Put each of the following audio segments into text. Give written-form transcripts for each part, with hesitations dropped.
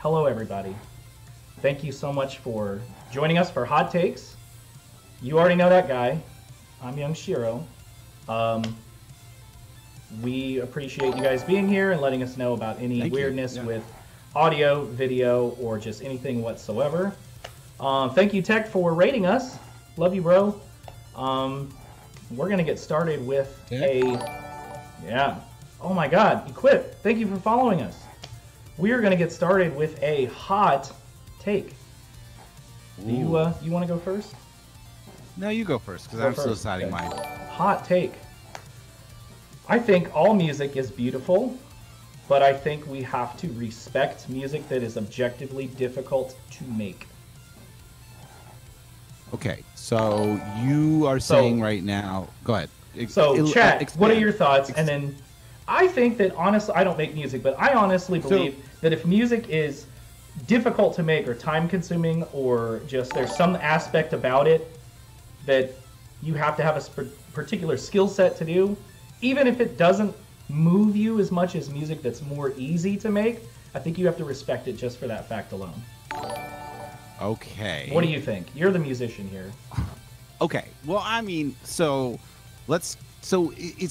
Hello, everybody. Thank you so much for joining us for Hot Takes. You already know that guy. I'm young SHIRO. We appreciate you guys being here and letting us know about any weirdness with audio, video, or just anything whatsoever. Thank you, Tech, for rating us. Love you, bro. We're going to get started with Oh my God, Equip, thank you for following us. We are going to get started with a hot take. Do you want to go first? No, you go first, because I'm still deciding mine. Hot take. I think all music is beautiful, but I think we have to respect music that is objectively difficult to make. Okay, so you are saying right now... Go ahead. Chat, what are your thoughts? And then I think that, honestly, I don't make music, but I honestly believe that if music is difficult to make or time-consuming or just there's some aspect about it that you have to have a particular skill set to do, even if it doesn't move you as much as music that's more easy to make, I think you have to respect it just for that fact alone. Okay. What do you think? You're the musician here. Okay. Well, I mean, so it's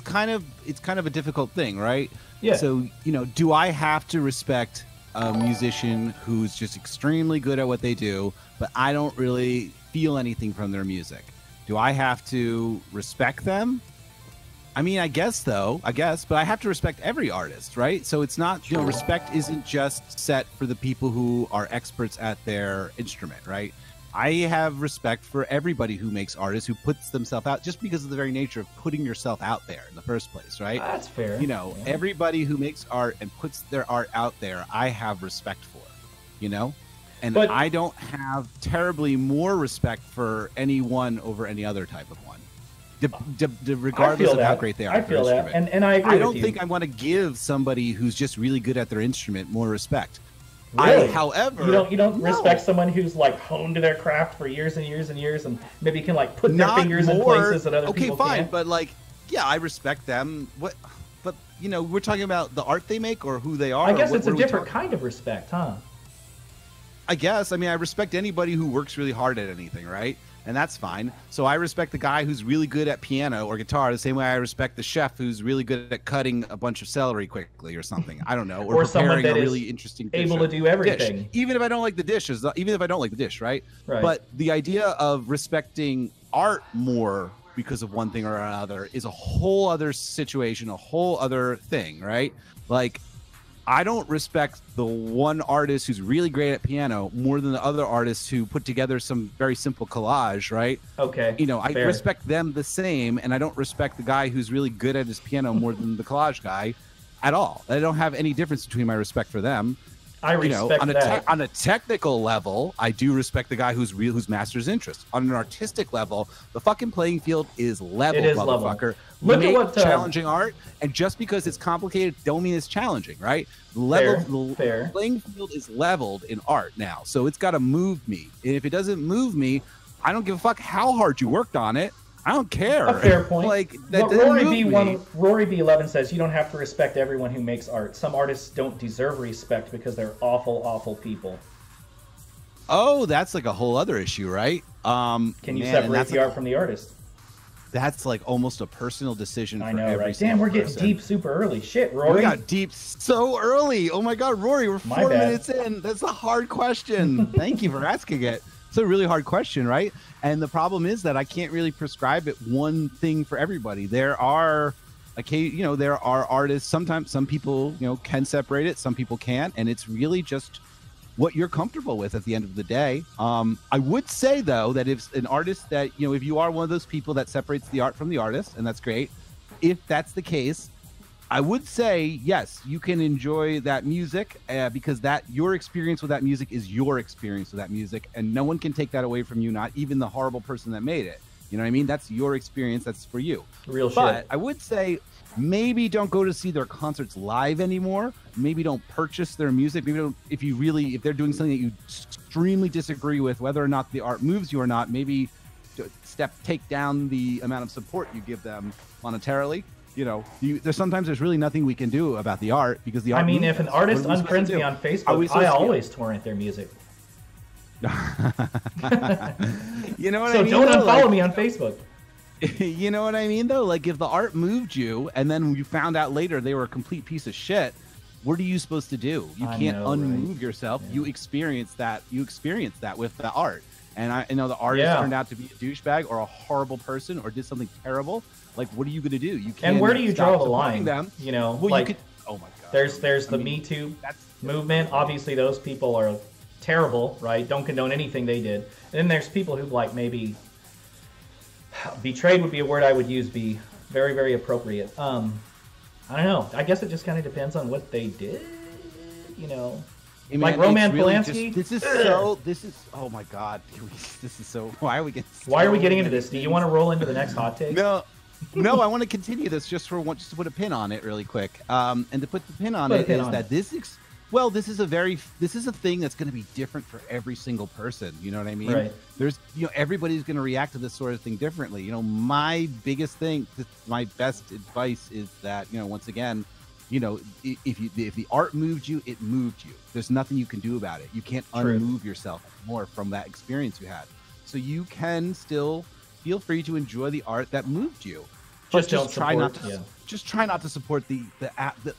kind of a difficult thing, right? Yeah. So, do I have to respect a musician who's just extremely good at what they do, but I don't really feel anything from their music? Do I have to respect them? I mean, I guess, but I have to respect every artist, right? So it's not, respect isn't just set for the people who are experts at their instrument, right? I have respect for everybody who makes artists, who puts themselves out, just because of the very nature of putting yourself out there in the first place, right? That's fair. Everybody who makes art and puts their art out there, I have respect for, And I don't have terribly more respect for anyone over any other type of one. Regardless of how great they are. I feel that, and I agree. I don't think I want to give somebody who's just really good at their instrument more respect. Really? However, you don't respect someone who's like honed to their craft for years and years and years, and maybe can like put their fingers in places that other people can't. Okay, fine, but I respect them. But we're talking about the art they make or who they are. I guess it's a different kind of respect, huh? I guess. I mean, I respect anybody who works really hard at anything, right? And that's fine. So I respect the guy who's really good at piano or guitar the same way I respect the chef who's really good at cutting a bunch of celery quickly or something. I don't know. Or someone that a really interesting dish, able to do everything. Dish. Even if I don't like the dishes, right? But the idea of respecting art more because of one thing or another is a whole other situation, a whole other thing, right? Like, I don't respect the one artist who's really great at piano more than the other artists who put together some very simple collage, right? Okay. I respect them the same, and I don't respect the guy who's really good at his piano more than the collage guy at all. I don't have any difference between my respect for them. I respect that. On a technical level, I do respect the guy who's masters interest. On an artistic level, the fucking playing field is level, motherfucker. Look at what challenging art, and just because it's complicated, don't mean it's challenging, right? The playing field is leveled in art now, so it's got to move me. And if it doesn't move me, I don't give a fuck how hard you worked on it. I don't care. A fair point. Rory B11 says you don't have to respect everyone who makes art. Some artists don't deserve respect because they're awful, awful people. Oh, that's like a whole other issue, right? Can you separate the art from the artist? That's like almost a personal decision for every right? Damn, we're getting deep super early. Shit, Rory. We got deep so early. Oh my God, Rory, we're 4 minutes in. That's a hard question. Thank you for asking it. It's a really hard question, right? And the problem is that I can't really prescribe it one thing for everybody. There are artists. Sometimes some people, can separate it. Some people can't, and it's really just what you're comfortable with at the end of the day. I would say though that if an artist that if you are one of those people that separates the art from the artist, and that's great. If that's the case, I would say, yes, you can enjoy that music because your experience with that music is your experience with that music, and no one can take that away from you, not even the horrible person that made it. You know what I mean? That's your experience. That's for you. Real shit. But I would say maybe don't go to see their concerts live anymore. Maybe don't purchase their music. Maybe don't, if they're doing something that you extremely disagree with, whether or not the art moves you or not, maybe take down the amount of support you give them monetarily. there's sometimes there's really nothing we can do about the art because the art. I mean, if an artist unfriends me on Facebook, I always torrent their music. You know what so I mean? So don't unfollow me on Facebook. You know what I mean, though? Like, if the art moved you, and then you found out later they were a complete piece of shit, what are you supposed to do? You can't unmove yourself. Yeah. You experience that. You experience that with the art. And I know the artist turned out to be a douchebag or a horrible person or did something terrible. Like, what are you going to do? You can't. And where do you draw the line? Them. You know, well, like, you could, oh my god. There's the Me Too movement. Obviously, those people are terrible, right? Don't condone anything they did. And then there's people who, like, maybe betrayed would be a word I would use. Be very, very appropriate. I don't know. I guess it just kind of depends on what they did. You know. I mean, like Roman really Polanski. This is oh my god. This is so. Why are we getting into this? Do you want to roll into the next hot take? No, I want to continue this just to put a pin on it really quick. And to put the pin on it is that this is a thing that's going to be different for every single person. You know what I mean? Right. There's everybody's going to react to this sort of thing differently. My biggest thing, my best advice is that once again. If the art moved you, it moved you. There's nothing you can do about it. You can't unmove yourself more from that experience you had. So you can still feel free to enjoy the art that moved you. Just try not to support the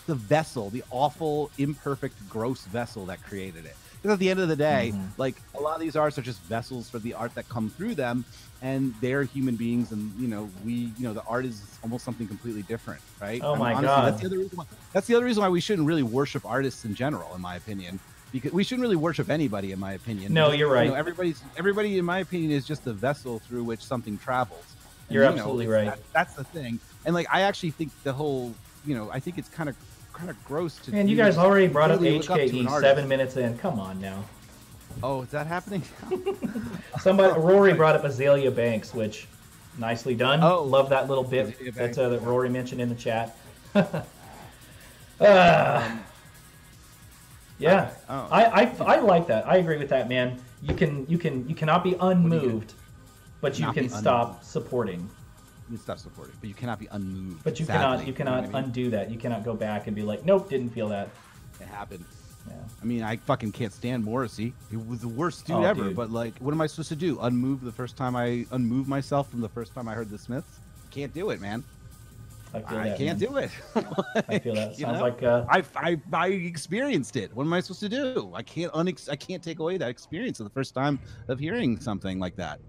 vessel, the awful, imperfect, gross vessel that created it. Because at the end of the day, like a lot of these arts are just vessels for the art that come through them. And they're human beings, and the art is almost something completely different, right? Oh my god! That's the other reason why we shouldn't really worship artists in general, in my opinion. Because we shouldn't really worship anybody, in my opinion. No, you're right. Everybody, in my opinion, is just a vessel through which something travels. You're absolutely right. That's the thing. And like, I actually think the whole, I think it's kind of gross to. Man, you guys already brought up HKE 7 minutes in. Come on now. Oh, is that happening? Rory brought up Azalea Banks, which nicely done. Oh, love that little bit that Rory mentioned in the chat. Yeah, I like that. I agree with that, man. You cannot be unmoved, but you can stop supporting. You can stop supporting, but you cannot be unmoved. But you cannot undo that. You cannot go back and be like, nope, didn't feel that. It happened. Yeah. I mean, I fucking can't stand Morrissey. He was the worst dude ever. Dude. But like, what am I supposed to do? Unmove myself from the first time I heard the Smiths? Can't do it, man. I can't do it. I feel that. Sounds like I experienced it. What am I supposed to do? I can't take away that experience of the first time of hearing something like that.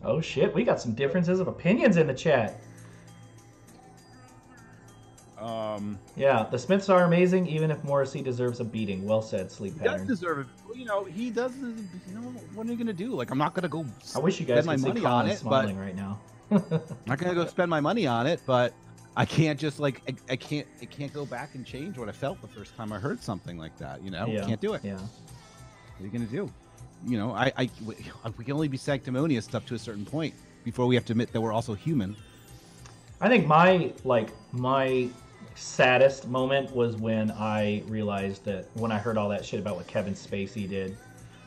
Oh shit, we got some differences of opinions in the chat. Yeah, the Smiths are amazing, even if Morrissey deserves a beating. Well said, Sleep Pattern. He does deserve it. He does. What are you gonna do? Like, I'm not gonna go. I wish you guys could see Colin smiling right now. I'm not gonna go spend my money on it, but I can't just like I can't go back and change what I felt the first time I heard something like that. Can't do it. Yeah. What are you gonna do? We can only be sanctimonious up to a certain point before we have to admit that we're also human. I think my saddest moment was when I realized that when I heard all that shit about what Kevin Spacey did,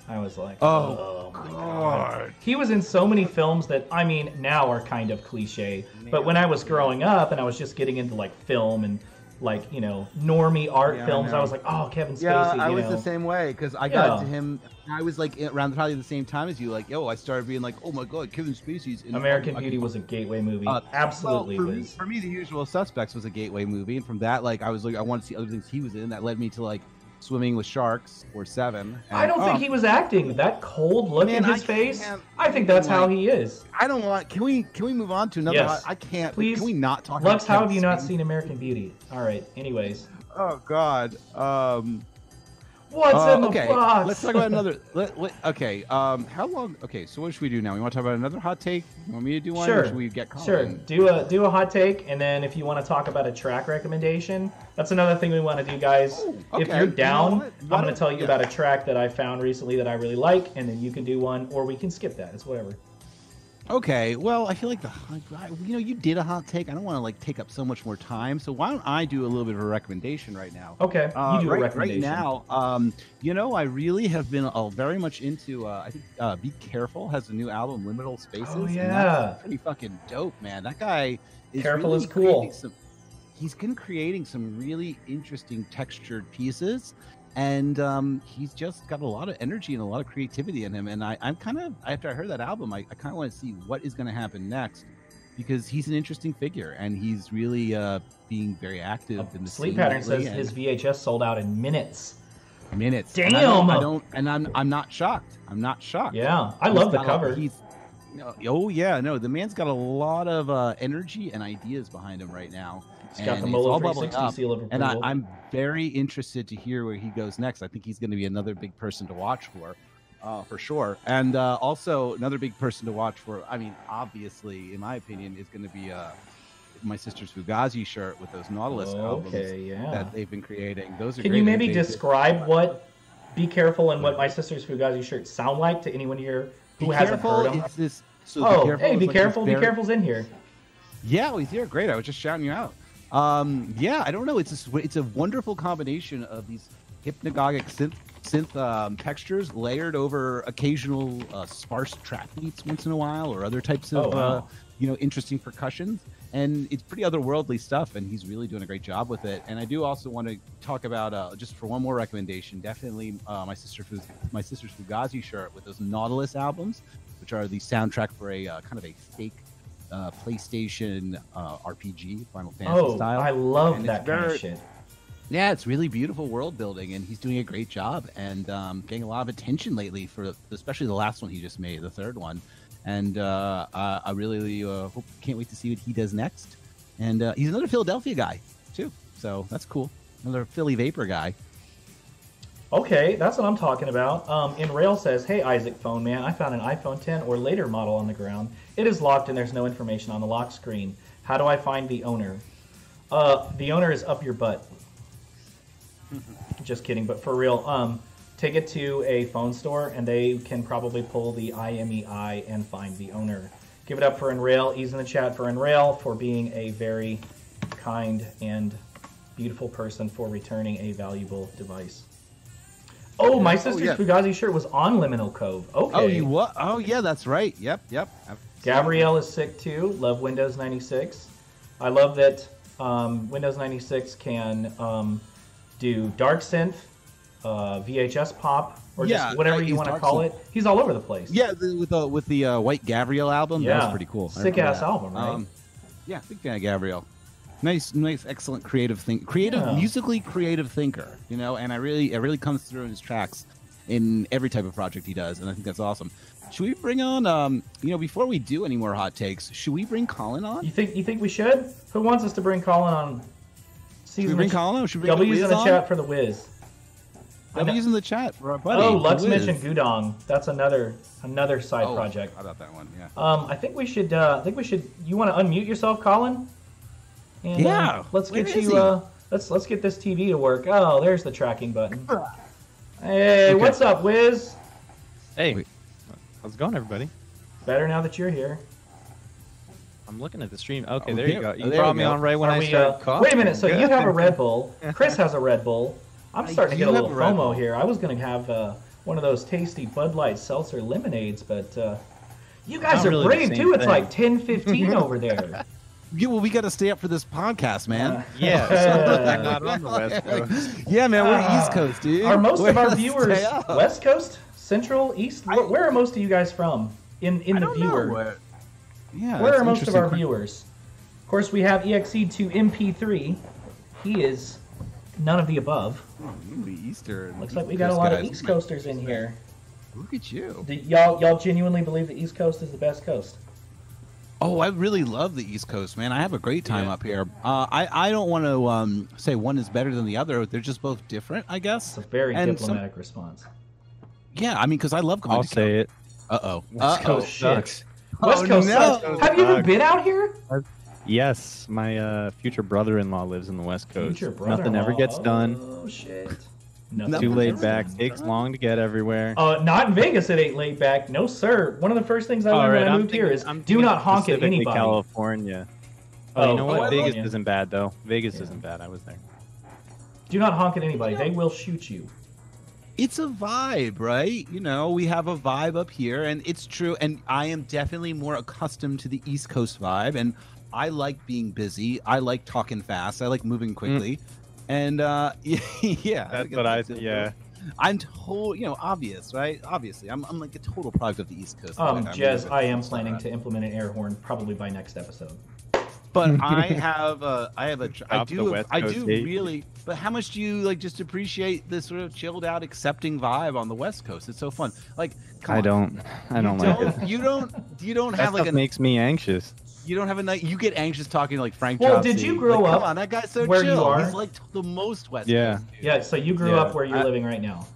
I was like, oh my god. He was in so many films that, I mean, now are kind of cliche, but when I was growing up and I was just getting into like film and like, normie art films, I was like, oh, Kevin Spacey. Yeah, I was the same way because I got to him. I was like around probably the same time as you. Like, I started being like, oh my god, Kevin Spacey's in American Beauty was a gateway movie. Absolutely was. For me, The Usual Suspects was a gateway movie, and from that, like, I was like, I want to see other things he was in. That led me to like Swimming with Sharks or Seven. And, I don't think he was acting. That cold look in his face. I think that's how he is. I don't want. Can we move on to another? Yes. I can't. Please. Can we not talk? Lux, how have you not seen American Beauty? All right. Anyways. Oh God. What's in the box? Let's talk about another. Okay. How long? Okay. So what should we do now? We want to talk about another hot take? You want me to do one? Sure. Or should we get Colin? Sure. Do a hot take, and then if you want to talk about a track recommendation, that's another thing we want to do, guys. Okay. If you're down, I'm going to tell you about a track that I found recently that I really like, and then you can do one, or we can skip that. It's whatever. Okay, well, I feel like you did a hot take. I don't want to like take up so much more time. So why don't I do a little bit of a recommendation right now? Okay, you do a recommendation. Right now, I really have been very much into. I think Be Careful has a new album, Liminal Spaces. Oh yeah, and that's pretty fucking dope, man. That guy is Careful really is cool. he's been creating some really interesting textured pieces, and he's just got a lot of energy and a lot of creativity in him. And I'm kind of, after I heard that album, I kind of want to see what is going to happen next, because he's an interesting figure and he's really being very active in the Sleep scene Pattern lately, says his VHS sold out in minutes. Damn. And I'm not shocked. I'm not shocked. Yeah, I love the cover. The man's got a lot of energy and ideas behind him right now. He's got the Molo 360 seal of approval. And I'm very interested to hear where he goes next. I think he's going to be another big person to watch for sure. And also another big person to watch for, I mean, obviously, in my opinion, is going to be my sister's Fugazi shirt with those Nautilus albums that they've been creating. Those are Can great. you maybe describe what Be Careful and what my sister's Fugazi shirts sound like to anyone here who hasn't heard them? Be Careful. Be Careful's in here. Yeah, he's here. Great. I was just shouting you out. I don't know. It's a wonderful combination of these hypnagogic synth textures layered over occasional sparse trap beats once in a while, or other types of interesting percussions. And it's pretty otherworldly stuff, and he's really doing a great job with it. And I do also want to talk about, just for one more recommendation, definitely my sister's Fugazi shirt with those Nautilus albums, which are the soundtrack for a kind of a fake PlayStation RPG, Final Fantasy style. I love that kind of shit. Yeah, it's really beautiful world building, and he's doing a great job, and getting a lot of attention lately for especially the last one he just made, the third one. And I really can't wait to see what he does next. And he's another Philadelphia guy too, so that's cool. Another Philly Vapor guy. Okay, that's what I'm talking about. Rail says, "Hey Isaac Phone Man, I found an iPhone 10 or later model on the ground. It is locked and there's no information on the lock screen. How do I find the owner?" The owner is up your butt. Just kidding, but for real, take it to a phone store and they can probably pull the IMEI and find the owner. Give it up for Enrail. He's in the chat for Enrail for being a very kind and beautiful person for returning a valuable device. Oh, my sister's Fugazi shirt was on Liminal Cove. Okay. Oh, you what? Oh, yeah, that's right. Yep. Gabrielle is sick too. Love Windows 96. I love that Windows 96 can do dark synth, VHS pop, or just whatever you want to call it. He's all over the place. Yeah, with the White Gabrielle album, that was pretty cool. Sick ass album, right? Yeah, big fan of Gabrielle. Nice, excellent musically creative thinker, and it really comes through in his tracks in every type of project he does, and I think that's awesome. Should we bring on, before we do any more hot takes, should we bring Colin on? You think we should? Who wants us to bring Colin on? Should we bring Colin on? Should we bring W's in the chat for the Wiz. W's in the chat for our buddy. Oh, Lux mentioned Gudong. That's another side project. How about that one? Yeah. I think we should. You want to unmute yourself, Colin? And, let's get you. Let's get this TV to work. Oh, there's the tracking button. Hey, what's up, Wiz? Hey, how's it going, everybody? Better now that you're here. I'm looking at the stream. Okay, there you go. You brought me on right when I started coughing. Wait a minute. So you have a Red Bull. Chris has a Red Bull. I'm starting to get a little FOMO here. I was going to have one of those tasty Bud Light seltzer lemonades, but you guys are brave too. It's like 10:15 over there. Yeah, well, we got to stay up for this podcast, man. Not on the West Coast. Yeah, man, we're East Coast, dude. Are most of our viewers West Coast, Central, East? Where are most of you guys from in the viewer? Where are most of our viewers? Of course, we have EXE2 MP3. He is none of the above. Eastern. Looks like we got a lot of East Coasters in here. Look at you. Y'all genuinely believe the East Coast is the best coast? Oh, I really love the East Coast, man. I have a great time up here. I don't want to say one is better than the other. They're just both different, I guess. It's a very diplomatic response. Yeah, I mean, because I love coming I'll say it. Uh-oh. West Coast sucks. West Coast sucks. Have you ever been out here? Yes, my future brother-in-law lives in the West Coast. Nothing ever gets done. Oh, shit. Too laid back. Takes long to get everywhere. Not in Vegas. It ain't laid back. No, sir. One of the first things I learned when I moved here is do not honk at anybody. California. Oh, you know what? Vegas isn't bad though. Vegas isn't bad. I was there. Do not honk at anybody. They will shoot you. It's a vibe, right? We have a vibe up here, and it's true. And I am definitely more accustomed to the East Coast vibe, and I like being busy. I like talking fast. I like moving quickly. And yeah, that's what I yeah. I'm obvious, right? Obviously, I'm like a total product of the East Coast. Jez, I am planning to implement an air horn probably by next episode. But I do really. But how much do you like just appreciate this sort of chilled out, accepting vibe on the West Coast? It's so fun. Like, I don't like it. You don't have like makes me anxious. You don't have a night. You get anxious talking to like Frank. Well, Jossi. did you grow up? Come on, that guy's so where chill. You are? He's like the most West Coast. Yeah. So you grew up where you're living right now.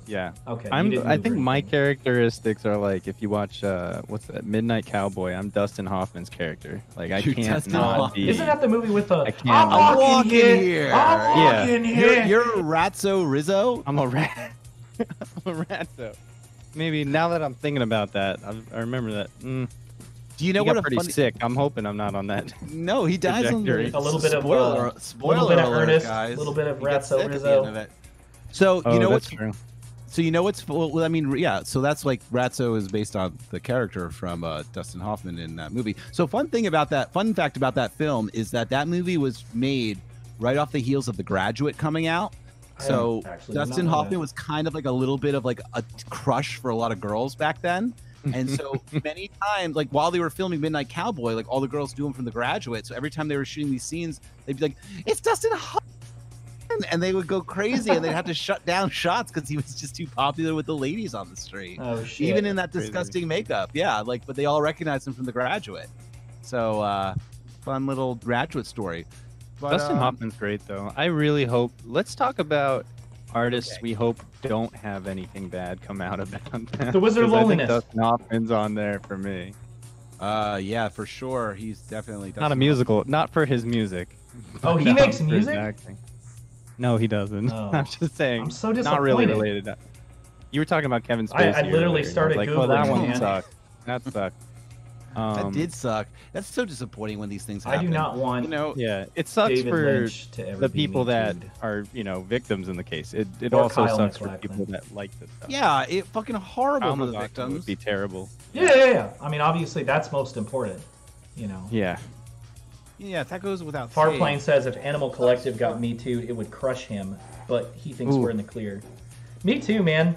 Yeah. Okay. I think my characteristics are like if you watch what's that Midnight Cowboy. I'm Dustin Hoffman's character. Like I can't not be. Isn't that the movie with the? I'm walking here. I'm walking here. You're Ratso Rizzo. I'm a rat. I'm a Ratso. Maybe now that I'm thinking about that, I remember that. Do you know what? Pretty sick. I'm hoping I'm not on that. No, he dies on a little bit of spoiler bit of alert, Ernest, guys. A little bit of Ratso Rizzo. So you know what's true. So you know what's well, I mean, yeah. So that's like Ratso is based on the character from Dustin Hoffman in that movie. So fun fact about that film is that movie was made right off the heels of The Graduate coming out. So Dustin Hoffman was kind of like a little bit of like a crush for a lot of girls back then. And so many times, like while they were filming Midnight Cowboy, like all the girls knew him from The Graduate. So every time they were shooting these scenes, they'd be like, "It's Dustin Hoffman," and they would go crazy, and they'd have to shut down shots because he was just too popular with the ladies on the street. Oh shit! Even in that disgusting makeup, yeah. Like, but they all recognized him from The Graduate. So fun little Graduate story. But, Dustin Hoffman's great, though. I really hope. Let's talk about artists we hope don't have anything bad come out about them. The Wizard of Loneliness. I think Dustin Hoffman's on there for me. Yeah, for sure. He's definitely not a musical. Not for his music. Oh, he makes music? No, he doesn't. Oh. I'm just saying. I'm so disappointed. Not really related. You were talking about Kevin Spacey. I literally started like, Googling. That one sucked. That sucked. That did suck. That's so disappointing when these things happen. I do not want. Yeah, it sucks David for Lynch to ever the people that are, victims in the case. It also sucks for people that like this stuff. Yeah, it fucking horrible for the victims. Would be terrible. Yeah. I mean, obviously, that's most important. Yeah. Yeah, that goes without saying. Farplane says if Animal Collective got Me Too, it would crush him, but he thinks we're in the clear. Me too, man.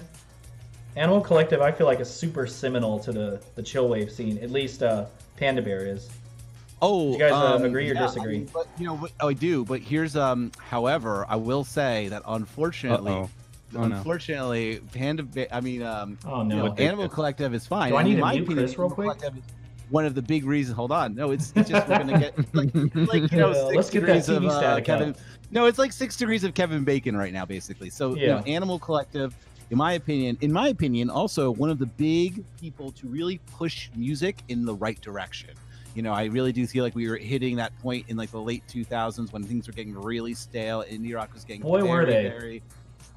Animal Collective, I feel like, is super seminal to the chill wave scene. At least Panda Bear is. Oh, do you guys agree or disagree? I mean, but I do. But here's, however, I will say that unfortunately, Animal Collective is fine. Do I need to mute Chris real quick? One of the big reasons. Hold on, no, it's just we're gonna get like 6 degrees of Kevin. No, it's like 6 degrees of Kevin Bacon right now, basically. So Animal Collective. In my opinion, also one of the big people to really push music in the right direction. I really do feel like we were hitting that point in like the late 2000s when things were getting really stale. Indie rock was getting very,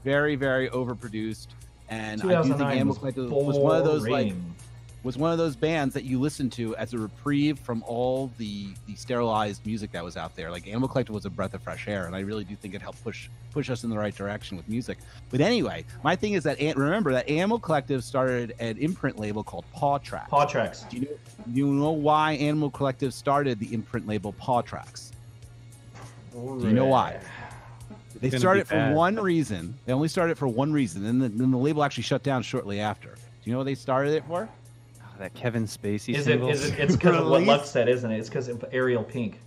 very, very overproduced. And I do think Animal Collective was one of those bands that you listen to as a reprieve from all the sterilized music that was out there. Like Animal Collective was a breath of fresh air, and I really do think it helped push us in the right direction with music. But anyway, my thing is that remember that Animal Collective started an imprint label called Paw Tracks. Paw Tracks. Do you know why Animal Collective started the imprint label Paw Tracks? Do you know why? They started for one reason. They only started for one reason, and then the label actually shut down shortly after. Do you know what they started it for? That Kevin Spacey It's because of what Lux said, isn't it? It's because of Ariel Pink.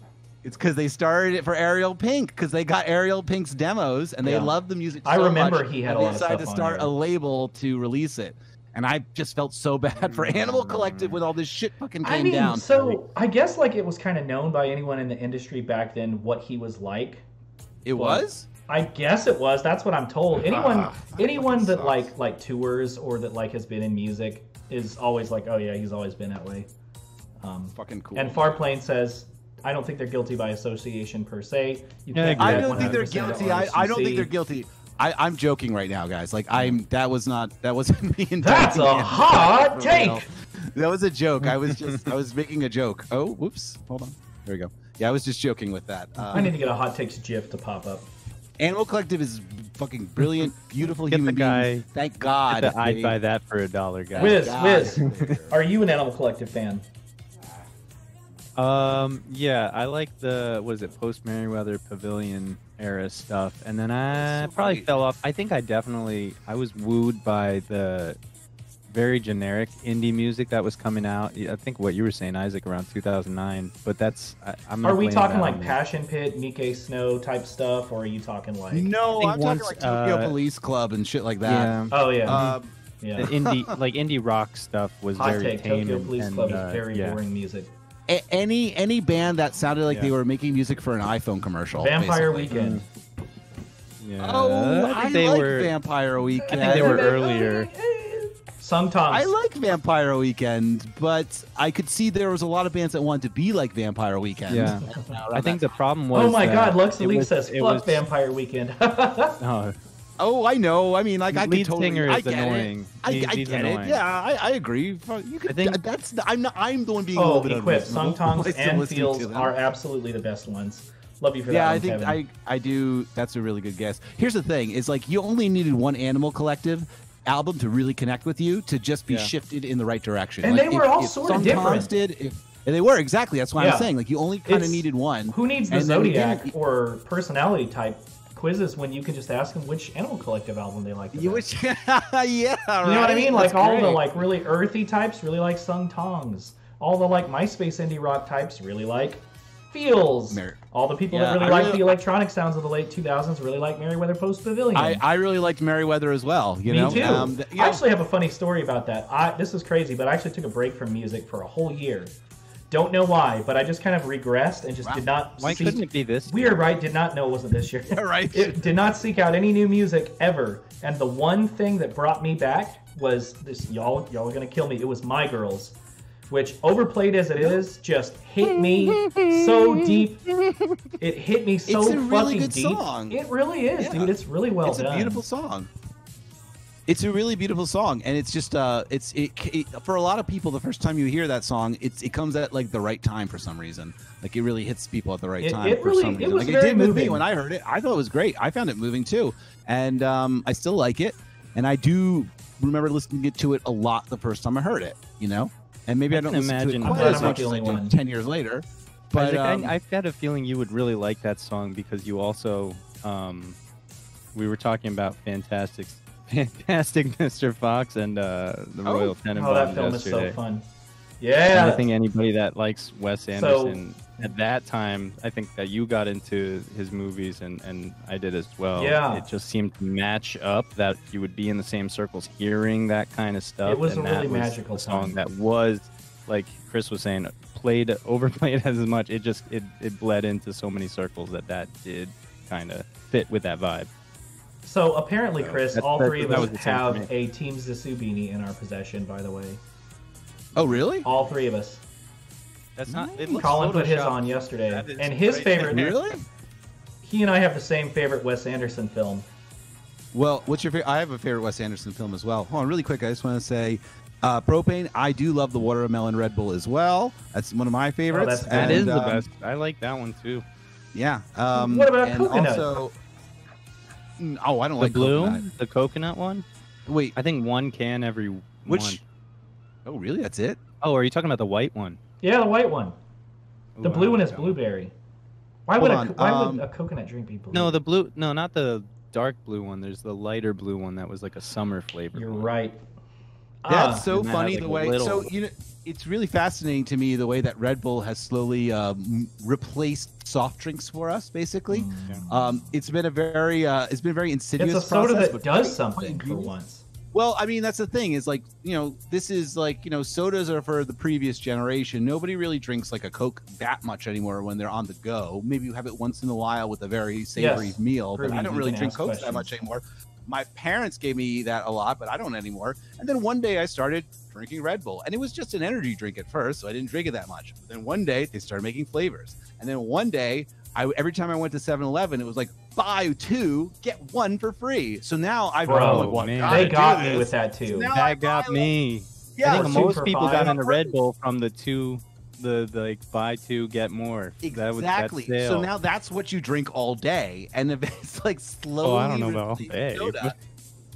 It's because they started it for Ariel Pink, because they got Ariel Pink's demos, and they loved the music so much. I remember he had a lot of stuff on there. They decided to start a label to release it. And I just felt so bad for Animal Collective when all this shit fucking came down. So I guess like it was kind of known by anyone in the industry back then what he was like. It was? I guess it was. That's what I'm told. Anyone that like tours or that like has been in music is always like, oh yeah, he's always been that way. Fucking cool. And Farplane says, I don't think they're guilty by association per se. I don't think they're guilty. I don't think they're guilty. I'm joking right now, guys. Like that wasn't me. That's a hot take. That was a joke. I was making a joke. Oh, whoops. Hold on. There we go. Yeah, I was just joking with that. I need to get a hot takes GIF to pop up. Animal Collective is fucking brilliant, beautiful human beings. Thank God. I'd buy that for $1, guys. Wiz, are you an Animal Collective fan? Yeah, I like the post Merriweather Pavilion era stuff, and then I probably fell off. I think I was wooed by the very generic indie music that was coming out. I think what you were saying, Isaac, around 2009. But I'm not. Are we talking like Passion Pit, Nikkei Snow type stuff, or are you talking like? No, I'm talking like Tokyo Police Club and shit like that. Yeah. Oh yeah. Yeah. The indie rock stuff was Hot very take. tame. Tokyo Police Club is very boring music. Any band that sounded like they were making music for an iPhone commercial. Vampire basically. Weekend. Yeah. Oh, I like Vampire Weekend. I think they were earlier. Sung Tongs. I like Vampire Weekend, but I could see there was a lot of bands that wanted to be like Vampire Weekend. Yeah. I think the problem was. Oh my God, Lux Elite says, "Fuck Vampire Weekend." Oh, I know. I mean, like, I could totally. Singer I is get annoying. it. I get it. Yeah, I agree. You could, I'm the one being a little bit equipped. Sung Tongs and Feels are absolutely the best ones. Love you for that. Yeah, I think Kevin. I do. That's a really good guess. Here's the thing: is like you only needed one Animal Collective album to really connect with you to just be shifted in the right direction. And like, they were all sort of different. And they were exactly. That's why I'm saying like you only kind of needed one. Who needs the Zodiac or personality type quizzes when you can just ask them which Animal Collective album they like the best? Yeah, right. You know what I mean? Like all the like really earthy types really like Sung Tongs. All the like MySpace indie rock types really like Feels. All the people that really like the electronic sounds of the late 2000s really like Merriweather Post Pavilion. I really liked Merriweather as well. You know? Me too. I actually have a funny story about that. This is crazy, but I actually took a break from music for a whole year. Don't know why, but I just kind of regressed and just did not. Why couldn't it be this? Weird, right? Did not know it wasn't this year. Right. It did not seek out any new music ever, and the one thing that brought me back was this. Y'all are gonna kill me. It was My Girls, which, overplayed as it is, just hit me so deep. It hit me so fucking really good deep. Song. It really is, dude. It's really well done. It's a beautiful song. It's a really beautiful song, and it's just for a lot of people, the first time you hear that song, it comes at like the right time for some reason. Like it really hits people at the right time for some reason. It was like very it did with moving. me when I heard it. I thought it was great. I found it moving too, and I still like it. And I do remember listening to it a lot the first time I heard it. You know, and maybe I don't listen to it quite as much as I do 10 years later. But I've got a feeling you would really like that song because you also we were talking about Fantastic Mr. Fox and the Royal Tenenbaums. Oh, that film yesterday. is so fun. Yeah. And I think anybody that likes Wes Anderson at that time, I think that you got into his movies and I did as well. Yeah. It just seemed to match up that you would be in the same circles hearing that kind of stuff. It was and a really magical song that was, like Chris was saying, overplayed as much. It bled into so many circles that did kind of fit with that vibe. So apparently, Chris, all three of us have a a Team Zissou beanie in our possession, by the way. Oh, really? All three of us. That's not. Colin put his on yesterday. And his favorite... Really? He and I have the same favorite Wes Anderson film. Well, what's your favorite? I have a favorite Wes Anderson film as well. Hold on, really quick. I just want to say... Propane, I do love the Watermelon Red Bull as well. That's one of my favorites. That is the best. I like that one too. Yeah. What about Coconut? Also, I don't like blue, Coconut. The coconut one. Wait, I think one can every month. Oh, really? That's it? Oh, are you talking about the white one? Yeah, the white one. The blue one is blueberry. Why would a coconut drink be blue? No, the blue. No, not the dark blue one. There's the lighter blue one that was like a summer flavor. You're right. That's so funny the way. So it's really fascinating to me the way that Red Bull has slowly replaced soft drinks for us. Basically, it's been a very insidious. It's a soda process, that does something for once. Well, I mean, that's the thing is like, this is like, sodas are for the previous generation. Nobody really drinks like a Coke that much anymore when they're on the go. Maybe you have it once in a while with a very savory meal, but I don't really drink Coke that much anymore. My parents gave me that a lot, but I don't anymore. And then one day I started drinking Red Bull, and it was just an energy drink at first, so I didn't drink it that much. But then one day they started making flavors. And then one day, every time I went to 7-Eleven, it was like, buy 2, get 1 for free. So now I've they got me with that too. That got me. Yeah, I think most people got into Red Bull from the like buy 2 get more. Exactly. So now that's what you drink all day, and if it's like slowly. Oh, I don't know about all day.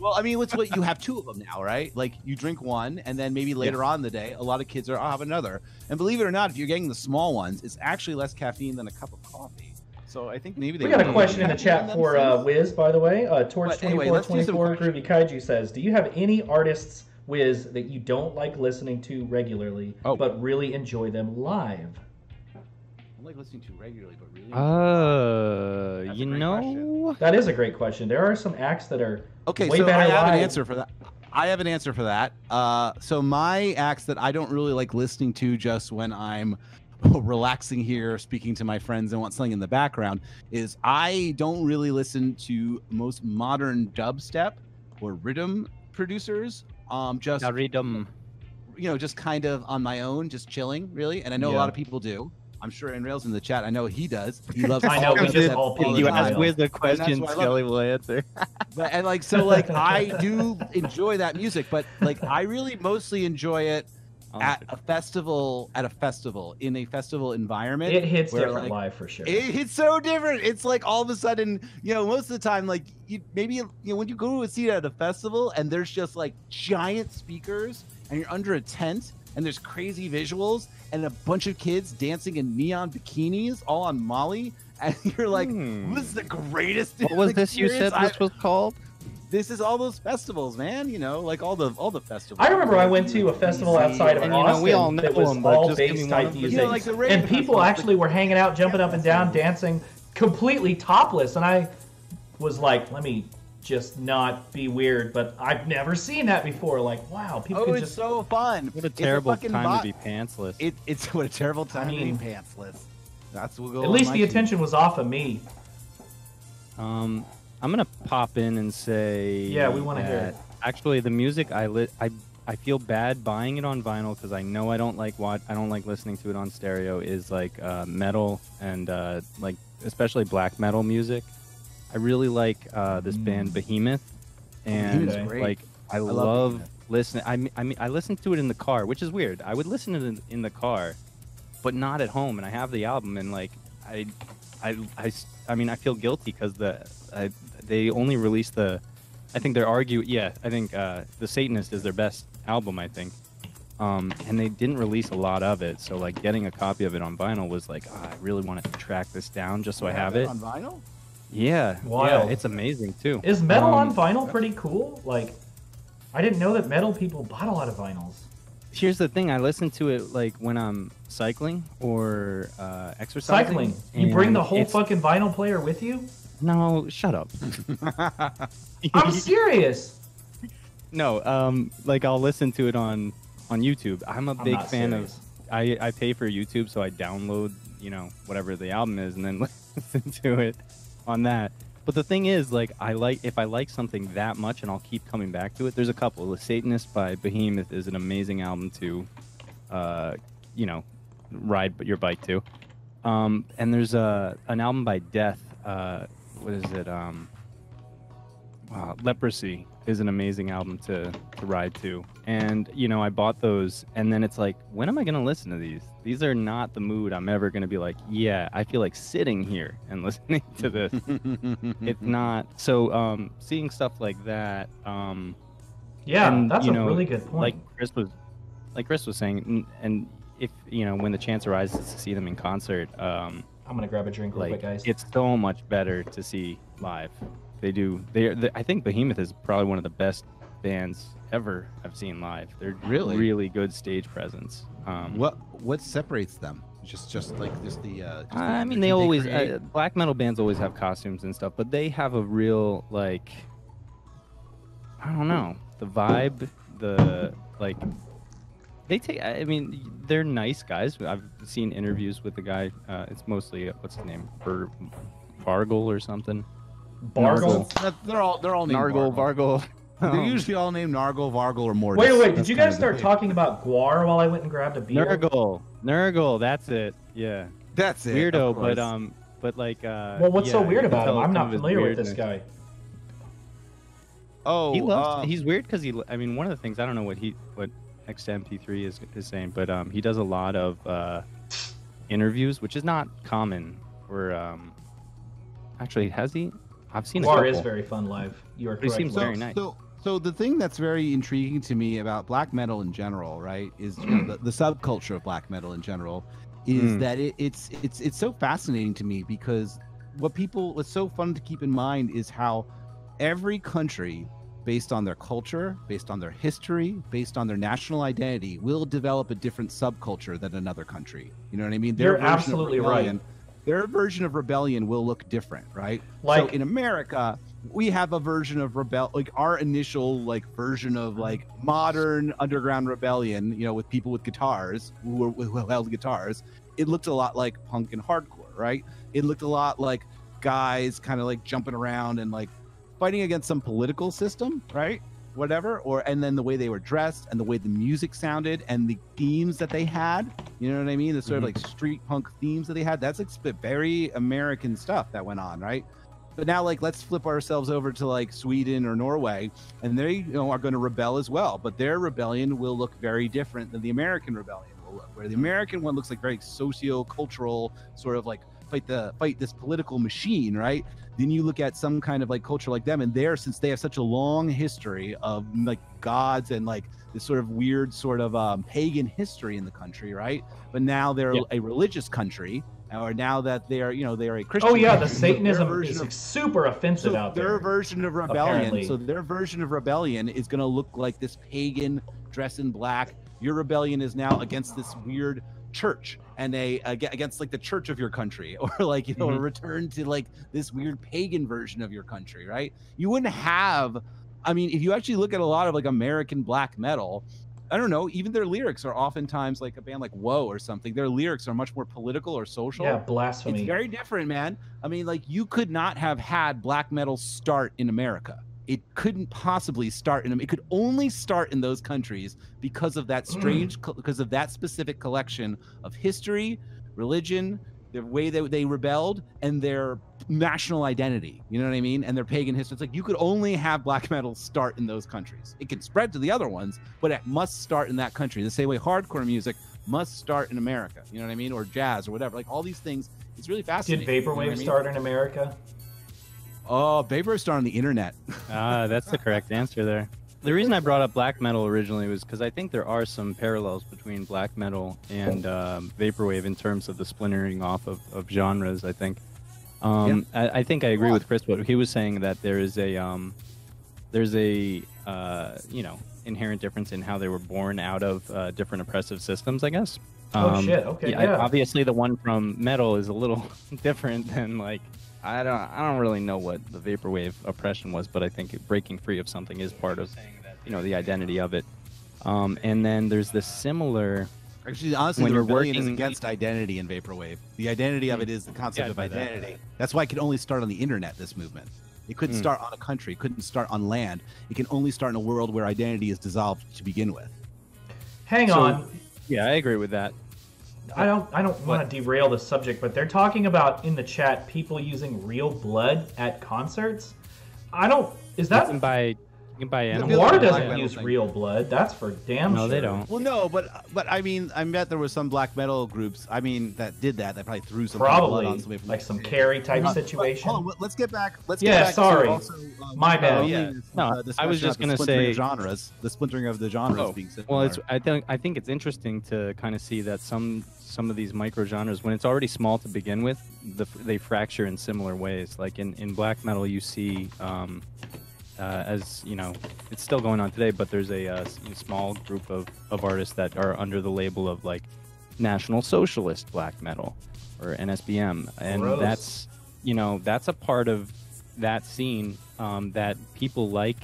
Well, I mean, it's what you have 2 of them now, right? Like you drink one, and then maybe later on in the day, a lot of kids I'll have another. And believe it or not, if you're getting the small ones, it's actually less caffeine than a cup of coffee. So I think maybe we got a question in the chat for Wiz, by the way. Torch2424 Groovy Kaiju says, "Do you have any artists, Wiz, that you don't like listening to regularly, but really enjoy them live?" I like listening to regularly, but really. You know, that is a great question. There are some acts that are way so better I have live. an answer for that. I have an answer for that. So my acts that I don't really like listening to just when I'm relaxing here, speaking to my friends and want something in the background, is I don't really listen to most modern dubstep or rhythm producers. Just rhythm. Just kind of on my own, just chilling, really. And I know a lot of people do. I'm sure Rails in the chat, I know he does. He loves. I know. We just all If you ask Wiz a question, Skelly will answer. But I do enjoy that music, but I really mostly enjoy it at a festival, in a festival environment. It hits different live for sure. It hits so different. It's like all of a sudden, most of the time, when you go to a seat at a festival and there's just giant speakers and you're under a tent and there's crazy visuals and a bunch of kids dancing in neon bikinis all on Molly, and you're like, this is the greatest. What was this you said this was called? This is all those festivals, man. All the festivals. I remember I went to a festival outside of Austin we all know that was them, all bass type music, and people actually were hanging out, jumping up and down, dancing completely topless, and I was like, let me just not be weird, but I've never seen that before. Wow, people can it's so fun. What a terrible time to be pantsless. It's what a terrible time to be pantsless. That's what. At least the attention was off of me. I'm gonna pop in and say, yeah, we want to hear it. Actually, the music I feel bad buying it on vinyl because I know I don't like listening to it on stereo. Is metal and especially black metal music. I really like this band Behemoth, and I love listening. I mean, I listen to it in the car, which is weird. I would listen to it in the car, but not at home. And I have the album, and I feel guilty because they only released the. I think the Satanist is their best album, I think. And they didn't release a lot of it, so getting a copy of it on vinyl was I really wanted to track this down just so I have it on vinyl. Yeah, wild. Yeah, it's amazing too. Is metal on vinyl pretty cool? I didn't know that metal people bought a lot of vinyls. Here's the thing: I listen to it when I'm cycling or exercising. Cycling? You bring the whole fucking vinyl player with you? No, shut up. I'm serious. No, I'll listen to it on YouTube. I'm a big fan of. I pay for YouTube, so I download whatever the album is and then listen to it on that. But the thing is, if I like something that much and I'll keep coming back to it. There's a couple. The Satanist by Behemoth is an amazing album to, ride your bike to. And there's an album by Death. What is it? Leprosy is an amazing album to ride to. And, I bought those, and then it's when am I going to listen to these? These are not the mood I'm ever going to be yeah, I feel like sitting here and listening to this. It's not. So, seeing stuff like that. Yeah, and, that's a really good point. Like Chris was saying, and if, when the chance arises to see them in concert. I'm going to grab a drink real quick, guys. It's so much better to see live. They do. I think Behemoth is probably one of the best bands ever I've seen live. They're really good stage presence. What separates them? Just the. I mean, they always black metal bands always have costumes and stuff, but they have a real I don't know, the vibe, They take. I mean, they're nice guys. I've seen interviews with the guy. It's mostly what's his name, Vargel or something. Bargle. They're all named Nargle, Vargel. They're usually all named Nargle, Vargel, or Mortis. Wait. Did you guys start talking about Guar while I went and grabbed a beer? Nurgle. That's it. Yeah. That's it. Weirdo, but well, what's so weird about him? I'm not familiar with this guy. Oh, he's weird because I mean, one of the things I don't know what XMP3 is saying, but he does a lot of interviews, which is not common. Actually, has he? I've seen Guar a is couple. very fun live. You are He correct. seems very nice. So the thing that's very intriguing to me about black metal in general, right, is the subculture of black metal in general, is that it's so fascinating to me because what's so fun to keep in mind is how every country, based on their culture, based on their history, based on their national identity, will develop a different subculture than another country. You know what I mean? You're absolutely right. Their version of rebellion will look different, right? Like, so in America, we have a version of like our initial like version of like modern underground rebellion, you know, with people with guitars who held guitars. It looked a lot like punk and hardcore, right? It looked a lot like guys kind of like jumping around and like fighting against some political system, right? Whatever, and then the way they were dressed and the way the music sounded and the themes that they had, you know what I mean? The sort of like street punk themes that they had. That's like very American stuff that went on, right? But now, like, let's flip ourselves over to like Sweden or Norway, and they, you know, are going to rebel as well. But their rebellion will look very different than the American rebellion will look. Where the American one looks like very socio-cultural, sort of like fight this political machine, right? Then you look at some kind of like culture like them, and since they have such a long history of like gods and like this sort of weird sort of pagan history in the country, right? But now they're a religious country, or now that they're a Christian. Oh yeah, the country, Satanism is super offensive out there. Their version of rebellion. Apparently. So their version of rebellion is going to look like this pagan dress in black. Your rebellion is now against this weird church and against like the church of your country, or like, you know, a return to like this weird pagan version of your country, right? You wouldn't have, I mean, if you actually look at a lot of like American black metal, I don't know, even their lyrics are oftentimes like a band like Whoa or something. Their lyrics are much more political or social. Yeah, blasphemy. It's very different, man. I mean, like, you could not have had black metal start in America. It couldn't possibly start in them. It could only start in those countries because of that because of that specific collection of history, religion, the way that they rebelled, and their national identity. You know what I mean? And their pagan history. It's like you could only have black metal start in those countries. It can spread to the other ones, but it must start in that country. The same way hardcore music must start in America. You know what I mean? Or jazz or whatever. Like all these things. It's really fascinating. Did Vaporwave start in America? Oh, Vaporwave started on the internet. That's the correct answer there. The reason I brought up black metal originally was because I think there are some parallels between black metal and Vaporwave in terms of the splintering off of genres, I think. I think I agree with Chris, but he was saying that there's a you know, inherent difference in how they were born out of different oppressive systems, I guess. Oh shit, okay, yeah. Obviously the one from metal is a little different than like, I don't really know what the Vaporwave oppression was, but I think breaking free of something is part of, you know, the identity of it. And then there's this similar. Actually, honestly, the rebellion is against identity in Vaporwave. The identity of it is the concept of identity. That's why it can only start on the internet, this movement. It couldn't start on a country. It couldn't start on land. It can only start in a world where identity is dissolved to begin with. Hang on. Yeah, I agree with that. I don't want to derail the subject, but they're talking about in the chat people using real blood at concerts. Is that You can buy animals. Noir doesn't use real blood. That's for damn sure. No, they don't. Well, no, but I mean, I bet there were some black metal groups. I mean, that did that. That probably threw some blood on somebody from like some carry type situation. Hold on, let's get back. Sorry, also, my bad. Yeah. No, I was just gonna say genres. The splintering of the genres being similar. Well, I think it's interesting to kind of see that some of these micro genres, when it's already small to begin with, they fracture in similar ways. Like in black metal, you see. As you know, it's still going on today, but there's a small group of artists that are under the label of like National Socialist Black Metal or NSBM, and that's a part of that scene that people like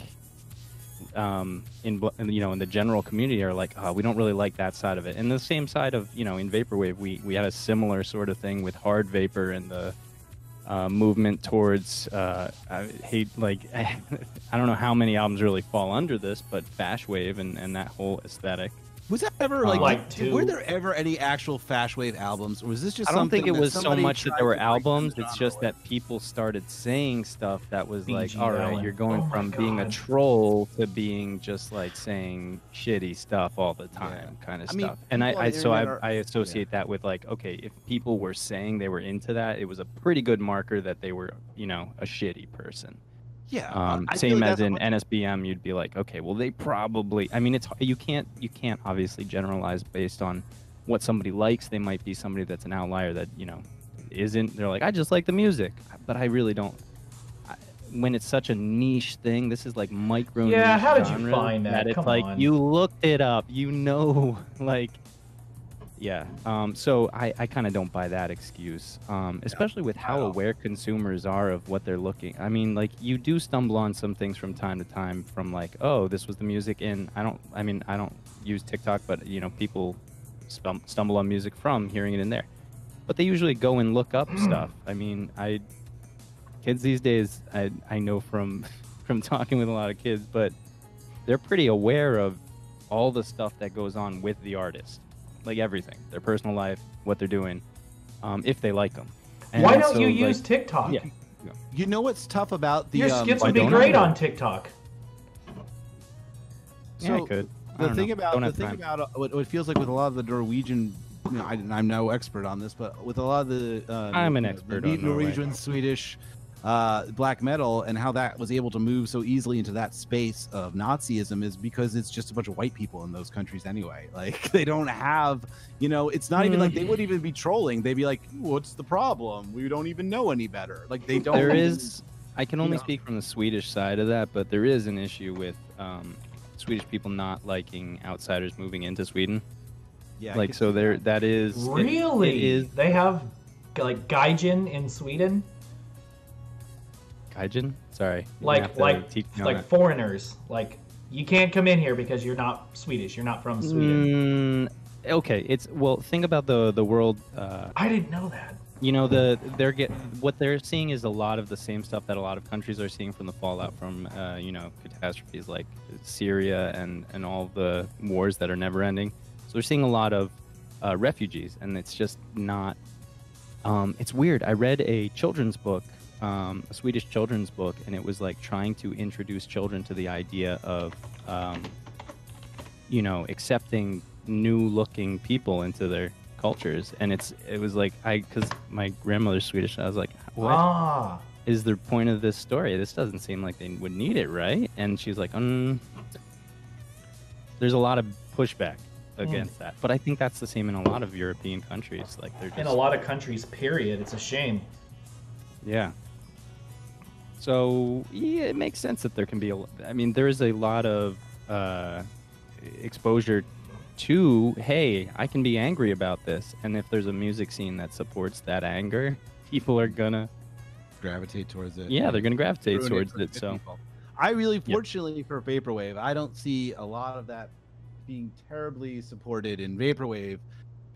in the general community are like, oh, we don't really like that side of it. And the same side of in Vaporwave, we had a similar sort of thing with hard vapor and the movement towards I don't know how many albums really fall under this, but Fash Wave and that whole aesthetic. Was that ever were there ever any actual Fash Wave albums, or was this just? I don't think it was so much that there were albums. It's just that people started saying stuff that was like, all right, you're going from being a troll to being just like saying shitty stuff all the time, kind of stuff. And I associate that with like, okay, if people were saying they were into that, it was a pretty good marker that they were, a shitty person. Yeah, I feel Same like as that's in what- NSBM, you'd be like, okay, well they probably. I mean, it's you can't obviously generalize based on what somebody likes. They might be somebody that's an outlier that isn't. They're like, I just like the music, but I really don't. When it's such a niche thing, this is like micro Yeah, niche how did you genre find that? it's Come like on. you looked it up, like. Yeah. So I kind of don't buy that excuse, especially with how aware consumers are of what they're looking. I mean, like you do stumble on some things from time to time from like, oh, this was the music in. I don't use TikTok, but people stumble on music from hearing it in there. But they usually go and look up stuff. I mean, kids these days, I know from talking with a lot of kids, but they're pretty aware of all the stuff that goes on with the artist. Like everything, their personal life, what they're doing, if they like them. And why don't you use TikTok? Yeah. You know what's tough about the your skits why would be don't great I? on TikTok. Yeah, I could. I don't know. Don't have time. What it feels like with a lot of the Norwegian, I'm no expert on this, but with a lot of the I'm an expert on Norwegian, Swedish black metal, and how that was able to move so easily into that space of Nazism is because it's just a bunch of white people in those countries anyway. Like they don't have, it's not even like they wouldn't even be trolling. They'd be like, "What's the problem? We don't even know any better." Like they don't. There is. I can only speak from the Swedish side of that, but there is an issue with Swedish people not liking outsiders moving into Sweden. Yeah. Like so, that is Really? It is They have like gaijin in Sweden. Gaijin? Sorry. Like that. foreigners. Like you can't come in here because you're not Swedish. You're not from Sweden. Okay. Think about the world. I didn't know that. What they're seeing is a lot of the same stuff that a lot of countries are seeing from the fallout from catastrophes like Syria and all the wars that are never ending. So they're seeing a lot of refugees, and it's just not. It's weird. I read a children's book. A Swedish children's book, and it was like trying to introduce children to the idea of, accepting new-looking people into their cultures. And it was like because my grandmother's Swedish, I was like, what is the point of this story? This doesn't seem like they would need it, right? And she's like, there's a lot of pushback against that, but I think that's the same in a lot of European countries. Like they're just, in a lot of countries, period. It's a shame. Yeah. So yeah, it makes sense that there can be there is a lot of exposure to, hey, I can be angry about this, and if there's a music scene that supports that anger, people are gonna gravitate towards it. Yeah, they're gonna gravitate towards it. So I really, fortunately for vaporwave, I don't see a lot of that being terribly supported in vaporwave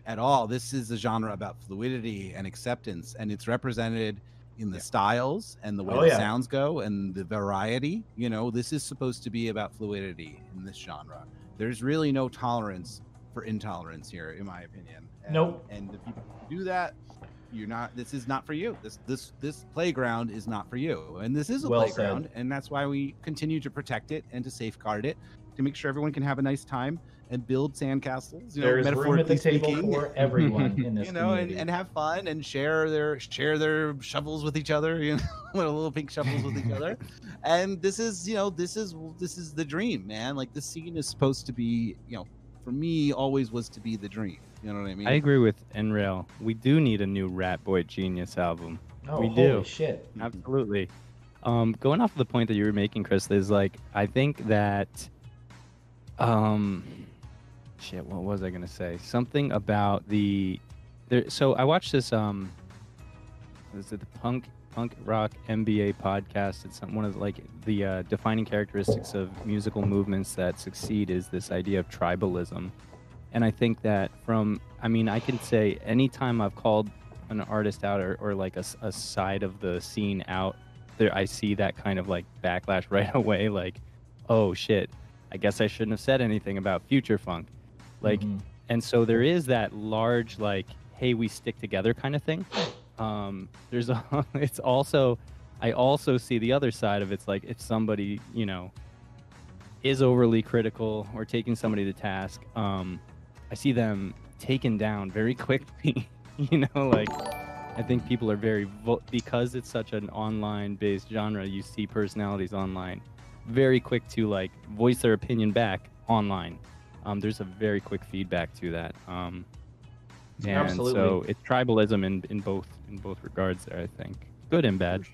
at all. This is a genre about fluidity and acceptance, and it's represented in the styles and the way the sounds go and the variety. This is supposed to be about fluidity in this genre. There's really no tolerance for intolerance here, in my opinion. Nope. And the people who do that, this is not for you. This playground is not for you. And this is a playground, and that's why we continue to protect it and to safeguard it, to make sure everyone can have a nice time and build sandcastles. There's room at the table for everyone in this community. And have fun and share their shovels with each other, little pink shovels with each other. And this is the dream, man. Like this scene is supposed to be, for me, always was to be the dream. You know what I mean? I agree with Enrail. We do need a new Rat Boy Genius album. Oh, we do. Holy shit. Absolutely. Going off of the point that you were making, Chris, is like I think that. What was I gonna say? Something about so I watched this is it the punk rock MBA podcast? It's one of the defining characteristics of musical movements that succeed is this idea of tribalism. And I think that I can say anytime I've called an artist out or like a side of the scene out, I see that kind of like backlash right away. Like, oh shit, I guess I shouldn't have said anything about future funk. Like, and so there is that large, like, hey, we stick together kind of thing. It's also, I also see the other side of it's like if somebody, is overly critical or taking somebody to task, I see them taken down very quickly, I think people are because it's such an online-based genre. You see personalities online, very quick to like voice their opinion back online. There's a very quick feedback to that. And Absolutely. so it's tribalism in both regards there, I think. Good and bad.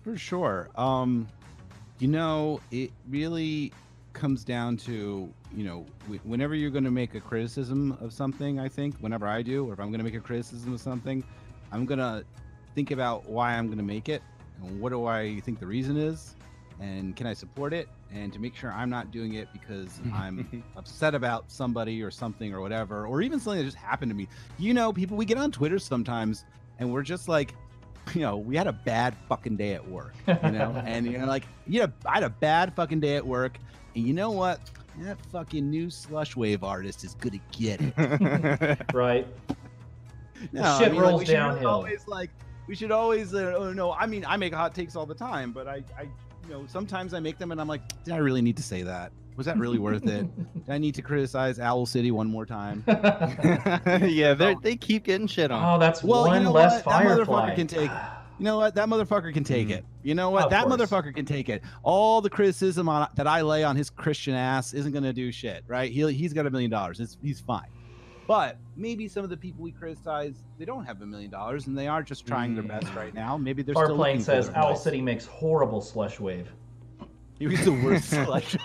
For sure. You know, it really comes down to, you know, whenever you're going to make a criticism of something, I think, whenever I do, or if I'm going to make a criticism of something, I'm going to think about why I'm going to make it and what do I think the reason is, and can I support it, and to make sure I'm not doing it because I'm upset about somebody or something or whatever, or even something that just happened to me. You know, people, we get on Twitter sometimes and we're just like, you know, we had a bad fucking day at work, you know, and you're like, yeah, I had a bad fucking day at work, and you know what? That fucking new slush wave artist is gonna get it. Right. No, shit I mean, rolls we should downhill. Always, like, we should always, no, I mean, I make hot takes all the time, but I, you know, sometimes I make them and I'm like, did I really need to say that? Was that really worth it? Did I need to criticize Owl City one more time? Yeah, they keep getting shit on. Oh, that's Well, one you know less what? That Firefly. motherfucker can take. You know what? That motherfucker can take it. You know what? Of That course. motherfucker can take it. All the criticism that I lay on his Christian ass isn't gonna do shit, right? He's got $1 million. He's fine. But maybe some of the people we criticize, they don't have $1 million, and they are just trying their best right now. Maybe they're still Farplane looking says for their Owl voice. City makes horrible slush wave. He was the worst selection.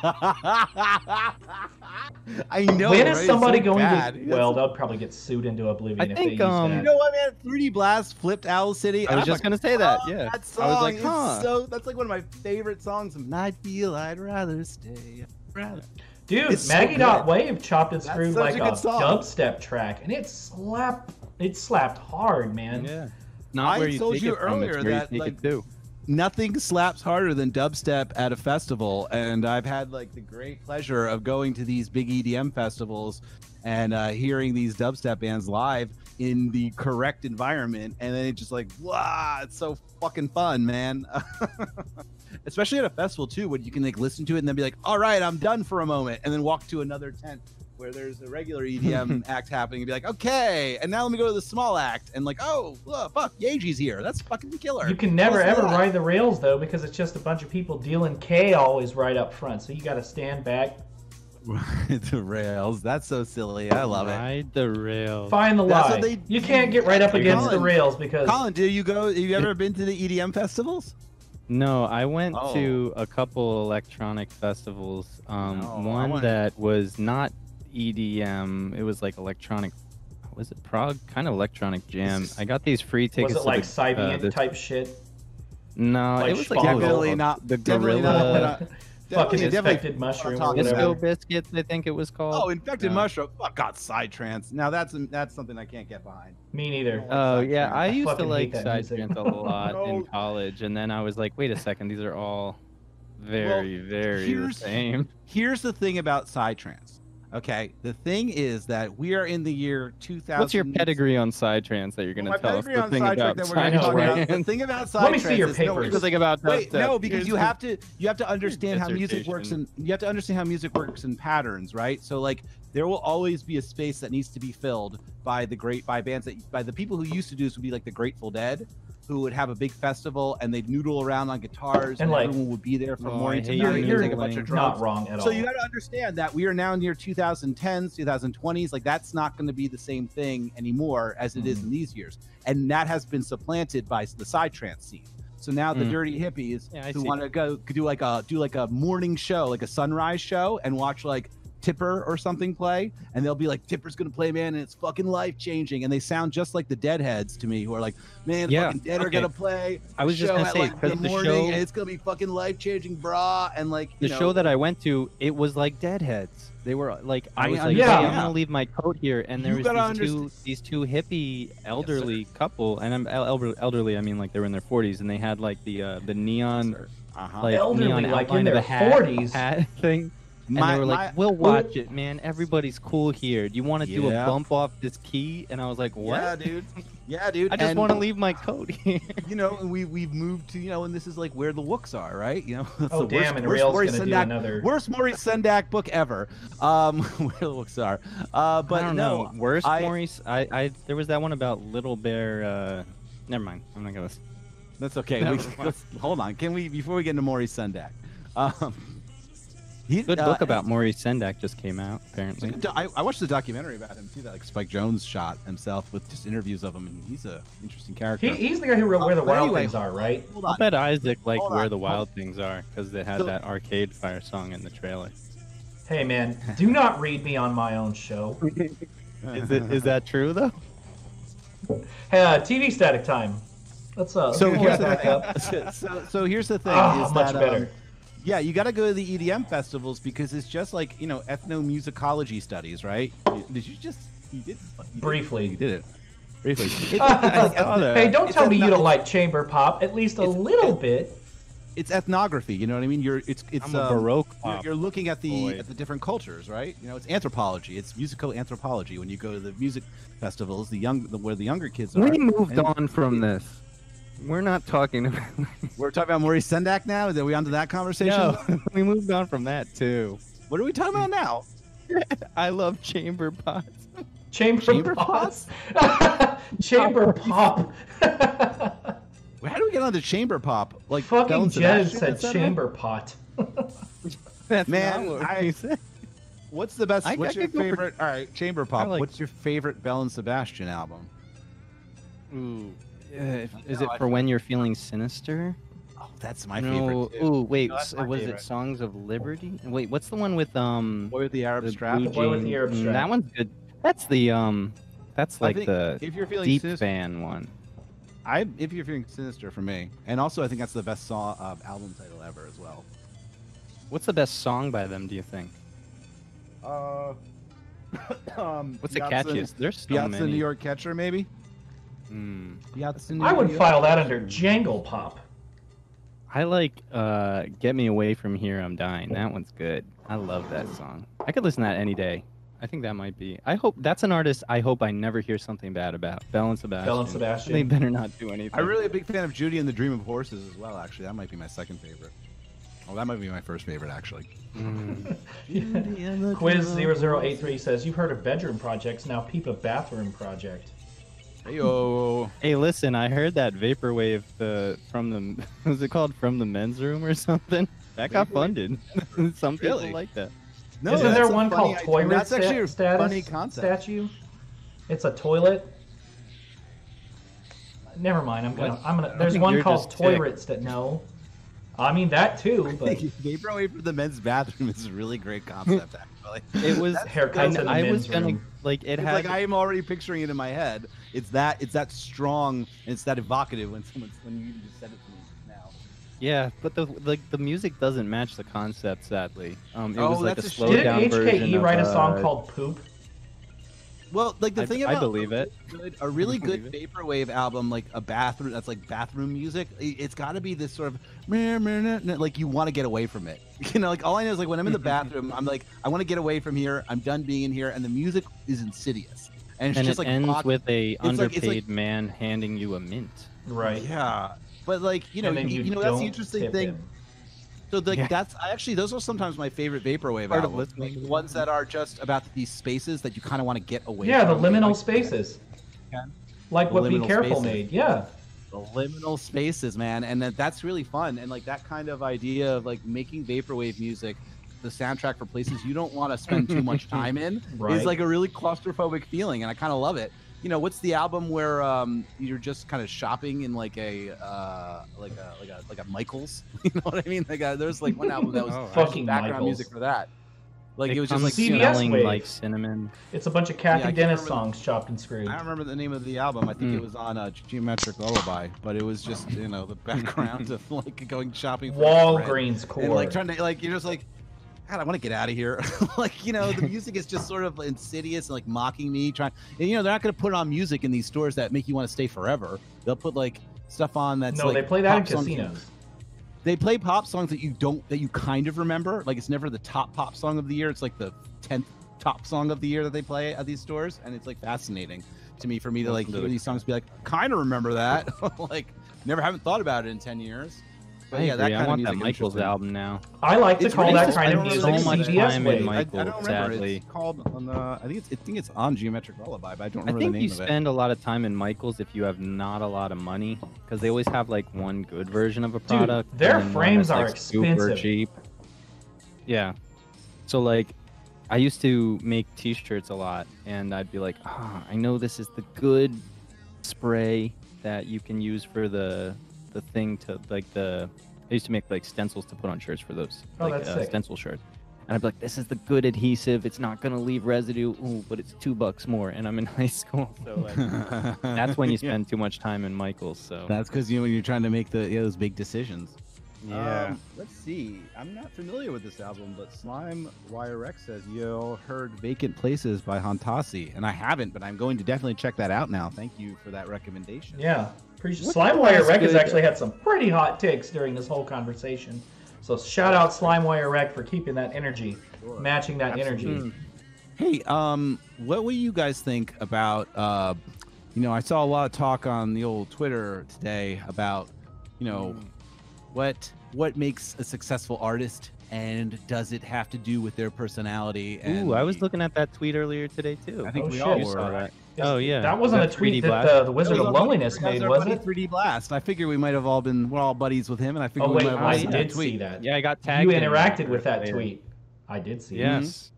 I know. When right? is It's somebody so going bad. to? Well, they'll probably get sued into oblivion I if think, they use that. You know what, man? 3D Blast flipped Owl City. I was just gonna say that. Yeah, That song I was like, is huh. so. That's like one of my favorite songs. And I feel I'd rather stay. Dude, It's so Maggie good. Wave chopped and That's screwed such like a a good song. dubstep track, and it slapped. It slapped hard, man. Yeah. Not I where you told take you it from, it's earlier where you that, take like, it to. Nothing slaps harder than dubstep at a festival, and I've had like the great pleasure of going to these big EDM festivals and hearing these dubstep bands live in the correct environment, and then it's just like, wow, it's so fucking fun, man. Especially at a festival too, when you can like listen to it and then be like, all right, I'm done for a moment, and then walk to another tent where there's a regular EDM act happening and be like, okay, and now let me go to the small act, and like, oh, fuck, Yeji's here. That's fucking killer. You can never What's ever that? ride the rails though, because it's just a bunch of people dealing K always right up front. So you got to stand back, the rails. That's so silly. I love it. Ride the rail. find the That's lie. what they- You can't get right up Hey, against the Colin. rails because Colin, have you ever been to the EDM festivals? No, I went Oh. to a couple electronic festivals. I One wanna- that was not EDM. It was like electronic. Was it Prague? Kind of electronic jam. Is this- I got these free tickets. was it to like the, Siberian this- type shit? No, like it was like Schwazzle? Definitely not. the Definitely gorilla. not. Fucking Definitely infected mushroom or talking Disco whatever. about- Biscuits, I think it was called. Oh, infected No. mushroom. Fuck, God, Psytrance. Now that's something I can't get behind. Me neither. Oh yeah, I used to fucking like hate that music. Psytrance a lot No. in college, and then I was like, wait a second, these are all very, very the here's- same. Here's the thing about Psytrance. Okay, the thing is that we are in the year 2000. What's your pedigree on Psytrance that you're going to My tell us pedigree the on thing Psytrance about that we're going I to know, talk right? about. The thing about Psytrance Let me see your is no, papers. the thing about Wait, dubstep. no, because Here's you the- have to understand how music works, and you have to understand how music works in patterns, right? So like there will always be a space that needs to be filled by the people who used to do this would be like the Grateful Dead, who would have a big festival and they'd noodle around on guitars and like- everyone would be there from Oh, morning I to hate night and you're take a bunch of not drugs. wrong at all. So you got to understand that we are now near 2010s, 2020s. Like that's not going to be the same thing anymore as it is in these years, and that has been supplanted by the Psytrance scene. So now the dirty hippies Yeah, I who see. want to go do like a morning show, like a sunrise show, and watch like Tipper or something play, and they'll be like, Tipper's gonna play, man, and it's fucking life changing, and they sound just like the Deadheads to me, who are like, man, Yeah, fucking Dead are okay. gonna play. I was just show gonna at, say, like, because the the morning, show- and it's gonna be fucking life changing, brah, and like The you know, show that I went to, it was like Deadheads. They were like, I was like, yeah. hey, I'm gonna leave my coat here, and there You was gotta these two hippie elderly couple, and I'm elderly. I mean, like they were in their 40s, and they had like the neon, like Elderly, neon like outline in of their the hat, 40s. hat thing. And they were like, "We'll watch it, man. Everybody's cool here. Do you want to do a Yeah. bump off this key?" And I was like, "What? Yeah, dude. Yeah, dude. I just And, want to leave my coat here." you know, and we've moved to, you know, and this is like where the Wooks are, right? You know, that's Oh, the damn, and Rail's Maurice gonna do Sendak, another- worst Maurice Sendak book ever. Where the Wooks are. But I don't no, know. Worst I- Maurice. I there was that one about Little Bear. Never mind. I'm not gonna. That's okay. Let's, hold on. Can we, before we get into Maurice Sendak? Good book about Maurice Sendak just came out, apparently. I watched the documentary about him too, that like Spike Jonze shot himself with just interviews of him, and he's a interesting character. He's the guy who wrote Where the Wild Things Are, right? I bet Isaac liked Where the Wild Things Are because they had that Arcade Fire song in the trailer. Hey man, do not read me on my own show. Is that true though? Hey, TV static time. Let's so here's back up. So here's the thing. Oh, is much that, better. Yeah, you got to go to the EDM festivals because it's just like, you know, ethnomusicology studies, right? Did you just? You did. Briefly. You did it. Briefly. Hey, don't tell me you don't like chamber pop. At least a little bit. It's ethnography. You know what I mean? It's I'm a Baroque pop. You're looking at the different cultures, right? You know, it's anthropology. It's musical anthropology. When you go to the music festivals, where the younger kids are. We moved on from this. We're not talking about. We're talking about Maurice Sendak now. Are we on to that conversation? No, we moved on from that too. What are we talking about now? I love chamber pots. Chamber pots? Chamber pop. How do we get on to chamber pop? Like fucking Jez said chamber pot. That's man, not what he said. What's the best? What's your favorite? All right, chamber pop. Like, what's your favorite Belle and Sebastian album? Ooh. Is it for when you're feeling sinister? Oh, that's my favorite. Too. Ooh, wait, no, was it Songs of Liberty? Wait, what's the one with Boy with the Arab Strap? The Boy with the Arab Strap. That one's good. That's the that's like the if you're feeling deep sinister, fan one. If you're feeling sinister for me, and also I think that's the best album title ever as well. What's the best song by them? Do you think? What's the catchiest? There's so Piazza many. New York Catcher, maybe. I would file that under jangle pop. I like Get Me Away From Here, I'm Dying. That one's good. I love that song. I could listen to that any day. I think that might be. I hope that's an artist I hope I never hear something bad about. Belle and Sebastian. Belle and Sebastian. They better not do anything. I'm really a big fan of Judy and the Dream of Horses as well, actually. That might be my second favorite. Oh, that might be my first favorite, actually. Quiz0083 says, you've heard of bedroom projects, now peep a bathroom project. Heyo. Hey, listen, I heard that vaporwave from the was it called From the Men's Room or something? That got funded. Some people like that. No, isn't there one called Toilet That's actually a status funny concept. statue? It's a toilet. Never mind. I'm gonna. There's one called Toilet stat. No, I mean that too. But vaporwave for the men's bathroom is a really great concept. Actually, it was haircuts in the men's room. Like it had. Like I am already picturing it in my head. It's that strong and it's that evocative when you just said it to me now. Yeah, but the music doesn't match the concept, sadly. It was like a slow Didn't down version. HKE write a song called Poop? Well, like the thing about I believe it. A really good vaporwave album, like a bathroom, that's like bathroom music. It's got to be this sort of like you want to get away from it. You know, like all I know is like when I'm in the bathroom, I'm like I want to get away from here. I'm done being in here, and the music is insidious. And it's just like ends with a underpaid man handing you a mint. Right. Yeah, but like you know that's the interesting thing. Him. So like those are sometimes my favorite vaporwave albums. Like, the ones that are just about these spaces that you kind of want to get away. Yeah, from. the liminal spaces. Like what Be Careful made. Yeah. The liminal spaces, man, and that's really fun. And like that kind of idea of like making vaporwave music the soundtrack for places you don't want to spend too much time in is like a really claustrophobic feeling, and I kind of love it. You know, what's the album where you're just kind of shopping in like a Michaels? You know what I mean? Like there's like one album that was fucking background Michaels. music for that. Like it was just like CBS Wave. Like cinnamon. It's a bunch of Kathy Dennis songs chopped and screwed. I don't remember the name of the album. I think it was on Geometric Lullaby, but it was just the background of like going shopping. For Walgreens core. And like trying to you're just like, God, I want to get out of here. The music is just sort of insidious and like mocking me. And they're not going to put on music in these stores that make you want to stay forever. They'll put like stuff on that's they play that in casinos. They play pop songs that you kind of remember. Like it's never the top pop song of the year. It's like the 10th top song of the year that they play at these stores, and it's like fascinating to me to like hear these songs be like, kind of remember that. Like haven't thought about it in 10 years. But yeah, that agree. kind I want of that music Michaels interesting. album now. I like to It's call really that kind of so music much CBS time in wave. Michaels, I don't remember. sadly. It's called on the. I think it's on Geometric Lullaby, but I don't I remember think the you name of it. spend a lot of time in Michaels if you have not a lot of money, because they always have like one good version of a product. their and then one frames that's, are like, super expensive. cheap. Yeah. So like, I used to make T-shirts a lot, and I'd be like, I know this is the good spray that you can use for the thing to like the. I used to make like stencils to put on shirts for those, Oh, like that's sick. stencil shirts. And I'd be like, this is the good adhesive. It's not gonna leave residue. Ooh, but it's $2 more, and I'm in high school, so like, that's when you spend too much time in Michaels. So That's because when you're trying to make those big decisions. yeah. Let's see. I'm not familiar with this album, but Slime Wire Rex says you heard "Vacant Places" by Hantasi, and I haven't, but I'm going to definitely check that out now. Thank you for that recommendation. Yeah. What's Slimewire the Rec has good- actually had some pretty hot takes during this whole conversation. So shout out Slimewire Rec for keeping that energy, matching that energy. Hey, what do you guys think about? I saw a lot of talk on the old Twitter today about, what makes a successful artist, and does it have to do with their personality? And Ooh, I was looking at that tweet earlier today too. I think Oh, we shit. all You were. saw that. Right? Oh yeah. That wasn't a Was tweet 3D that Blast? the Wizard of Loneliness made, was it? 3D Blast. I figure we might have all been. We're all buddies with him, and I figured Oh we wait, might have all I seen did that tweet. see that. Yeah, I got tagged. You in interacted that with that earlier. tweet. I did see it. Yes.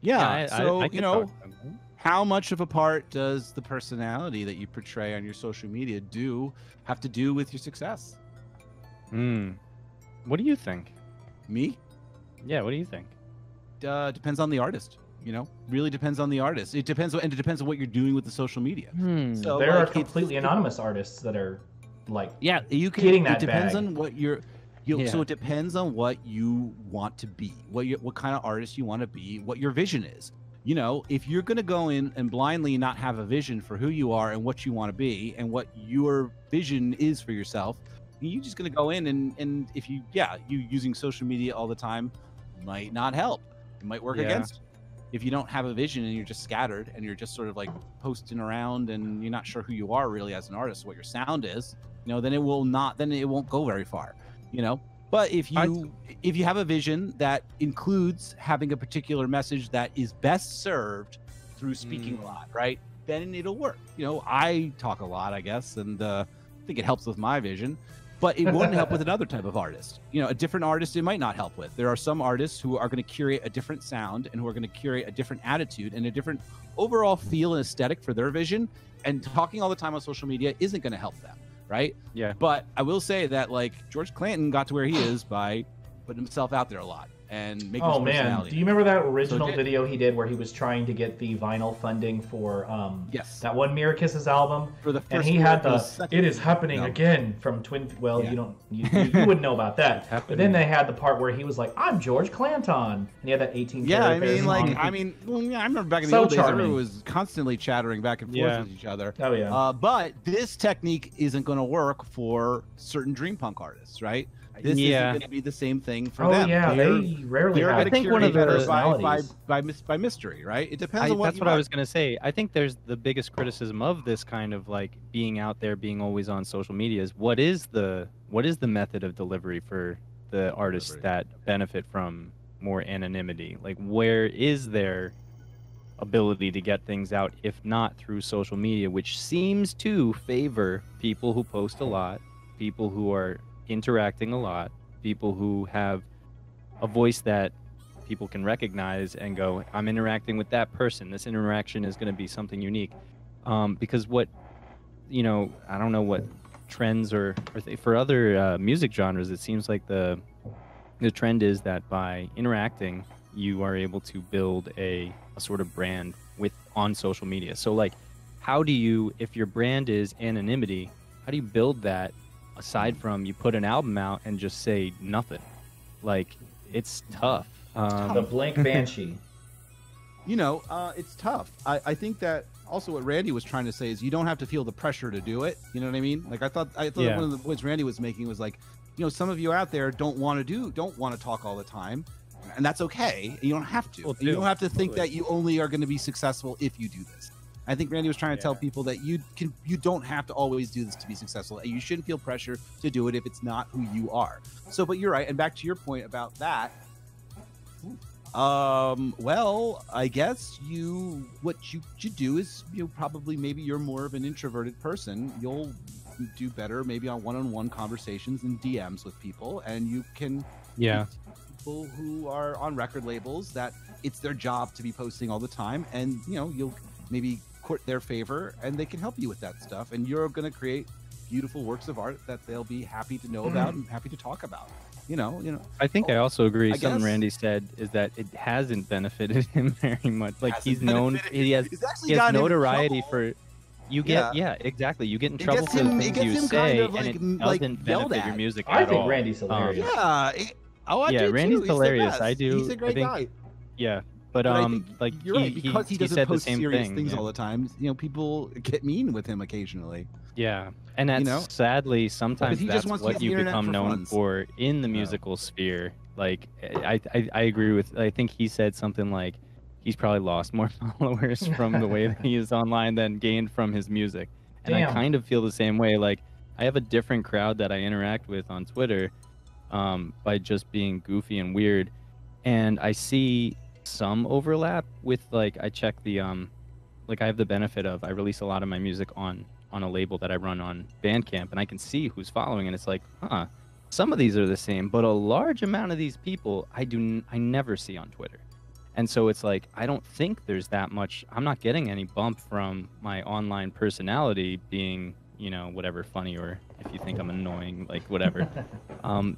Yeah. So I could talk to him. how much of a part does the personality that you portray on your social media have to do with your success? What do you think? Me? Yeah, what do you think? Depends on the artist. Really depends on the artist. It depends on what you're doing with the social media. So There are like, completely anonymous artists that are like you can. getting that It depends bag. on what you're. So it depends on what you want to be, what kind of artist you want to be, what your vision is. If you're going to go in and blindly not have a vision for who you are and what you want to be and what your vision is for yourself, you're just going to go in and if you using social media all the time might not help. It might work against you. If you don't have a vision and you're just scattered and you're just sort of like posting around and you're not sure who you are really as an artist, what your sound is, then it won't go very far. But if you have a vision that includes having a particular message that is best served through speaking a lot, right? Then it'll work. I talk a lot, I guess, and I think it helps with my vision, but it wouldn't help with another type of artist. A different artist it might not help with. There are some artists who are going to curate a different sound and who are going to curate a different attitude and a different overall feel and aesthetic for their vision, and talking all the time on social media isn't going to help them. Right? Yeah. But I will say that George Clanton got to where he is by putting himself out there a lot and making his personality. Do you remember that original video he did where he was trying to get the vinyl funding for that one Mirror Kisses album? For the first and he had "It Is Happening Again" from Twin. Well, you wouldn't know about that. But then they had the part where he was like, "I'm George Clanton," and he had that 18. Yeah, I remember back in the old days, everyone was constantly chattering back and forth with each other. Oh yeah. But this technique isn't going to work for certain dream punk artists, right? This isn't going to be the same thing for them. Oh yeah, they rarely have. I think one of the by mystery, right? It depends on what. That's what I was going to say. I think there's the biggest criticism of this kind of like being out there, being always on social media is what is the method of delivery for the artists that benefit from more anonymity? Like, where is their ability to get things out if not through social media, which seems to favor people who post a lot, people who are interacting a lot, people who have a voice that people can recognize and go, I'm interacting with that person. This interaction is going to be something unique. Because I don't know what trends or for other music genres, it seems like the trend is that by interacting, you are able to build a sort of brand on social media. So like, how do you, if your brand is anonymity, how do you build that aside from you put an album out and just say nothing? Like, it's tough. The blank banshee. It's tough. I think that also what Randy was trying to say is you don't have to feel the pressure to do it. You know what I mean? Like I thought one of the points Randy was making was like, some of you out there don't want to talk all the time, and that's okay. You don't have to. You don't have to think that you only are going to be successful if you do this. I think Randy was trying to tell people that you don't have to always do this to be successful. You shouldn't feel pressure to do it if it's not who you are. So, but you're right. And back to your point about that. Well, I guess what you should do is, probably maybe you're more of an introverted person. You'll do better maybe on one-on-one conversations and DMs with people, and you can people who are on record labels that it's their job to be posting all the time, and you'll maybe court their favor, and they can help you with that stuff, and you're going to create beautiful works of art that they'll be happy to know about and happy to talk about. I think I also agree. Something Randy said is that it hasn't benefited him very much. Like he has notoriety for. You get exactly. You get in trouble for the things you say, and it doesn't benefit your music at all. I think Randy's hilarious. I do Randy's too. hilarious. I do. He's a great guy. Yeah, but like you're right, because he doesn't said post the same serious thing things all the time. People get mean with him occasionally. Yeah, and that's sadly sometimes that's what you become known for in the musical sphere. Like I agree with. I think he said something like he's probably lost more followers from the way that he is online than gained from his music. And I kind of feel the same way. Like I have a different crowd that I interact with on Twitter by just being goofy and weird, and I see some overlap with I check the I have the benefit of I release a lot of my music on a label that I run on Bandcamp, and I can see who's following, and it's like, some of these are the same, but a large amount of these people I never see on Twitter. And so it's like, I don't think there's that much, I'm not getting any bump from my online personality being, whatever, funny, or if you think I'm annoying, whatever.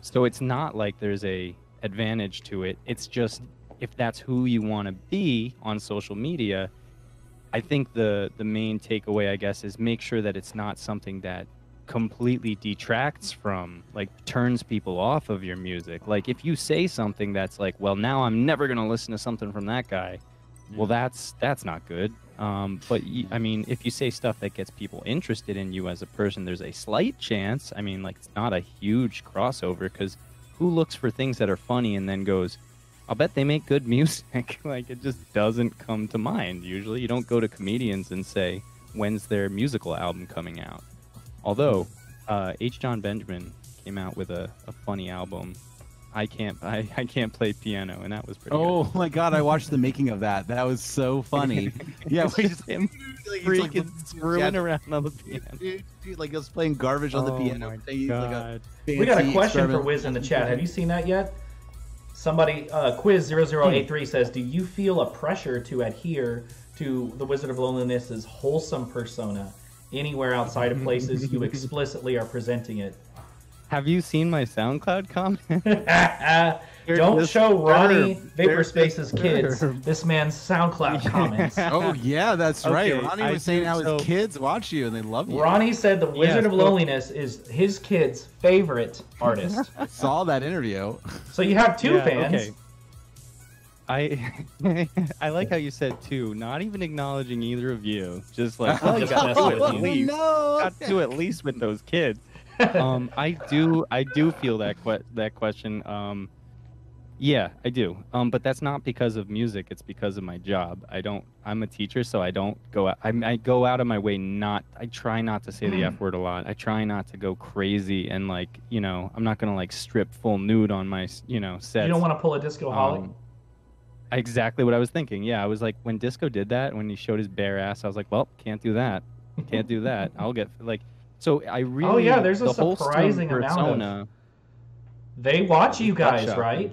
So it's not like there's a advantage to it. It's just, if that's who you want to be on social media, I think the main takeaway, I guess, is make sure that it's not something that completely detracts from, turns people off of your music. Like, if you say something that's like, well, now I'm never going to listen to something from that guy, well, that's not good. But, if you say stuff that gets people interested in you as a person, there's a slight chance. It's not a huge crossover, because who looks for things that are funny and then goes, I'll bet they make good music. It just doesn't come to mind. Usually you don't go to comedians and say, when's their musical album coming out? Although H. John Benjamin came out with a funny album. I can't play piano, and that was pretty good. Oh my God, I watched the making of that. That was so funny. Yeah, we just him freaking screwing around on the piano. Dude, he was playing garbage on the piano. My God. We got a question for Wiz in the chat. Have you seen that yet? Somebody, Quiz0083 says, do you feel a pressure to adhere to the Wizard of Loneliness's wholesome persona anywhere outside of places you explicitly are presenting it? Have you seen my SoundCloud comment? Don't show Ronnie Vaporspace's kids this man's SoundCloud comments. Oh, yeah, that's right. Ronnie was saying how his kids watch you and they love you. Ronnie said the Wizard of Loneliness is his kid's favorite artist. I saw that interview. So you have two fans. Okay. I like how you said two, not even acknowledging either of you. Just like, well, you got to at least with those kids. I do feel that question. Yeah, I do. But that's not because of music. It's because of my job. I'm a teacher, so I don't go out. I go out of my way I try not to say the F word a lot. I try not to go crazy and I'm not going to strip full nude on my, sets. You don't want to pull a Disco Holly? Exactly what I was thinking. Yeah, I was like, when Disco did that, when he showed his bare ass, I was like, well, can't do that. Can't do that. I'll get so I really. Oh yeah, there's a surprising amount of. They watch you guys, right?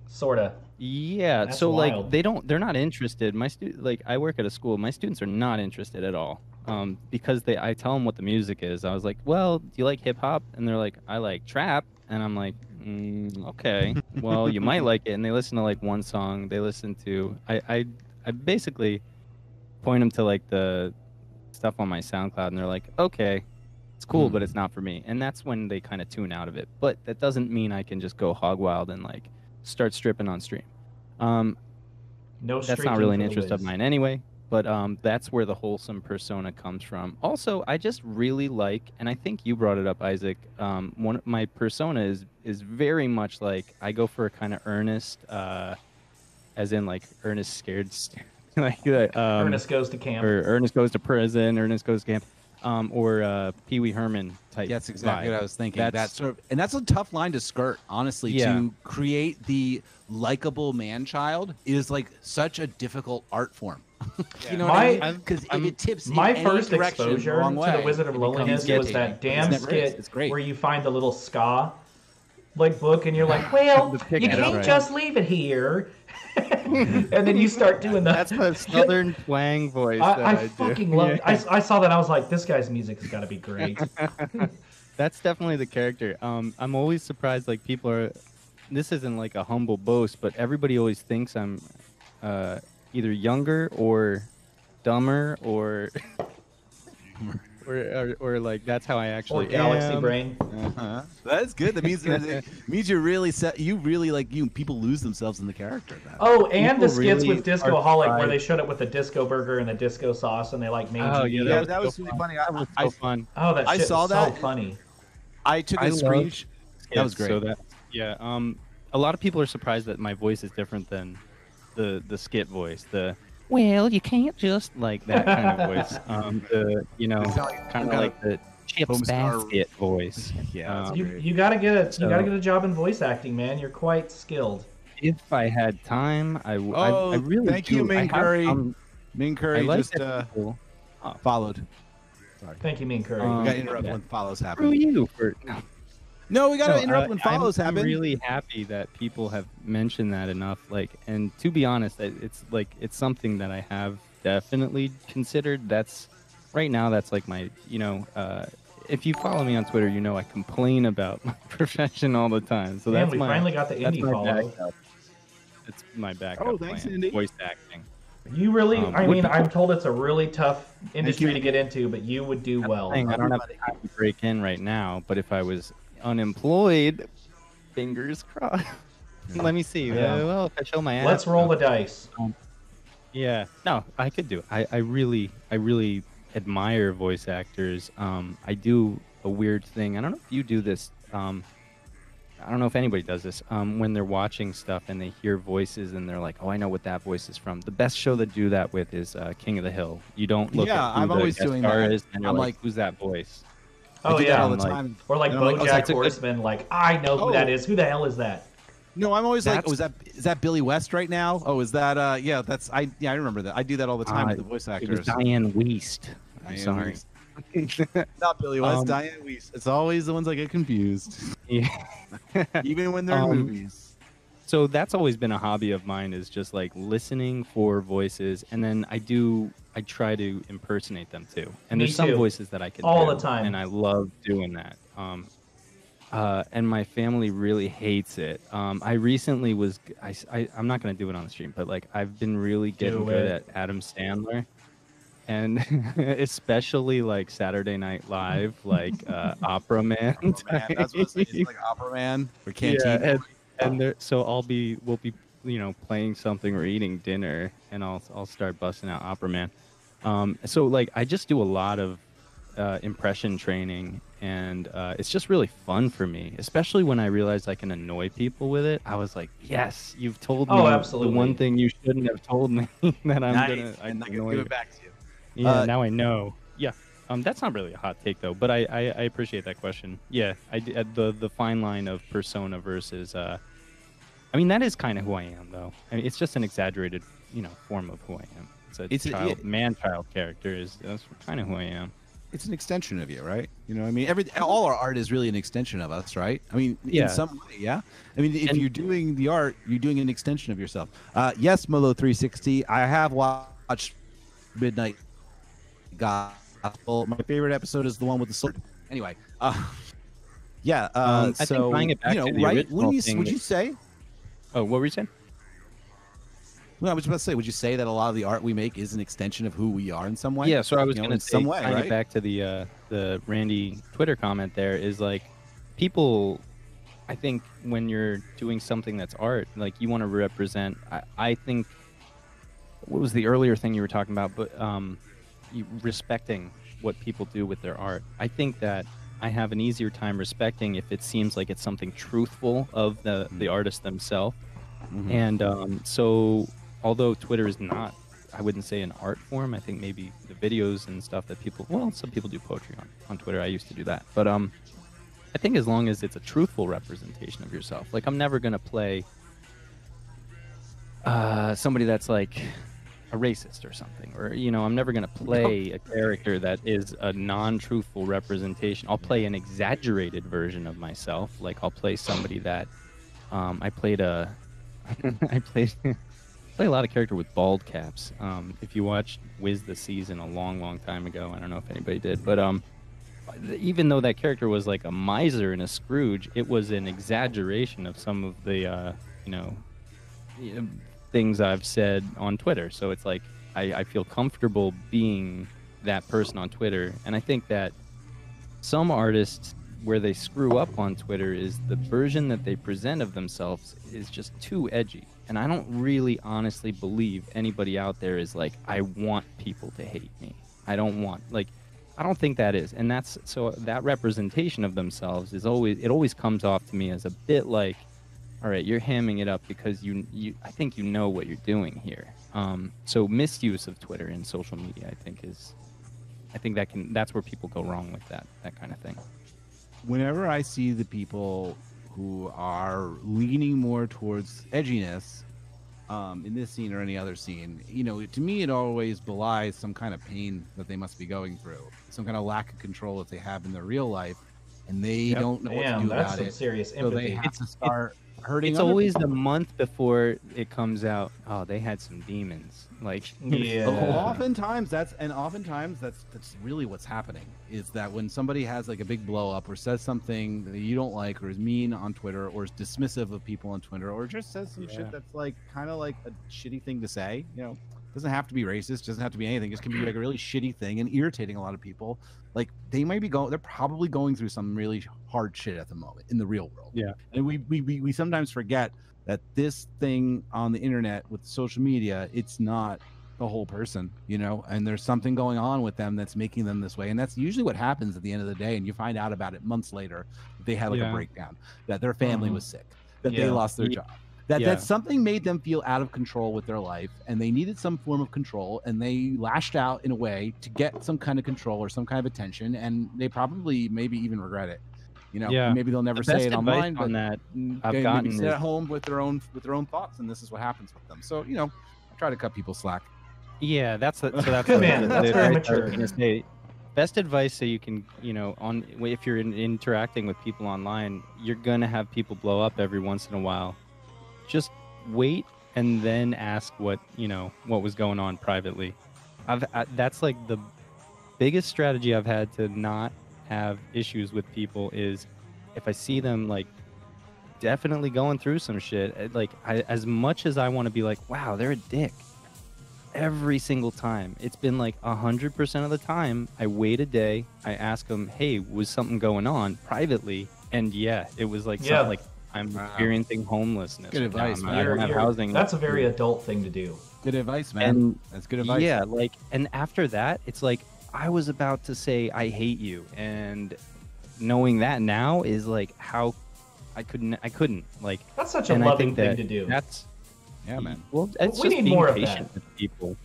Sorta. Yeah. That's so wild. they're not interested. My I work at a school. My students are not interested at all. Because I tell them what the music is. I was like, well, do you like hip hop? And they're like, I like trap. And I'm like, okay, well, you might like it. And they listen to one song. They listen to I basically point them to the stuff on my SoundCloud, and they're like, okay, it's cool, but it's not for me. And that's when they kind of tune out of it. But that doesn't mean I can just go hog wild and start stripping on stream. That's not really an interest of mine anyway. But that's where the wholesome persona comes from. Also, I just really like, and I think you brought it up, Isaac. My persona is very much I go for a kind of earnest, as in earnest, scared like Ernest Goes to Camp, or Ernest Goes to Prison, Ernest Goes to Camp, or Pee Wee Herman type. That's exactly vibe. what I was thinking. And that's a tough line to skirt, honestly. Yeah. To create the likable man-child is like such a difficult art form. You know what I mean? Because it tips my in first any exposure the to the Wizard of Loneliness was that damn skit where you find the little ska book and you're like, well, you can't just leave it here. And then you start doing that's the southern twang voice. I fucking love it. I saw that. I was like, this guy's music has got to be great. That's definitely the character. I'm always surprised. Like people are. This isn't like a humble boast, but everybody always thinks I'm either younger or dumber or or like that's how I actually or galaxy brain. That's good. That means you're really set. You really like people lose themselves in the character. Oh, and the skits really with Discoholic where they showed it with the disco burger and the disco sauce, and they like made. Oh yeah, that was really funny. That was so fun. Oh, that shit was so funny. I took a screenshot. That was great. So that a lot of people are surprised that my voice is different than the skit voice. Well, you can't just like that kind of voice. Kind of like the Chips Basket voice. Yeah, you gotta get a job in voice acting, man. You're quite skilled. If I had time, I really thank you, Ming Curry. Ming Curry just followed. Sorry. Thank you, Ming Curry. We got interrupted when follows happen. Screw you for. No, we got to interrupt when follows happen. I'm really happy that people have mentioned that enough. Like, and to be honest, it's something that I have definitely considered. That's right now. That's like my, if you follow me on Twitter, I complain about my profession all the time. So that's finally got the indie follow. It's my backup. Oh, thanks, plan. Indy. Voice acting. You really, I'm told it's a really tough industry to get into, but you would do well. I don't have to break in right now, but if I was unemployed, fingers crossed. Let me see. Well, if I show my ass, let's roll the dice. Yeah, no, I could do it. I really admire voice actors. I do a weird thing. I don't know if you do this. I don't know if anybody does this. When they're watching stuff and they hear voices and they're like, "Oh, I know what that voice is from." The best show to do that with is King of the Hill. You don't look at who I'm the always guest doing star that. is, and you're like, "Who's that voice?" Oh yeah, all the time. Or like BoJack Horseman, like I know who that is. Who the hell is that? No, I'm always like, is that Billy West right now? Oh, is that that's I remember that. I do that all the time with the voice actors. It was Diane Wiest. I'm sorry. Not Billy West, Diane Wiest. It's always the ones I get confused. Yeah. Even when they're in movies. So that's always been a hobby of mine, is just like listening for voices, and then I try to impersonate them too. And there's some voices that I can all do, the time, and I love doing that. And my family really hates it. I recently I'm not going to do it on the stream, but like I've been really getting good at Adam Sandler. And especially like Saturday Night Live, like Opera Man. Oh, man. That's what it's like, Opera Man or Canteen. Yeah, and so we'll be playing something or eating dinner, and I'll start busting out Opera Man. So like I just do a lot of impression training, and it's just really fun for me, especially when I realized I can annoy people with it. I was like, yes, you've told me the one thing you shouldn't have told me that I'm gonna give it back to you. Yeah, now I know. Yeah, that's not really a hot take though, but I appreciate that question. Yeah, the fine line of persona versus. I mean, that is kind of who I am though. I mean, it's just an exaggerated, form of who I am. It's a man-child character. That's kind of who I am. It's an extension of you, right? You know what I mean? All our art is really an extension of us, right? I mean, in some way, yeah? I mean, if you're doing the art, you're doing an extension of yourself. Yes, Molo360, I have watched Midnight Gospel. My favorite episode is the one with the sword. Anyway, I think buying it back to the original thing. Would you say? Oh, what were you saying? Well, I was about to say, would you say that a lot of the art we make is an extension of who we are in some way? Yeah, so I was going to say, tying it back to the Randy Twitter comment there, is like, people, I think when you're doing something that's art, like you want to represent, I think, what was the earlier thing you were talking about, but respecting what people do with their art. I think that I have an easier time respecting if it seems like it's something truthful of the artist themselves. Mm-hmm. And so although Twitter is not I wouldn't say an art form. I think maybe the videos and stuff that people, well, some people do poetry on Twitter. I used to do that. But I think as long as it's a truthful representation of yourself, like I'm never going to play somebody that's like a racist or something, or I'm never going to play a character that is a non-truthful representation. I'll play an exaggerated version of myself. Like I'll play somebody that I played a play a lot of character with bald caps. If you watched Wiz the Season a long time ago, I don't know if anybody did, but even though that character was like a miser and a Scrooge, it was an exaggeration of some of the things I've said on Twitter. So it's like I feel comfortable being that person on Twitter. And I think that some artists, where they screw up on Twitter, is the version that they present of themselves is just too edgy. And I don't really honestly believe anybody out there is like, I want people to hate me. I don't think that is. And so that representation of themselves is always comes off to me as a bit like, all right, you're hamming it up because I think you know what you're doing here. So misuse of Twitter and social media, that's where people go wrong with that kind of thing. Whenever I see the people who are leaning more towards edginess in this scene or any other scene, to me it always belies some kind of pain that they must be going through, some kind of lack of control that they have in their real life, and they don't know what to do that's about some it. serious So they empathy. have to start hurting. It's always the month before it comes out. Oh, they had some demons. Like, Yeah. Oftentimes that's really what's happening, is that when somebody has like a big blow up or says something that you don't like, or is mean on Twitter, or is dismissive of people on Twitter, or just says some shit that's like kind of like a shitty thing to say, doesn't have to be racist, doesn't have to be anything, just can be like a really shitty thing and irritating a lot of people. Like they're probably going through some really hard shit at the moment in the real world. Yeah. And we sometimes forget that this thing on the internet with social media, it's not the whole person, and there's something going on with them that's making them this way. And that's usually what happens at the end of the day. And you find out about it months later, that they had like a breakdown, that their family was sick, that they lost their job, that something made them feel out of control with their life, and they needed some form of control, and they lashed out in a way to get some kind of control or some kind of attention, and they probably maybe even regret it. Maybe they'll never say it online, but I've gotten sit at home with their own thoughts, and this is what happens with them. So I try to cut people slack. Yeah, that's Good man. That's very mature. Best advice, so you can, if you're interacting with people online, you're gonna have people blow up every once in a while. Just wait and then ask what was going on privately. That's like the biggest strategy I've had to not have issues with people, is if I see them like definitely going through some shit, like as much as I want to be like, wow, they're a dick, every single time, it's been like 100% of the time, I wait a day, I ask them, hey, was something going on privately? And it was like something like, I'm experiencing homelessness. Good advice, man. I don't have housing. That's a very adult thing to do. Good advice, man. That's good advice. Yeah, and after that, it's like, I was about to say I hate you, and knowing that now is like how I couldn't like. That's such a loving thing to do. Man. Well, it's we just need being more patient of that with people.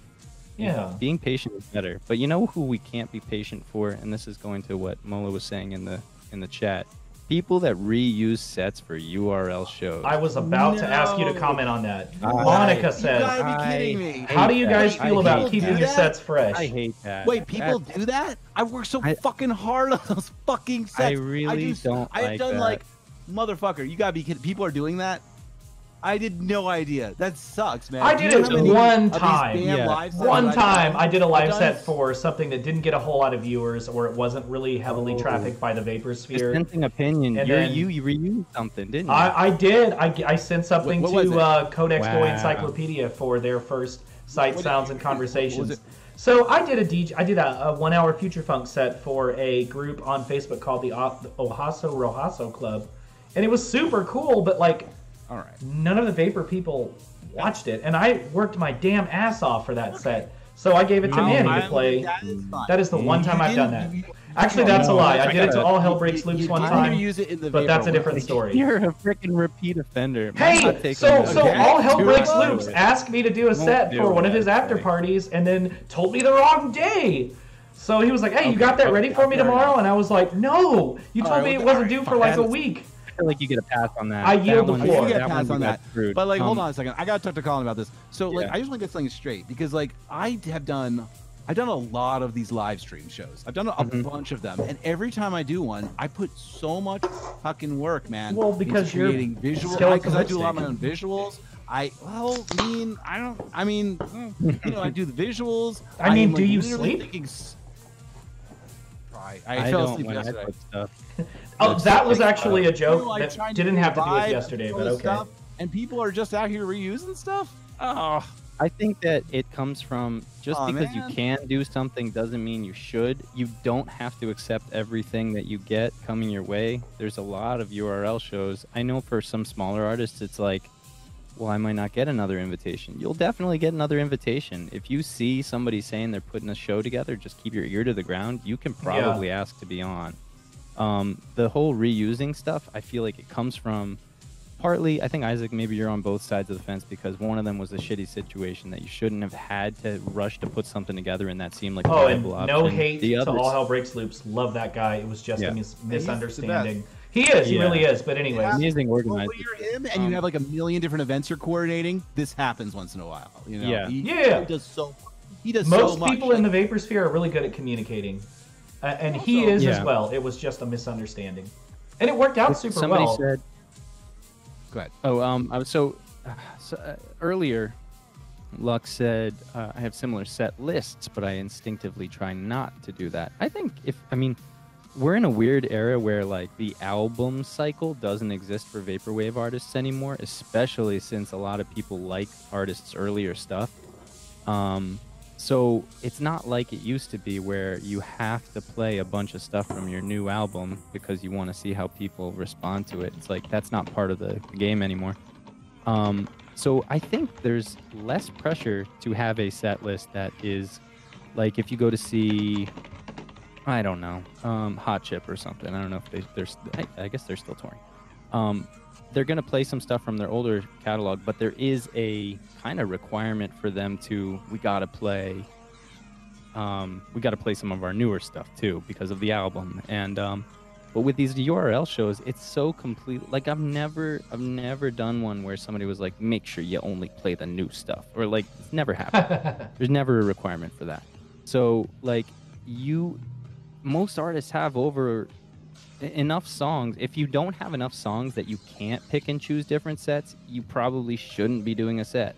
Yeah, being patient is better. But you know who we can't be patient for, and this is going to what Mola was saying in the chat. People that reuse sets for URL shows. I was about to ask you to comment on that. Monica says, "You gotta be kidding me! How do you guys feel about keeping your sets fresh?" I hate that. Wait, people do that? I work so fucking hard on those fucking sets. I really don't. I've done that. like, motherfucker, you gotta be kidding! People are doing that. I had no idea. That sucks, man. I did it one time. One time I did a live set for for something that didn't get a whole lot of viewers, or it wasn't really heavily trafficked by the Vapor Sphere. Dissenting opinion. And You reused something, didn't you? I did. I sent something to Codex Boy Wow. Encyclopedia for their first Sight, Sounds, and Conversations. So I did a 1 hour Future Funk set for a group on Facebook called the Ohaso Rojaso Club, and it was super cool. But like, all right, none of the Vapor people watched it, and I worked my damn ass off for that set. So I gave it to Manny to play. That is the one time I've done that. Actually, that's a lie. I did it to All Hell Breaks Loose one time, but that's a different story. You're a freaking repeat offender. Hey, so All Hell Breaks Loose asked me to do a set for one of his after parties, and then told me the wrong day. So he was like, "Hey, you got that ready for me tomorrow?" And I was like, "No, you told me it wasn't due for like a week." I feel like you get a pass on that. I yield the floor. You get a pass on that. But like, hold on a second. I gotta talk to Colin about this. So like, I just want to get something straight because like I've done a lot of these live stream shows. I've done a bunch of them, and every time I do one, I put so much fucking work, man. Well, because you're creating visuals, because I do a lot of my own visuals. I mean, you know, I do the visuals. I mean, do you sleep? I fell asleep yesterday. Oh, that was actually a joke that didn't have to do with yesterday, but okay. And people are just out here reusing stuff? Oh. I think that it comes from just because you can do something doesn't mean you should. You don't have to accept everything that you get coming your way. There's a lot of URL shows. I know for some smaller artists, it's like, well, I might not get another invitation. You'll definitely get another invitation. If you see somebody saying they're putting a show together, just keep your ear to the ground. You can probably ask to be on. The whole reusing stuff, I feel like it comes from partly, I think, Isaac, maybe you're on both sides of the fence because one of them was a shitty situation that you shouldn't have had to rush to put something together and that seemed like a viable option. No hate to All Hell Breaks Loops. Love that guy. It was just a misunderstanding. He is. He really is. But anyway, amazing organizer. When you're him and you have like a million different events you're coordinating, this happens once in a while. You know? He does so. He does most so much. People in the Vapor Sphere are really good at communicating, and he is as well. It was just a misunderstanding, and it worked out super well. Somebody said. Go ahead. Oh, earlier, Lux said I have similar set lists, but I instinctively try not to do that. I think we're in a weird era where like the album cycle doesn't exist for vaporwave artists anymore, especially since a lot of people like artists' earlier stuff. So it's not like it used to be where you have to play a bunch of stuff from your new album because you want to see how people respond to it. It's like that's not part of the game anymore. So I think there's less pressure to have a set list that is like if you go to see, I don't know, Hot Chip or something. I don't know if I guess they're still touring. They're going to play some stuff from their older catalog, but there is a kind of requirement for them to, we got to play some of our newer stuff too because of the album. And but with these URL shows, it's so complete. Like I've never done one where somebody was like, make sure you only play the new stuff, or like it's never happened. There's never a requirement for that. So like most artists have over enough songs. If you don't have enough songs that you can't pick and choose different sets, you probably shouldn't be doing a set,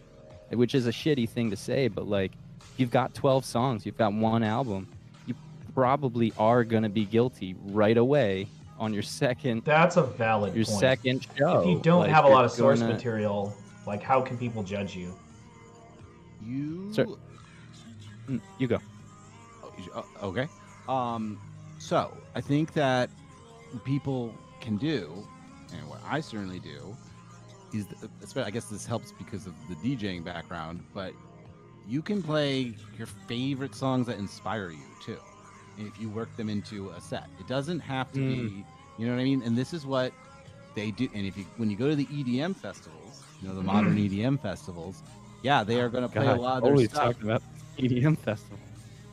which is a shitty thing to say, but like you've got 12 songs, you've got one album, you probably are going to be guilty right away on your second. That's a valid point. Second show. If you don't have a lot of source material, like how can people judge you? You go. Okay. So I think that people can do, and what I certainly do, is I guess this helps because of the DJing background, but you can play your favorite songs that inspire you too, if you work them into a set. It doesn't have to be, you know what I mean? And this is what they do. And when you go to the EDM festivals, you know, the modern EDM festivals, yeah, they are going to play a lot of their stuff. Always talking about EDM festival.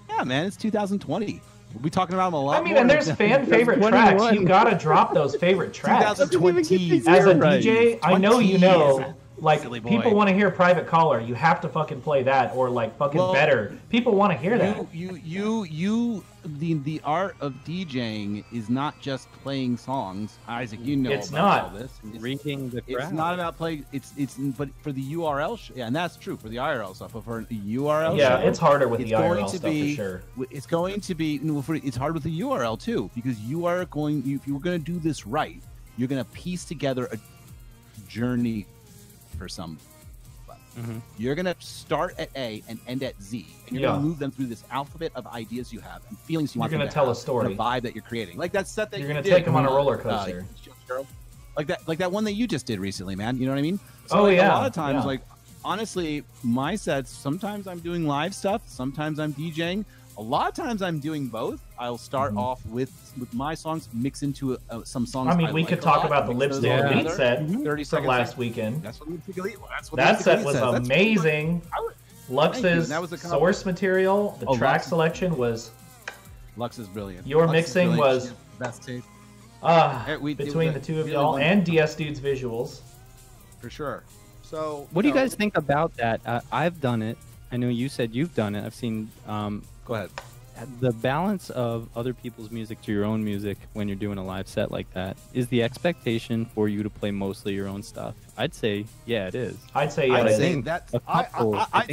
Yeah, man, it's 2020. We'll be talking about them a lot. I mean, and there's fan favorite tracks. You gotta drop those favorite tracks. 2020. As a DJ, I know you know. Like people want to hear Private Caller. You have to fucking play that, or like fucking Better. People want to hear that. The art of DJing is not just playing songs. Isaac, you know it's about all this. It's reading the crowd. It's not about playing. But for the URL, and that's true for the IRL stuff. But for the URL, it's harder with the IRL stuff for sure. It's going to be. It's hard with the URL too because you are going. If you're going to do this right, you're going to piece together a journey for some. You're going to start at A and end at Z, and you're going to move them through this alphabet of ideas you have and feelings you want. You're going to tell a story, and a vibe that you're creating, like that set that you're going to take them on a roller coaster, like that one that you just did recently, man. You know what I mean? So a lot of times, like honestly, my sets, sometimes I'm doing live stuff, sometimes I'm DJing. A lot of times I'm doing both. I'll start off with my songs, mix into some songs. I mean, we could talk about the Lipstick Elite set 30 from last weekend. That's what Lipstick Elite. That set was amazing. Lux's source material, the track selection was. Lux is brilliant. Your mixing was best taste. Between the two of y'all and DS Dude's visuals. For sure. So, what do you guys think about that? I've done it. I know you said you've done it. I've seen. Go ahead. The balance of other people's music to your own music when you're doing a live set like that, is the expectation for you to play mostly your own stuff? I'd say, yeah, it is. I'd say, yeah, I it is. think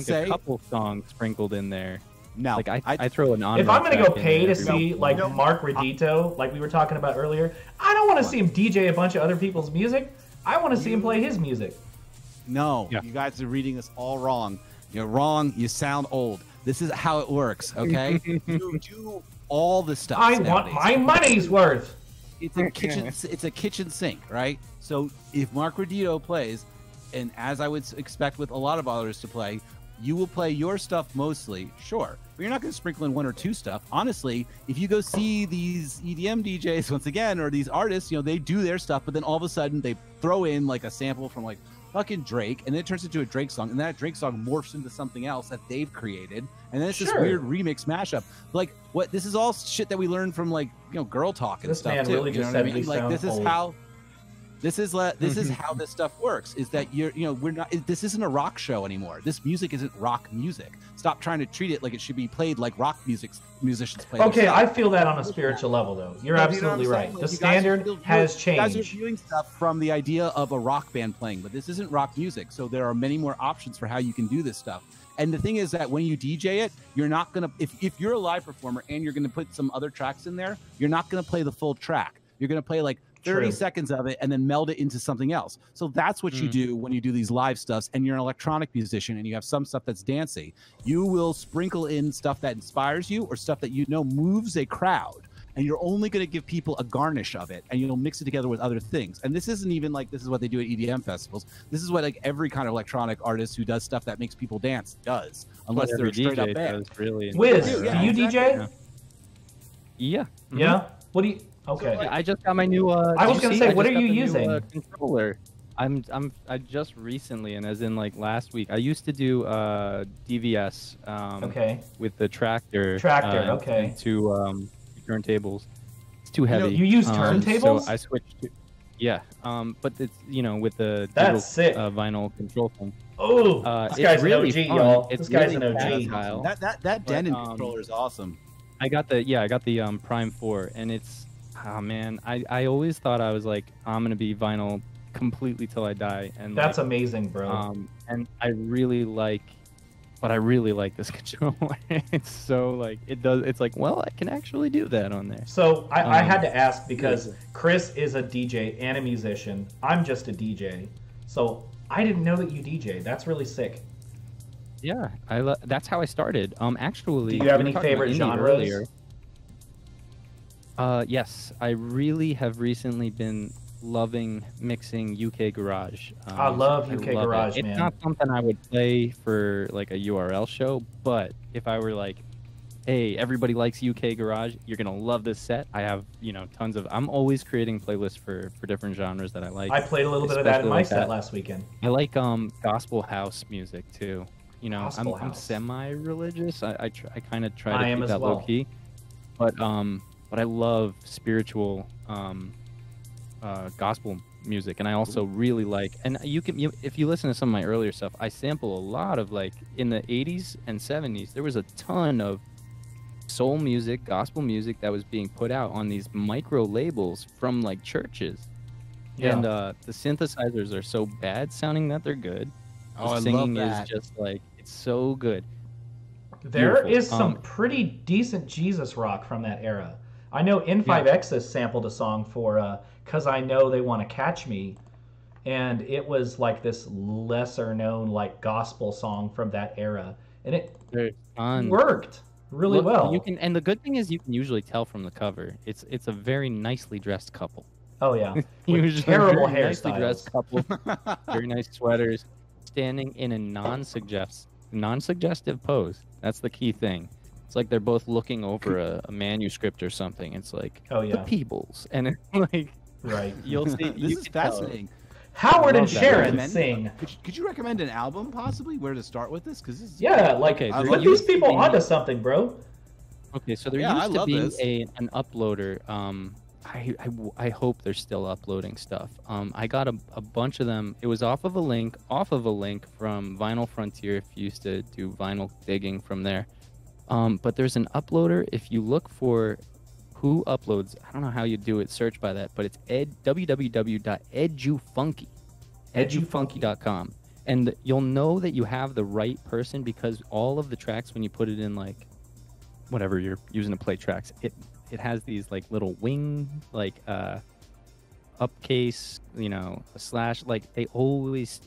a couple songs sprinkled in there. No, like I throw an on. If I'm gonna go pay to see like Mark Redito, like we were talking about earlier, I don't want to see him DJ a bunch of other people's music. I want to see him play his music. No, you guys are reading this all wrong. You're wrong. You sound old. This is how it works, okay? You do all the stuff. I want my money's worth. It's a kitchen. It's a kitchen sink, right? So if Mark Redito plays, and as I would expect with a lot of others to play, you will play your stuff mostly, sure, but you're not going to sprinkle in one or two stuff. Honestly, if you go see these EDM DJs once again, or these artists, you know, they do their stuff, but then all of a sudden they throw in like a sample from like fucking Drake, and then it turns into a Drake song, and that Drake song morphs into something else that they've created, and then it's this weird remix mashup. Like, what? This is all shit that we learned from, like, you know, Girl Talk and stuff too. Really, you know what I mean? Like, this is how. This is how this stuff works. Is that we're not. This isn't a rock show anymore. This music isn't rock music. Stop trying to treat it like it should be played like rock musicians play. Okay, I feel that on a spiritual level, though. You're absolutely right. The standard has changed. You guys are viewing stuff from the idea of a rock band playing, but this isn't rock music. So there are many more options for how you can do this stuff. And the thing is that when you DJ it, you're not gonna. If you're a live performer and you're gonna put some other tracks in there, you're not gonna play the full track. You're gonna play like 30 seconds of it and then meld it into something else. So that's what you do when you do these live stuffs, and you're an electronic musician and you have some stuff that's dancey. You will sprinkle in stuff that inspires you or stuff that you know moves a crowd, and you're only going to give people a garnish of it, and you'll mix it together with other things. And this isn't even like this is what they do at EDM festivals. This is what like every kind of electronic artist who does stuff that makes people dance does, unless they're a straight up band. Really Wiz, do you DJ? Yeah. Yeah. What do you? Okay. So, I just got my new. I was gonna say, what are you using? New, controller. I just recently, and as in like last week, I used to do DVS. With the tractor. Okay. To turntables. It's too heavy. You use turntables? So I switched to. Yeah. But it's with the digital, vinyl control thing. Oh, this guy's really an OG, y'all. This guy's an OG. That Denon controller is awesome. I got the Prime 4, and it's. Oh man, I always thought I was like, I'm gonna be vinyl completely till I die, and that's like, amazing, bro. And I really like this controller. It's so like it's like, well, I can actually do that on there. So I had to ask because Chris is a DJ and a musician. I'm just a DJ, so I didn't know that you DJ. That's really sick. Yeah, that's how I started. Actually, do you have any favorite genres? Earlier. Yes, I really have recently been loving mixing UK Garage. I love UK Garage, man. It's not something I would play for like a URL show, but if I were like, hey, everybody likes UK Garage, you're gonna love this set. I have, tons of. I'm always creating playlists for different genres that I like. I played a little bit of that in my set last weekend. I like gospel house music too. I'm semi-religious. I kind of try to keep that low key, but I love spiritual gospel music, and I also really like. And if you listen to some of my earlier stuff, I sample a lot of like in the 80s and 70s. There was a ton of soul music, gospel music that was being put out on these micro labels from like churches. Yeah. And the synthesizers are so bad sounding that they're good. The singing is just like it's so good. There is some pretty decent Jesus rock from that era. I know N5X sampled a song for "Cause I Know They Want to Catch Me," and it was like this lesser known like gospel song from that era, and it worked really well. You can, and the good thing is you can usually tell from the cover. It's a very nicely dressed couple. Oh yeah, usually terrible hairstyles. Nicely dressed couple, very nice sweaters. standing in a non-suggestive pose. That's the key thing. It's like they're both looking over a manuscript or something. It's like, the Peebles. And it's like, right. You'll see. This is fascinating. Howard and Sharon sing. Could you recommend an album, possibly, where to start with this? Because this is... Yeah, like, put these people onto something, bro. Okay, so there used to be an uploader. I hope they're still uploading stuff. I got a bunch of them. It was off of a link from Vinyl Frontier, if you used to do vinyl digging from there. But there's an uploader. If you look for who uploads, I don't know how you do it, search by that, but it's www.edufunky.com. And you'll know that you have the right person because all of the tracks, when you put it in, like, whatever you're using to play tracks, it has these, like, little wing, like, upcase, a slash, like, they always,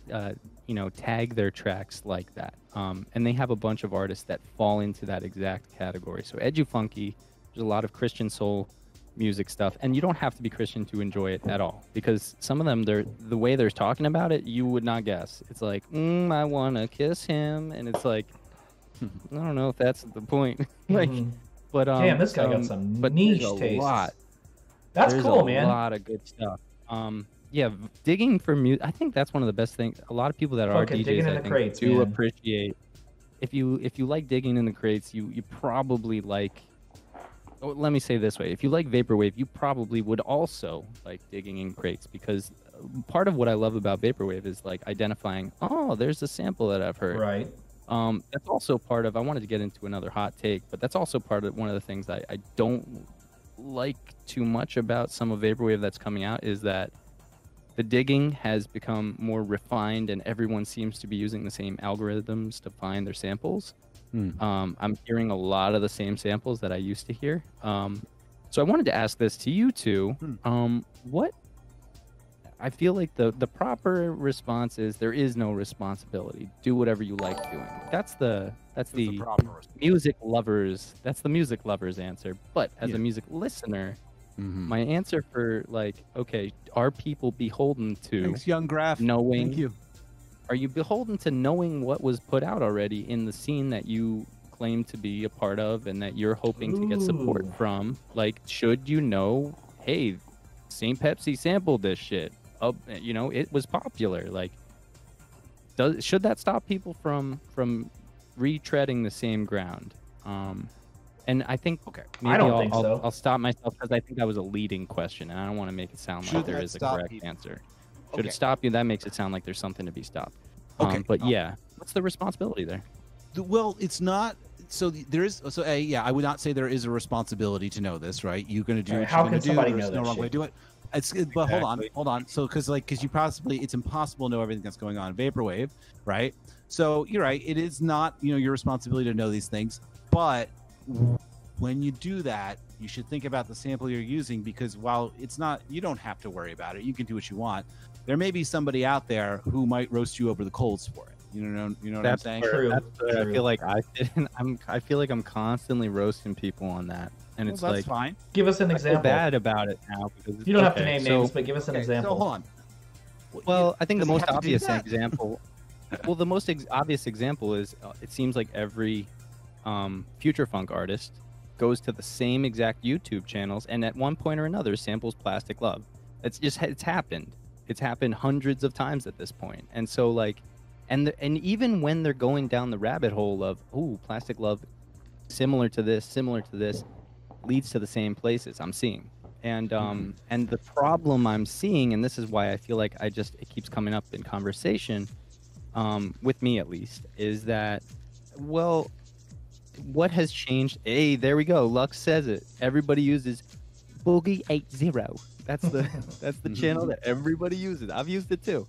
tag their tracks like that. And they have a bunch of artists that fall into that exact category. So Edufunky, there's a lot of Christian soul music stuff, and you don't have to be Christian to enjoy it at all, because some of them, the way they're talking about it, you would not guess. It's like, I want to kiss him, and it's like, I don't know if that's the point. Like, but damn, this guy got some niche taste. That's cool, man. There's a lot of good stuff. Yeah, digging for music. I think that's one of the best things. A lot of people that are DJs, I think, do appreciate. If you like digging in the crates, you probably like. Let me say this way: if you like vaporwave, you probably would also like digging in crates, because part of what I love about vaporwave is like identifying. Oh, there's a sample that I've heard. Right. That's also part of. I wanted to get into another hot take, but that's also part of one of the things I don't like too much about some of vaporwave that's coming out, is that the digging has become more refined, and everyone seems to be using the same algorithms to find their samples. I'm hearing a lot of the same samples that I used to hear. So I wanted to ask this to you two. What I feel like the proper response is there is no responsibility. Do whatever you like doing. That's the music lovers. That's the music lovers answer. But as a music listener, my answer for, like, okay, are people beholden to Young Graph. knowing? Thank you. Are you beholden to knowing what was put out already in the scene that you claim to be a part of and that you're hoping to get support from? Like, should you know, hey, St. Pepsi sampled this shit. It was popular. Like, should that stop people from retreading the same ground? And I think, maybe I don't think so. I'll stop myself, because I think that was a leading question, and I don't want to make it sound like there is a correct answer. Should it stop you? That makes it sound like there's something to be stopped. But yeah, what's the responsibility there? Well, it's not. So there is. So I would not say there is a responsibility to know this, right? You're going to do. How can somebody know that? No wrong way to do it. But hold on. So because you possibly, it's impossible to know everything that's going on in vaporwave, right? So you're right. It is not your responsibility to know these things, but when you do that, you should think about the sample you're using, because while it's not, you don't have to worry about it. You can do what you want. There may be somebody out there who might roast you over the coals for it. You know what I'm saying? True. I feel like I feel like I'm constantly roasting people on that, and it's that's like, fine. Give us an example. I feel bad about it now, because you don't have to name names, but give us an example. So hold on. Well, I think the most obvious example. Well, the most obvious example is it seems like every future funk artist goes to the same exact YouTube channels, and at one point or another samples Plastic Love. It's happened. It's happened hundreds of times at this point. And so, like, and even when they're going down the rabbit hole of, Plastic Love, similar to this, leads to the same places I'm seeing. And and the problem I'm seeing, and this is why I feel like it keeps coming up in conversation, with me at least, is that, well, what has changed? Hey, there we go. Lux says it. Everybody uses Boogie 80. That's the channel that everybody uses. I've used it too.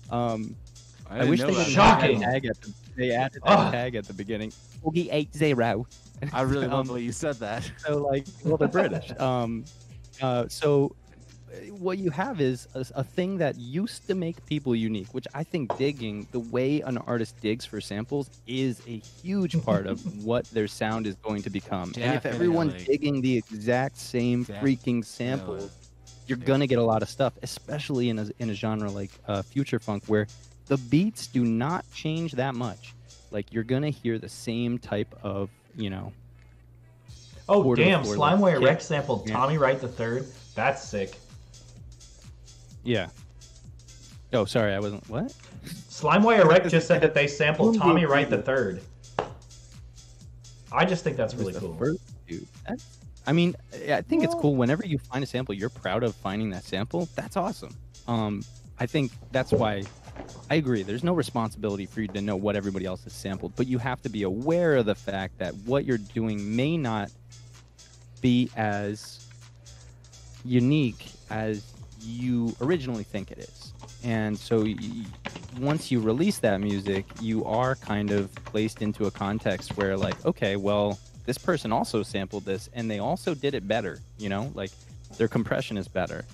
I wish they shocking. They added that tag at the beginning. Boogie 80. I really love the way you said that. So, like, well, they're British. So what you have is a thing that used to make people unique, which I think digging, the way an artist digs for samples, is a huge part of what their sound is going to become. Definitely. And if everyone's digging the exact same freaking samples, you're gonna get a lot of stuff, especially in a genre like future funk, where the beats do not change that much. Like, you're gonna hear the same type of, you know. Oh damn! Slimeware like, Rex sampled Tommy Wright the Third. That's sick. Yeah. Oh, sorry, I wasn't. What? Slimewire Rec just said that they sampled Tommy Wright the Third. I just think that's really cool. Dude, I mean, I think it's cool whenever you find a sample, you're proud of finding that sample. That's awesome. I think that's why I agree. There's no responsibility for you to know what everybody else has sampled, but you have to be aware of the fact that what you're doing may not be as unique as you originally think it is. And so once you release that music, you are kind of placed into a context where, like, okay, well, this person also sampled this and they also did it better, you know, like their compression is better.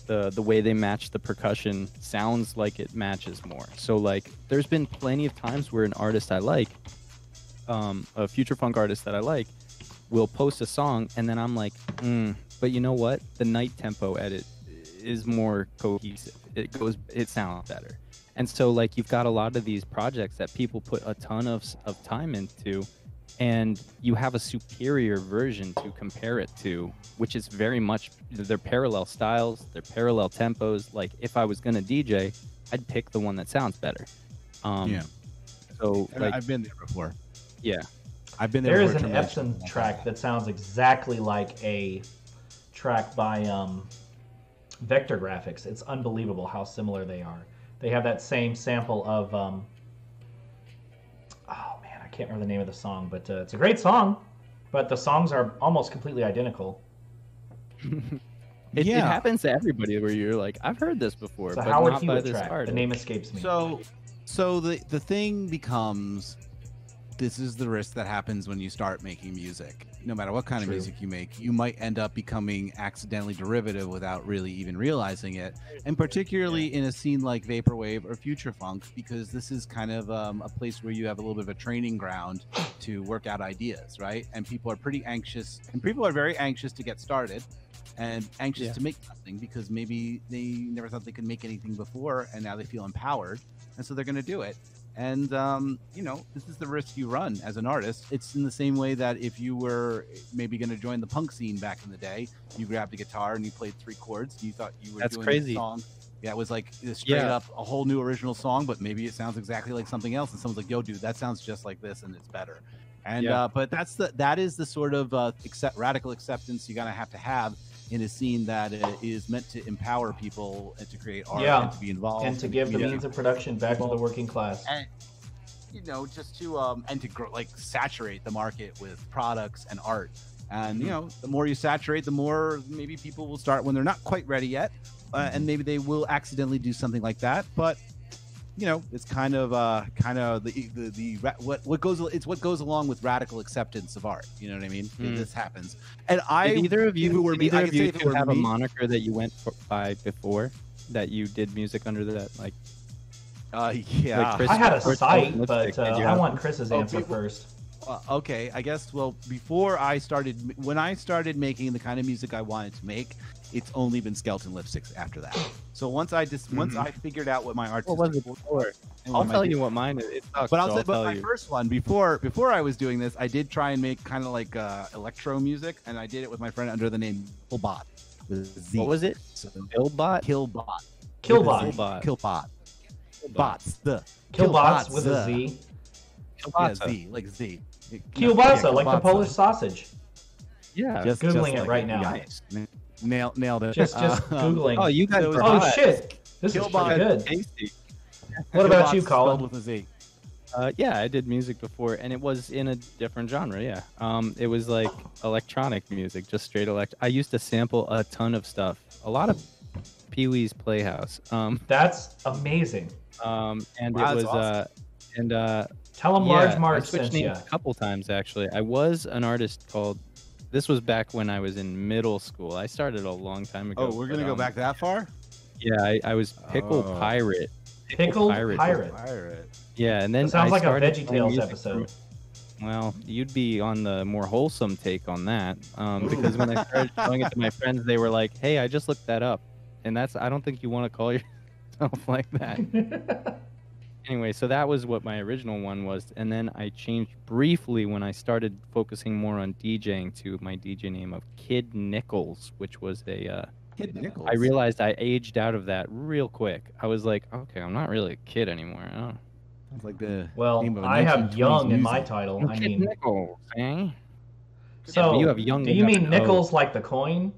The way they match the percussion sounds like it matches more. So, like, there's been plenty of times where an artist I like, a future funk artist that I like, will post a song and then I'm like, but you know what? The night tempo edit is more cohesive. It sounds better. And so, like, you've got a lot of these projects that people put a ton of time into, and you have a superior version to compare it to, which is very much, they're parallel styles, they're parallel tempos. Like, if I was gonna DJ, I'd pick the one that sounds better. Yeah. So, like, I've been there before. Yeah. I've been there. There is an Epson track that sounds exactly like a track by Vector Graphics. It's unbelievable how similar they are. They have that same sample of oh man, I can't remember the name of the song, but it's a great song, but the songs are almost completely identical. It happens to everybody where you're like, I've heard this before, it's a but Howard not by Hewitt this track. artist. The name escapes me. So the thing becomes, this is the risk that happens when you start making music. No matter what kind of music you make, you might end up becoming accidentally derivative without really even realizing it. And particularly in a scene like Vaporwave or Future Funk, because this is kind of a place where you have a little bit of a training ground to work out ideas, right? And people are pretty anxious, and people are very anxious to get started and anxious to make something because maybe they never thought they could make anything before, and now they feel empowered, and so they're going to do it. And, you know, this is the risk you run as an artist. It's in the same way that if you were maybe going to join the punk scene back in the day, you grabbed a guitar and you played 3 chords. You thought you were doing a song. Yeah, it was like straight up a whole new original song, but maybe it sounds exactly like something else. And someone's like, yo, dude, that sounds just like this and it's better. And but that is the sort of radical acceptance you got to have in a scene that is meant to empower people and to create art and to be involved and to give the means of production back to the working class. And, you know, just to and to grow, like, saturate the market with products and art. And you know, the more you saturate, the more maybe people will start when they're not quite ready yet, and maybe they will accidentally do something like that. But you know, it's kind of what goes along with radical acceptance of art. You know what I mean? This happens. And either of you have a moniker that you went by before that you did music under that, like? Yeah, like I had a site, but I want Chris's answer first. Okay, I guess. Well, when I started making the kind of music I wanted to make, it's only been Skeleton Lipsticks after that. So once I figured out what my artistic was before, I'll tell you what mine is. It sucks, but my first one before I was doing this, I did try and make kind of like electro music, and I did it with my friend under the name Killbot. What was it? Killbot. Bots. Killbots with a Z. Yeah, Z, like Z. Kielbasa, like the Polish sausage. Yeah, just Googling it right now. Nice. Nailed it. Just Googling. Oh, you guys. Oh shit, this is pretty good. Tasty. What about you, Colin? With a Z. Yeah, I did music before, and it was in a different genre. Yeah, it was like electronic music, just straight I used to sample a ton of stuff, a lot of Pee-wee's Playhouse. That's amazing. And wow, it was awesome. Tell them Large Mark I switched names a couple times, actually. I was an artist called... This was back when I was in middle school. I started a long time ago. Oh, we're going to go back that far? Yeah, I was Pickle Pirate. Pickle Pirate. Yeah, and then that sounds like a VeggieTales episode. Well, you'd be on the more wholesome take on that. Because when I started showing it to my friends, they were like, hey, I just looked that up. And I don't think you want to call yourself like that. Anyway, so that was what my original one was, and then I changed briefly when I started focusing more on DJing to my DJ name of Kid Nichols, which was a Kid Nichols. I realized I aged out of that real quick. I was like, okay, I'm not really a kid anymore. It's like the Well, name of a I have 1920s young in my music. title. I Kid mean, Nichols, eh? so but you have young do you mean without an O. Nichols like the coin?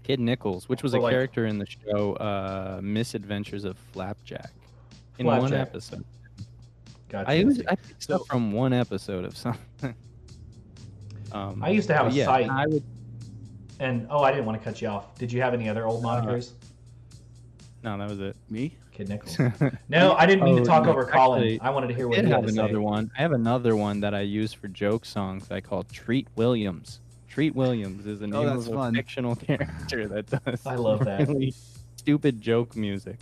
Kid Nichols, which was Or a like- character in the show Misadventures of Flapjack. In one Flapjack. episode. Gotcha. I picked stuff from one episode of something. I used to have but a yeah, site. I would. And I didn't want to cut you off. Did you have any other old monikers? No, that was it. Me? Kid Nichols. No, I didn't mean to talk no, over Colin. actually, I wanted to hear I what did you had have to say. another one. I have another one that I use for joke songs. I call Treat Williams. Treat Williams is the name that's of a fun. fictional character that does. I love that. Really stupid joke music.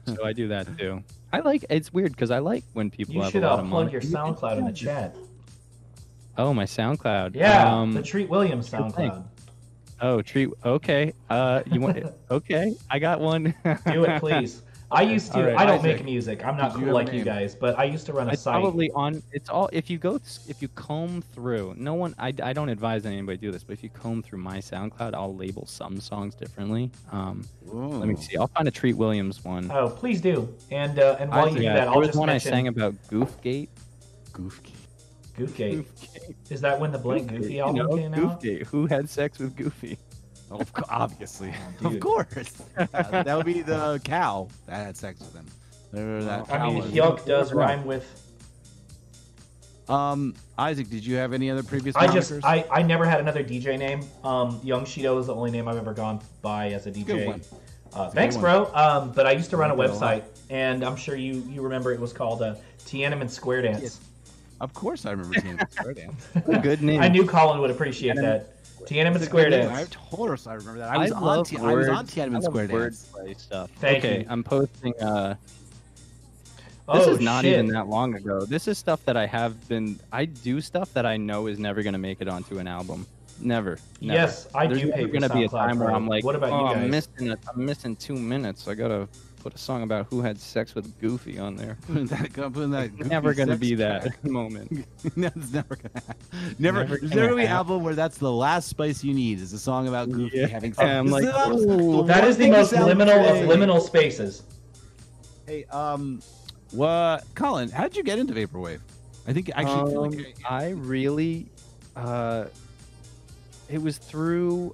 So I do that too. I like. It's weird because I like when people You have should a lot of plug money. your SoundCloud in the chat. Oh, my SoundCloud. Yeah, the Treat Williams SoundCloud. Oh, treat. Okay. You want? Okay, I got one. Do it, please. I used to. All right, I don't Isaac, make music. I'm not did you cool have a like you name? guys, but I used to run a It's site. probably on. It's all. If you comb through, no one. I don't advise anybody to do this, but if you comb through my SoundCloud, I'll label some songs differently. Let me see. I'll find a Treat Williams one. Oh, please do. And while you do that, there I'll was just one mention I sang about Goofgate. Goofgate. Is that when the Blank Goofy album came out? Goofgate. Who had sex with Goofy? Oh, obviously. Dude. Of course. That would be the cow that had sex with him. Whatever that I cow mean, was. Hyuk does rhyme with. Isaac, did you have any other previous I monikers? never had another DJ name. Young Shido is the only name I've ever gone by as a DJ. Good one. Thanks, good bro. But I used to run a like it a lot. website, and I'm sure you remember it was called Tiananmen Square Dance. Yes. Of course I remember Tiananmen Square Dance. Good name. I knew Colin would appreciate that. Tiananmen Square I Dance. told her so I remember that. I was on Tiananmen I Square love Dance. wordplay stuff. Thank okay, you. I'm posting. Oh, This is not shit. even that long ago. This is stuff that I do stuff that I know is never gonna make it onto an album. Never. Yes, I There's do never pay for gonna be a SoundCloud time where Pro. I'm like, What about oh, you guys? I'm missing 2 minutes. I gotta put a song about who had sex with Goofy on there. Putting that Never goofy gonna sex be track. that moment. That's never gonna happen. Never. Never There's gonna never be an happen. album where that's the last spice you need is a song about Goofy Yeah. having sex. I'm like, This is ooh. the That one is the thing most sound liminal great. of liminal spaces. Hey, what, Colin? How did you get into vaporwave? I think I actually feel like I really, it was through.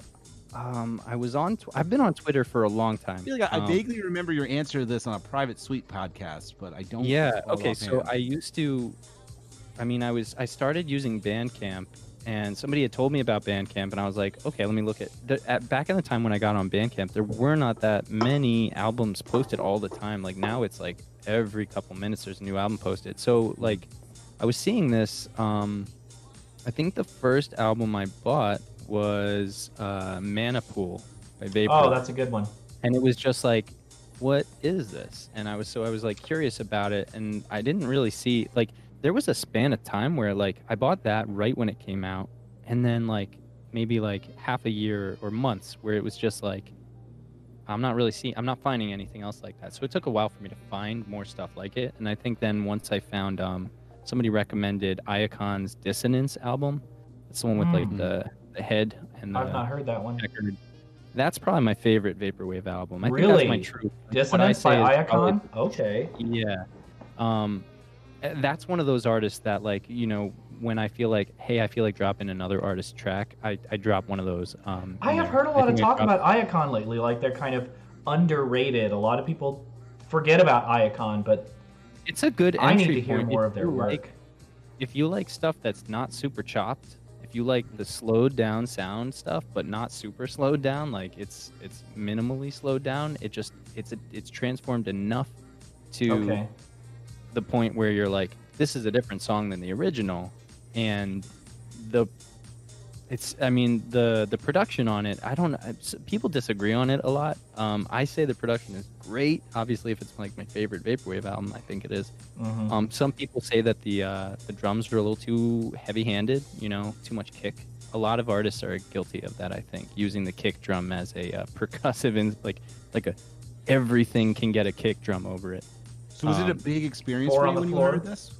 I was on. I've been on Twitter for a long time. I feel like I vaguely remember your answer to this on a private suite podcast, but I don't. Yeah. recall Okay. So offhand. I used to. I mean, I started using Bandcamp, and somebody had told me about Bandcamp, and I was like, okay, let me look at back in the time when I got on Bandcamp, there were not that many albums posted all the time. Like now, it's like every couple minutes there's a new album posted. So like, I was seeing this. I think the first album I bought was Mana Pool by Vapor. Oh, that's a good one. And it was just like, what is this? And I was like curious about it, and I didn't really see, like, there was a span of time where like I bought that right when it came out, and then like maybe like half a year or months where it was just like I'm not finding anything else like that. So it took a while for me to find more stuff like it. And I think then once I found somebody recommended Iacon's Dissonance album. It's the one with like the head and the I've not heard that one. checkered. That's probably my favorite vaporwave album. I think Really? that's my truth. Dissonance by What I say is Iacon? probably- Okay. Yeah. That's one of those artists that, like, you know, when I feel like, hey, I feel like dropping another artist's track, I drop one of those. I have heard a lot of talk about Iacon lately, like they're kind of underrated. A lot of people forget about Iacon, but It's a good entry I need to hear point. more If of their you work. like- if you like stuff that's not super chopped, if you like the slowed down sound stuff but not super slowed down, like it's minimally slowed down, it's transformed enough to Okay. the point where you're like, this is a different song than the original. And the production on it, people disagree on it a lot. I say the production is great. Obviously, if it's like my favorite vaporwave album, I think it is. Mhm. Some people say that the drums are a little too heavy-handed, you know, too much kick. A lot of artists are guilty of that, I think, using the kick drum as a percussive, like everything can get a kick drum over it. So was it a big experience Four for on you the when you floor. heard this?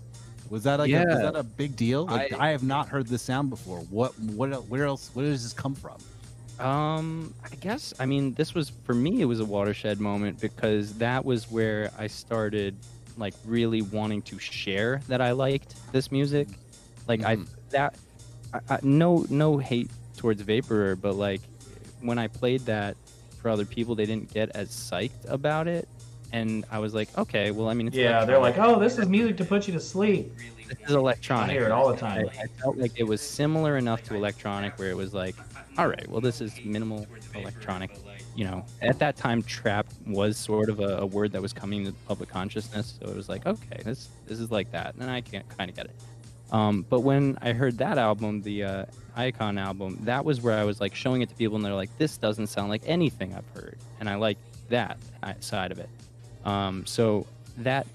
Was that like Yeah. was that a big deal? Like I have not heard this sound before. Where else? Where does this come from? I guess, I mean, this was, for me, it was a watershed moment because that was where I started, like, really wanting to share that I liked this music. Like, no hate towards Vaporer, but, like, when I played that for other people, they didn't get as psyched about it. And I was like, okay, well, I mean, it's they're like, oh, this is music to put you to sleep. This is electronic. I hear it all the time. I felt like it was similar enough to electronic where it was like, all right, well, this is minimal electronic. You know, at that time, trap was sort of a word that was coming into public consciousness. So it was like, okay, this is like that. And I can't kind of get it. But when I heard that album, the Icon album, that was where I was like showing it to people and they're like, this doesn't sound like anything I've heard. And I like that side of it. So that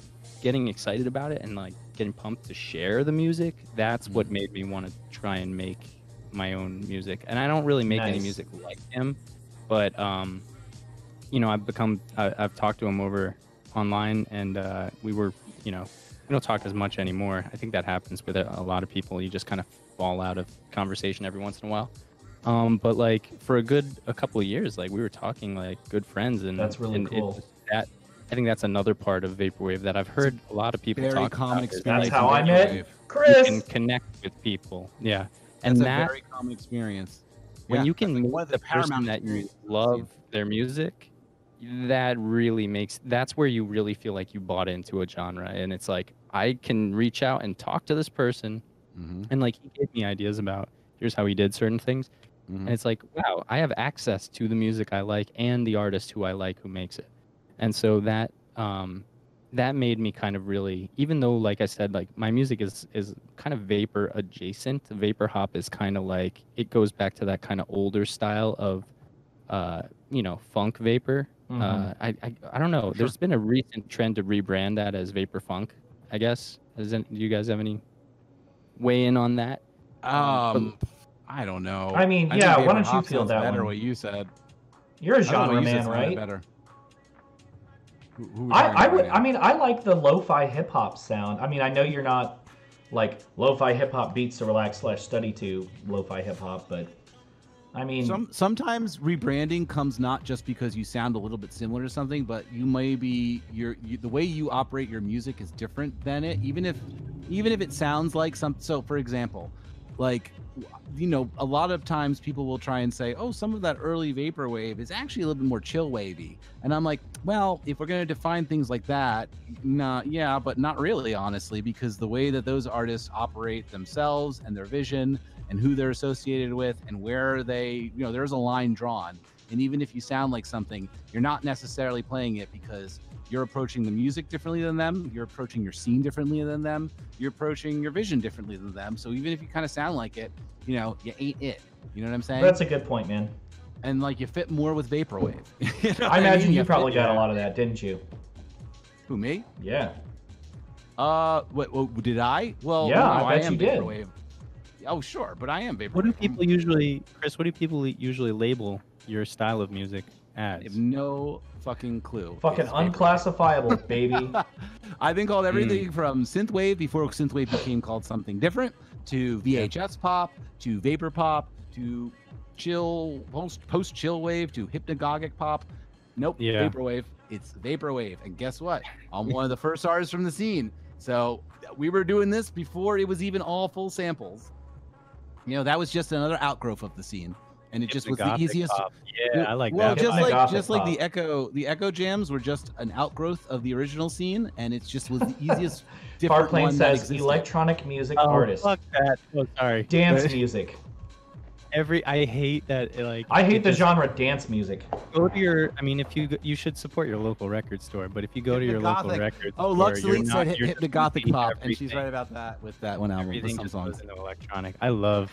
getting excited about it and like getting pumped to share the music, that's what made me want to try and make my own music. And I don't really make any music like him, but you know, I've talked to him over online, and we don't talk as much anymore. I think that happens with a lot of people. You just kind of fall out of conversation every once in a while. But like for a couple of years, like we were talking like good friends, and that's really cool. I think that's another part of Vaporwave that I've heard a lot of people very talk common about. experience. That's how I met Chris. You can connect with people. Yeah. And that's that, a very common experience. when you can one meet of the person that you love their music, that's where you really feel like you bought into a genre. And it's like, I can reach out and talk to this person, and like he gave me ideas about here's how he did certain things. And it's like, wow, I have access to the music I like and the artist who I like who makes it. And so that made me kind of really, even though, like I said, like my music is kind of vapor adjacent. Vapor hop is kind of like, it goes back to that kind of older style of, funk vapor. I don't know. Sure. There's been a recent trend to rebrand that as vapor funk, I guess. Do you guys have any weigh in on that? I don't know. I mean, why don't you feel that better one? what you said. You're a genre man, right? Better. I like the lo-fi hip hop sound. I mean, I know you're not like lo-fi hip hop beats to relax / study to lo-fi hip hop, but I mean, sometimes rebranding comes not just because you sound a little bit similar to something, but you may be the way you operate your music is different than it, even if it sounds like some. So, for example, like, a lot of times people will try and say, oh, some of that early vaporwave is actually a little bit more chill wavy. And I'm like, well, if we're going to define things like that, but not really, honestly, because the way that those artists operate themselves and their vision and who they're associated with and where they, there's a line drawn. And even if you sound like something, you're not necessarily playing it because you're approaching the music differently than them. You're approaching your scene differently than them. You're approaching your vision differently than them. So even if you kind of sound like it, you ain't it. You know what I'm saying? That's a good point, man. And like you fit more with vaporwave. I imagine you probably got a lot of that, didn't you? Who, me? Yeah. What did I? Well, yeah, no, I bet you did. Vaporwave. Oh, sure, but I am vaporwave. What do people usually label your style of music as? I have no fucking clue. Fucking unclassifiable, baby. I've been called everything from synthwave before synthwave became called something different, to VHS pop, to vapor pop, to chill, post chill wave, to hypnagogic pop. Nope, vaporwave. It's vaporwave. And guess what? I'm one of the first artists from the scene. So we were doing this before it was even all full samples. That was just another outgrowth of the scene. And it just was the easiest. Pop. Yeah, I like that. Well, just like the Echo jams were just an outgrowth of the original scene, and it just was the easiest. Different Farplane one says electronic music artist. Fuck that. Oh, sorry. Dance music. I hate that. I hate the genre dance music. Go to your. I mean, if you should support your local record store, but if you go to your local record store, Lux Elite said hypnagothic pop, and she's right about that with that one album. Everything some just songs. goes into electronic. I love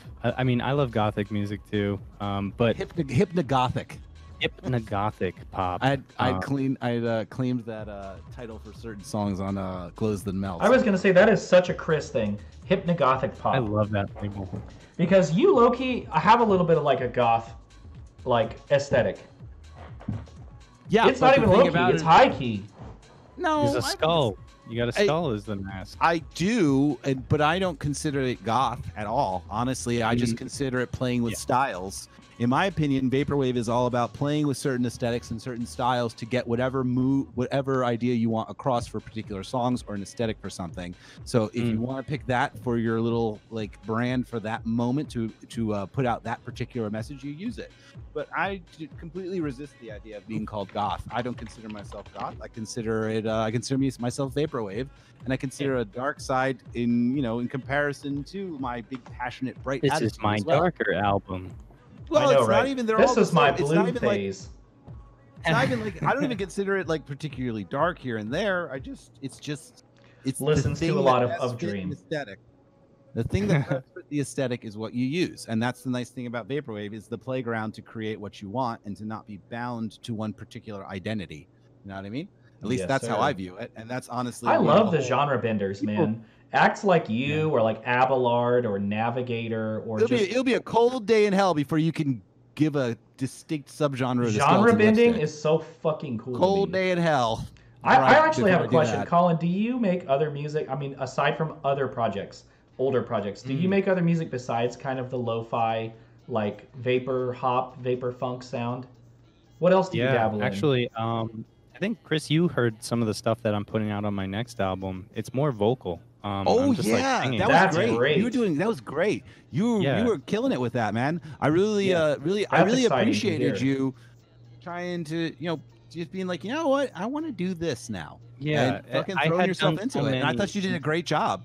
gothic music too. But hypnagothic. Hypnagothic pop. I claimed that title for certain songs on Glows That Melts. I was gonna say that is such a Chris thing. Hypnagothic pop. I love that label. Because you, low-key, have a little bit of like a goth, like, aesthetic. Yeah, it's not even low-key, it's high-key. No, he's a skull. You got a skull as the mask. I do, but I don't consider it goth at all. Honestly, I just consider it playing with styles. In my opinion, vaporwave is all about playing with certain aesthetics and certain styles to get whatever whatever idea you want across for particular songs or an aesthetic for something. So if you want to pick that for your little like brand for that moment to put out that particular message, you use it. But I completely resist the idea of being called goth. I don't consider myself goth. I consider myself vaporwave, and I consider a dark side in comparison to my big passionate bright. This is my darker album. Well, I know, it's right? not even. This is my blue phase. It's not even like I don't even consider it like particularly dark here and there. It's listens to a lot of Dream aesthetic. The thing that helps with the aesthetic is what you use, and that's the nice thing about vaporwave is the playground to create what you want and to not be bound to one particular identity. You know what I mean? At least that's how I view it, and that's honestly. I love the genre benders, man. Acts like you, or like Abelard, or Navigator, or it'll be a cold day in hell before you can give a distinct subgenre. Genre bending is so fucking cool. Cold day in hell. I actually have a question, Colin. Do you make other music? I mean, aside from other projects, older projects, do you make other music besides kind of the lo-fi, like vapor funk sound? What else do you dabble in? Actually, I think Chris, you heard some of the stuff that I'm putting out on my next album. It's more vocal. That was great. You were doing that was great. You were killing it with that, man. I really appreciated you trying to just being like, you know what, I want to do this now. Yeah, and fucking throwing yourself into it. And I thought you did a great job.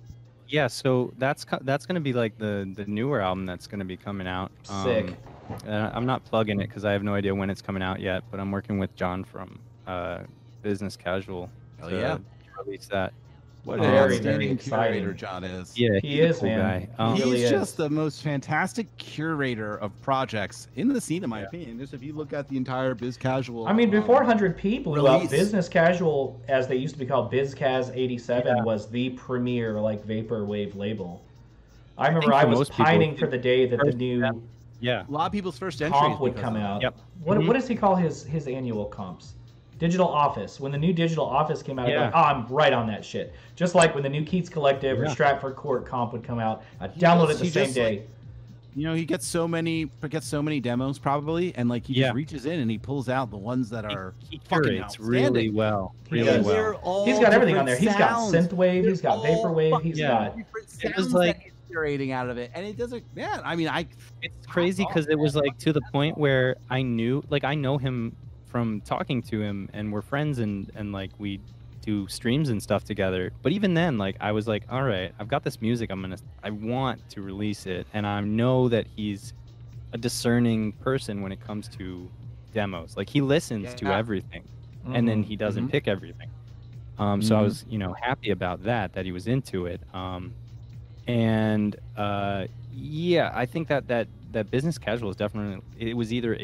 Yeah, so that's gonna be like the newer album that's gonna be coming out. Sick. I'm not plugging it because I have no idea when it's coming out yet, but I'm working with John from Business Casual to release that. What an outstanding curator John is. Yeah, he is, cool man. Guy. He's just the most fantastic curator of projects in the scene, in my opinion. Just if you look at the entire Biz Casual. I mean, before 100p blew up, Business Casual, as they used to be called, BizCaz 87, was the premier like vaporwave label. I remember I was pining for the day that the new a lot of people's first entry comp would come out. Yep. What does he call his annual comps? Digital Office. When the new Digital Office came out, I was like, I'm right on that shit. Just like when the new Keats Collective or Stratford Court comp would come out, I'd download it the same day. He gets so many demos probably, and like he just reaches in and he pulls out the ones that are he curates really well. He's got everything on there. He's got synthwave, he's got vaporwave, he's got. It was like curating out of it, and it doesn't. Yeah, I mean, it's crazy because it was like to the point where I know him from talking to him, and we're friends, and like we do streams and stuff together. But even then, like I was like, all right, I've got this music, I want to release it, and I know that he's a discerning person when it comes to demos. Like he listens to everything, and then he doesn't pick everything. So I was happy about that he was into it. And I think that Business Casual is definitely, it was either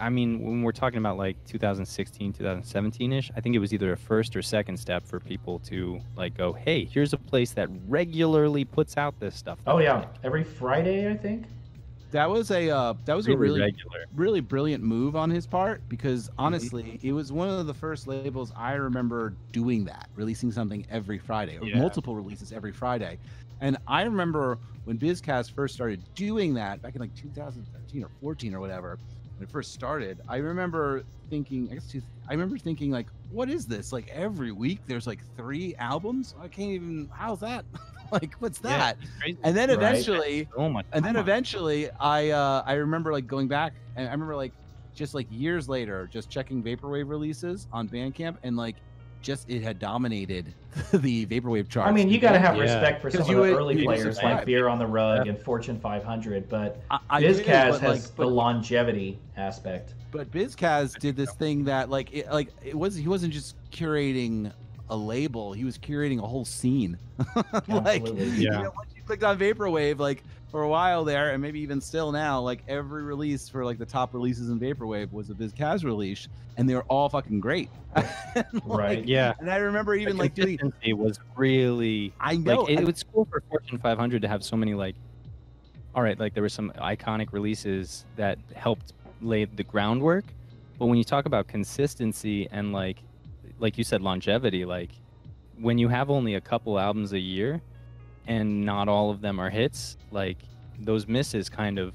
when we're talking about like 2016, 2017-ish, I think it was either a first or second step for people to like go, hey, here's a place that regularly puts out this stuff. Oh yeah, every Friday, I think. That was a really regular, brilliant move on his part, because honestly, it was one of the first labels I remember doing that, releasing something every Friday or multiple releases every Friday. And I remember when BizCast first started doing that back in like 2013 or 14 or whatever. When it first started, I remember thinking like, what is this? Like every week there's like 3 albums? I can't even, how's that? Like, what's that? And then eventually, I remember like going back, and I remember like just like years later, just checking vaporwave releases on Bandcamp, and like just it had dominated the vaporwave charts. I mean, you got to have respect for some of the early players like Beer on the Rug and Fortune 500, but BizCaz has the longevity aspect. But BizCaz did this thing that he wasn't just curating a label, he was curating a whole scene. Like once you clicked on vaporwave, like for a while there, and maybe even still now, like every release for like the top releases in vaporwave was a BizCaz release, and they were all fucking great. Right. Yeah. And I remember even like doing it was really, I know like, it was cool for Fortune 500 to have so many like, all right, like there were some iconic releases that helped lay the groundwork, but when you talk about consistency and like you said, longevity, like when you have only a couple albums a year and not all of them are hits, like those misses kind of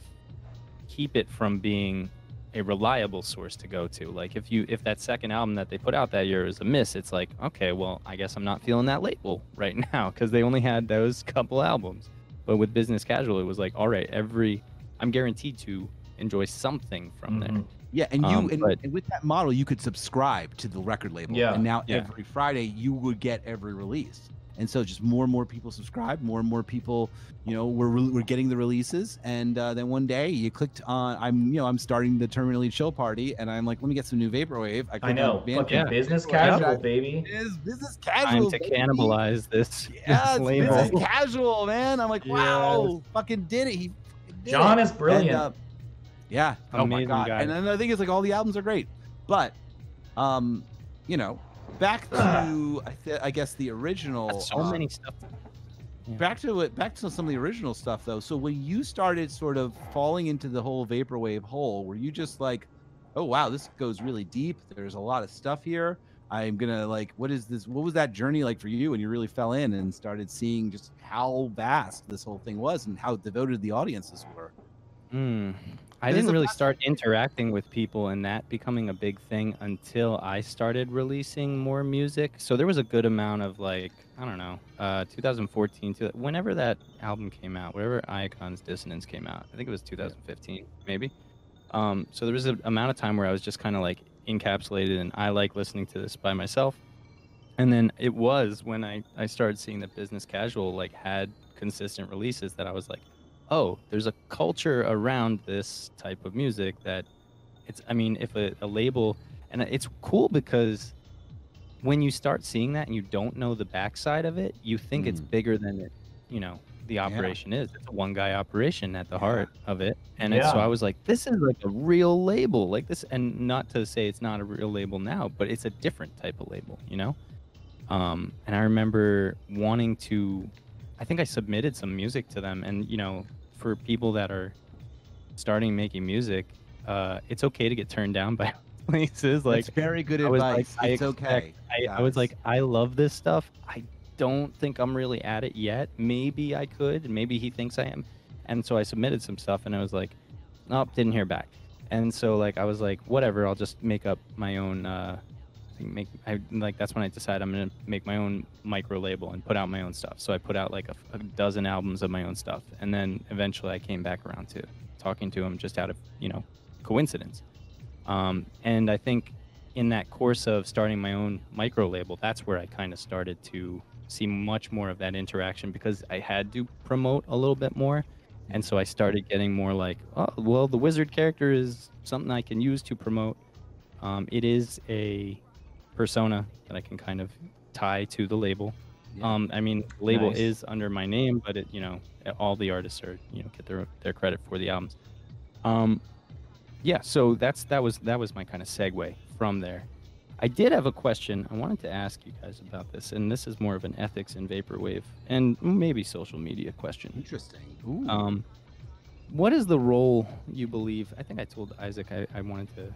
keep it from being a reliable source to go to. Like if that second album that they put out that year is a miss, it's like, okay, well, I guess I'm not feeling that label right now because they only had those couple albums. But with Business Casual, it was like, all right, I'm guaranteed to enjoy something from there. Yeah, and and with that model, you could subscribe to the record label. Yeah. And now every Friday, you would get every release. And so just more and more people subscribe, more and more people, we're getting the releases. And then one day you clicked on, I'm starting the Terminally Chill party, and I'm like, let me get some new Vaporwave. I know, fucking Business Casual, baby. It is Business Casual. Time to cannibalize this. Yeah, it's Business Casual, man. I'm like, wow, fucking did it. He did John it. is brilliant. Yeah. Amazing oh my God. guy. And then the thing is, like, all the albums are great, but, back to I guess the original. That's so many stuff. Yeah. Back to some of the original stuff though. So when you started sort of falling into the whole vaporwave hole, were you just like, oh wow, this goes really deep. There's a lot of stuff here. I'm gonna like, what is this? What was that journey like for you when you really fell in and started seeing just how vast this whole thing was and how devoted the audiences were? I didn't really start interacting with people and that becoming a big thing until I started releasing more music. So there was a good amount of like, I don't know, 2014 to whenever that album came out, whenever Icons Dissonance came out. I think it was 2015, maybe. So there was an amount of time where I was just kind of like encapsulated and I like listening to this by myself. And then it was when I started seeing that Business Casual like had consistent releases that I was like, oh, there's a culture around this type of music that if a label, and it's cool because when you start seeing that and you don't know the backside of it, you think it's bigger than it, the operation is. It's a one-guy operation at the heart of it. And so I was like, this is like a real label like this. And not to say it's not a real label now, but it's a different type of label, And I remember wanting to, I think I submitted some music to them and, for people that are starting making music, it's okay to get turned down by places. Like, that's very good advice. It's okay. I was like, I love this stuff. I don't think I'm really at it yet. Maybe I could. Maybe he thinks I am. And so I submitted some stuff, and I was like, nope, didn't hear back. And so like I was like, whatever. I'll just make up my own. That's when I decided I'm gonna make my own micro label and put out my own stuff. So I put out like a dozen albums of my own stuff, and then eventually I came back around to talking to him just out of coincidence. And I think in that course of starting my own micro label, that's where I kind of started to see much more of that interaction because I had to promote a little bit more. And so I started getting more like, oh, well, the wizard character is something I can use to promote. It is a persona that I can kind of tie to the label. Label is under my name, but it, all the artists are, get their credit for the albums. So that was my kind of segue from there. I did have a question I wanted to ask you guys about this, and this is more of an ethics and vaporwave and maybe social media question. Interesting. Ooh. What is the role you believe? I think I told Isaac I wanted to.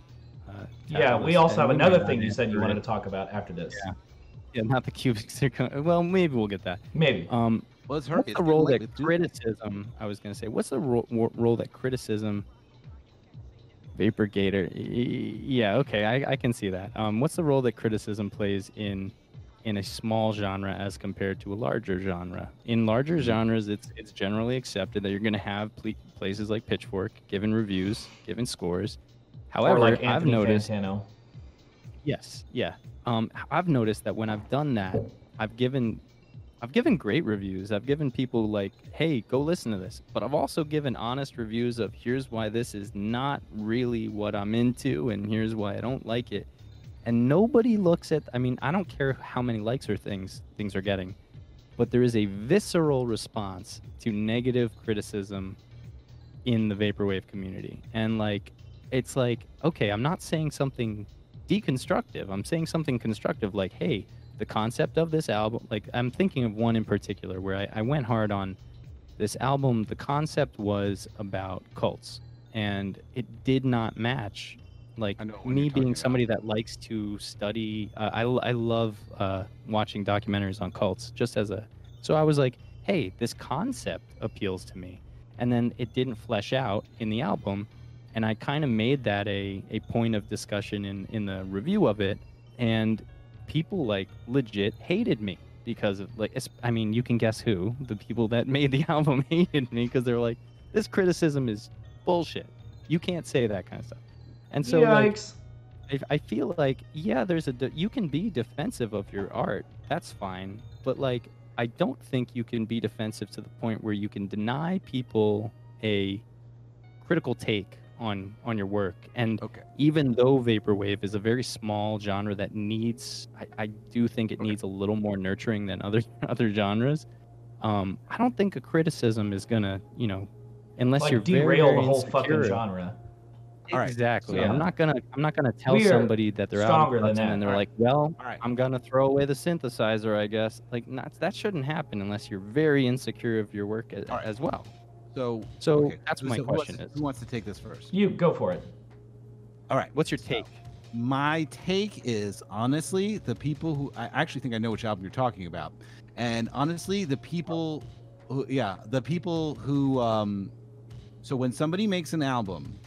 We also have another thing you said you wanted to talk about after this. Yeah, not the cubics. Well, maybe we'll get that. Maybe. What's the role that criticism? I was going to say, what's the role that criticism? Vaporgator. Yeah, okay, I can see that. What's the role that criticism plays in a small genre as compared to a larger genre? In larger genres, it's generally accepted that you're going to have places like Pitchfork giving reviews, giving scores. However, or like I've noticed. Fantano. Yes, yeah. I've noticed that when I've done that, I've given great reviews. I've given people like, hey, go listen to this. But I've also given honest reviews of here's why this is not really what I'm into and here's why I don't like it. And nobody looks at, I don't care how many likes or things are getting, but there is a visceral response to negative criticism in the vaporwave community. And like, it's like, okay, I'm not saying something deconstructive. I'm saying something constructive like, hey, the concept of this album, like I'm thinking of one in particular where I went hard on this album. The concept was about cults and it did not match like I know what me you're talking being about. somebody that likes to study, I love watching documentaries on cults. So I was like, hey, this concept appeals to me, and then it didn't flesh out in the album, and I kind of made that a point of discussion in the review of it, and people like legit hated me because of like, I mean, you can guess who. The people that made the album hated me because they were like, this criticism is bullshit. You can't say that kind of stuff. And so Yikes. like, I feel like, yeah, you can be defensive of your art. That's fine. But like, I don't think you can be defensive to the point where you can deny people a critical take on your work. And even though vaporwave is a very small genre that needs, I do think it needs a little more nurturing than other genres. I don't think a criticism is gonna, unless Like you're derail very the whole insecure. fucking genre. Exactly. So, I'm not gonna tell we are somebody that they're out stronger of than touch and then that. they're like, well, All right. I'm gonna throw away the synthesizer, I guess. Like, that shouldn't happen unless you're very insecure of your work as well. So So that's my question is. who wants to take this first? You go for it. All right. What's your take? My take is, honestly, the people who I actually think I know which album you're talking about, and honestly, the people who, so when somebody makes an album,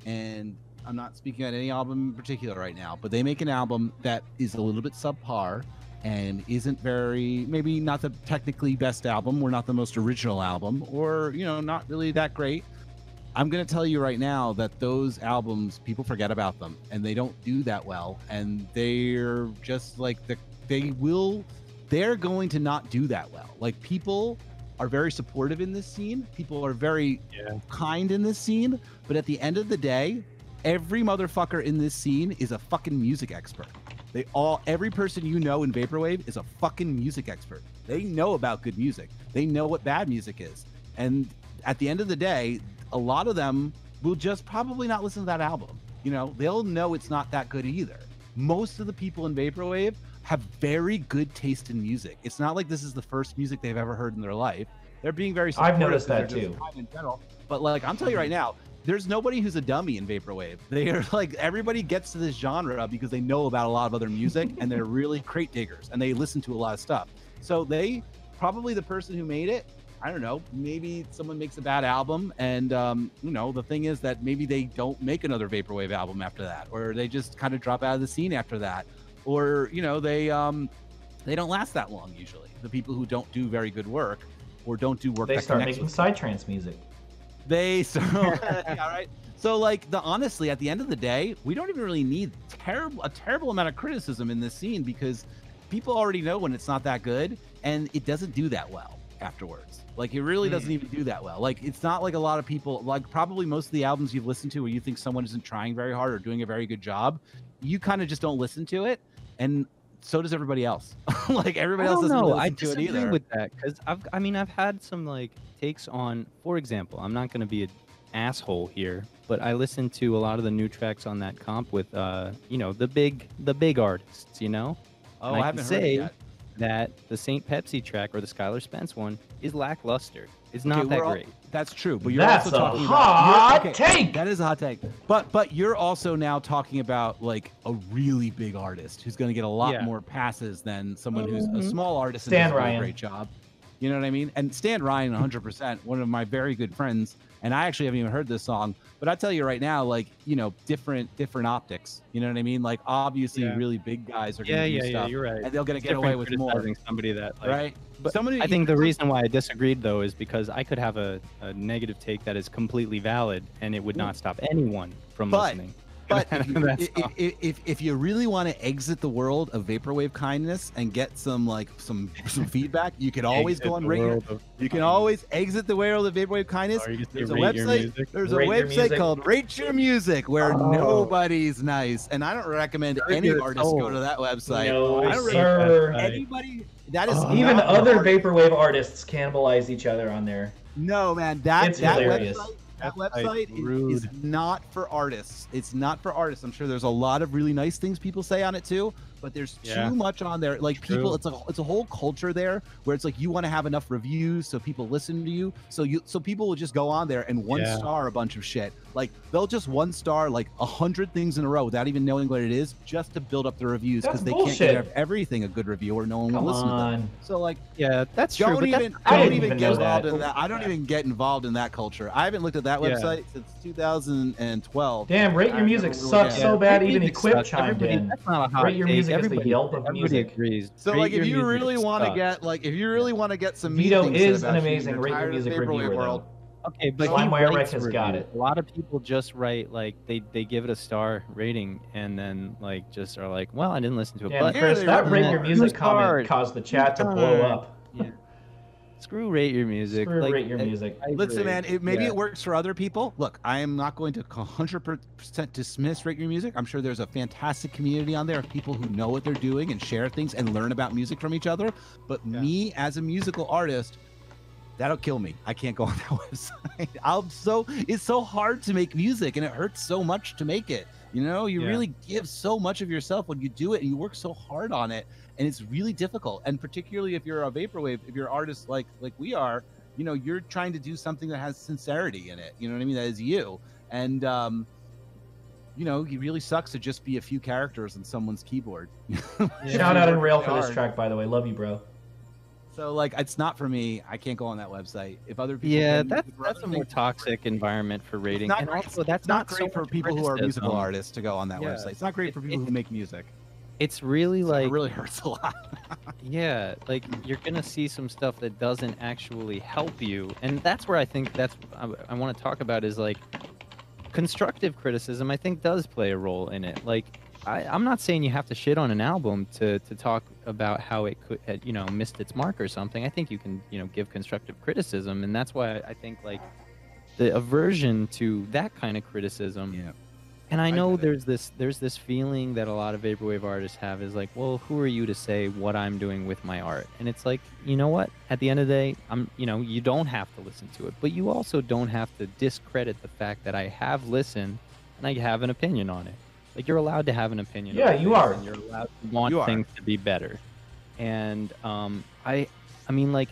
and I'm not speaking on any album in particular right now, but they make an album that is a little bit subpar and isn't maybe not the technically best album, or not the most original album, or not really that great. I'm going to tell you right now that those albums, people forget about them and they don't do that well. And they're just like, they're going to not do that well. Like, people are very supportive in this scene. People are very kind in this scene. But at the end of the day, every motherfucker in this scene is a fucking music expert. Every person in vaporwave is a fucking music expert. They know about good music. They know what bad music is. And at the end of the day, a lot of them will just probably not listen to that album. They'll know it's not that good either. Most of the people in vaporwave have very good taste in music. It's not like this is the first music they've ever heard in their life. They're being very supportive. I've noticed that too. In general. But like, I'm telling you right now, there's nobody who's a dummy in vaporwave. They are like, everybody gets to this genre because they know about a lot of other music and they're really crate diggers and they listen to a lot of stuff. So probably the person who made it, I don't know, maybe someone makes a bad album and, the thing is that maybe they don't make another vaporwave album after that, or they just kind of drop out of the scene after that, or, they don't last that long usually. The people who don't do very good work or don't do work they that start connects making with psytrance music. yeah, right. So like, honestly, at the end of the day, we don't even really need a terrible amount of criticism in this scene, because people already know when it's not that good and it doesn't do that well afterwards. Like, it really doesn't even do that well. Like, it's not like a lot of people, like probably most of the albums you've listened to where you think someone isn't trying very hard or doing a very good job, you kind of just don't listen to it, and so does everybody else. Like, everybody else doesn't really listen to it either. I disagree with that, because I've had some like takes on, for example, I'm not going to be an asshole here, but I listened to a lot of the new tracks on that comp with the big artists, Oh, I haven't can heard it say yet. that the St. Pepsi track or the Skylar Spence one is lackluster. It's not that great. That's true, but you're That's also talking a about hot take. That is a hot take. But you're also now talking about like a really big artist who's going to get a lot more passes than someone who's a small artist and does a great job. You know what I mean? And Stan Ryan, 100%, one of my very good friends, and I actually haven't even heard this song, but I tell you right now, like, different optics. You know what I mean? Like, obviously, really big guys are going to do stuff. Yeah, you're right. And they're going to get away with more. Somebody that, like, right? But I think the reason why I disagreed, though, is because I could have a negative take that is completely valid, and it would not stop anyone from listening. But if you really want to exit the world of vaporwave kindness and get some feedback, you can always go on Rate. You can always exit the world of vaporwave kindness. There's a website. There's a website called Rate Your Music where nobody's nice, and I don't recommend any artist go to that website. No, I don't sir. anybody. That is even other vaporwave artists cannibalize each other on there. No, man, it's hilarious. That website is not for artists. It's not for artists. I'm sure there's a lot of really nice things people say on it too, but there's Yeah. too much on there. Like people, it's a whole culture there where it's like you want to have enough reviews so people listen to you. So people will just go on there and one star a bunch of shit. Like they'll just one star like 100 things in a row without even knowing what it is, just to build up the reviews, because they can't give everything a good review or no one will listen to them. So like, yeah, that's true. don't even get involved in that. I don't even get involved in that culture. I haven't looked at that website since 2012. Damn, Rate Your Music sucks so bad. Even Equip chimed in. That's not a hot Rate Your take. Music is the Everybody- Yelp of everybody music. agrees. So Rate like, Your if you Music really want to sucks. get some Vito mean things is said an about you, amazing you're Rate Your tired of Music the vaporwave reviewer, world. though. Okay, but Slime he Wire rates has got reviews. it. A lot of people just write like they give it a star rating and then like just are like, well, I didn't listen to it. Damn, But Chris, that Rate Your Music comment hard. caused the chat to blow up. Yeah. Screw Rate Your Music. Screw like, Rate Your Music. Listen, man, maybe it works for other people. Look, I am not going to 100% dismiss Rate Your Music. I'm sure there's a fantastic community on there of people who know what they're doing and share things and learn about music from each other. But me, as a musical artist, that'll kill me. I can't go on that website. It's so hard to make music, and it hurts so much to make it. You know, you really give so much of yourself when you do it, and you work so hard on it, and it's really difficult. And particularly if you're a vaporwave, if you're an artist like we are, you know, you're trying to do something that has sincerity in it. You know what I mean? That is you. And you know, it really sucks to just be a few characters on someone's keyboard. Shout out and rail for this track, by the way. Love you, bro. So like, it's not for me. I can't go on that website. If other people, that's a more toxic environment for rating. And also, that's not not great so for people who are musical artists to go on that Yeah. website. It's not great for people who make music. It's really So like it really hurts a lot. yeah, like you're gonna see some stuff that doesn't actually help you, and that's where I think I want to talk about is like constructive criticism. I think does play a role in it. Like I'm not saying you have to shit on an album to talk about how it could you know missed its mark or something. I think you can give constructive criticism, and that's why I think like the aversion to that kind of criticism. Yeah. And I know there's this feeling that a lot of vaporwave artists have is like, well, who are you to say what I'm doing with my art? And it's like, you know what? At the end of the day, you don't have to listen to it, but you also don't have to discredit the fact that I have listened and I have an opinion on it. Like you're allowed to have an opinion. Yeah, on you are. And you're allowed to want things to be better. And I mean, like,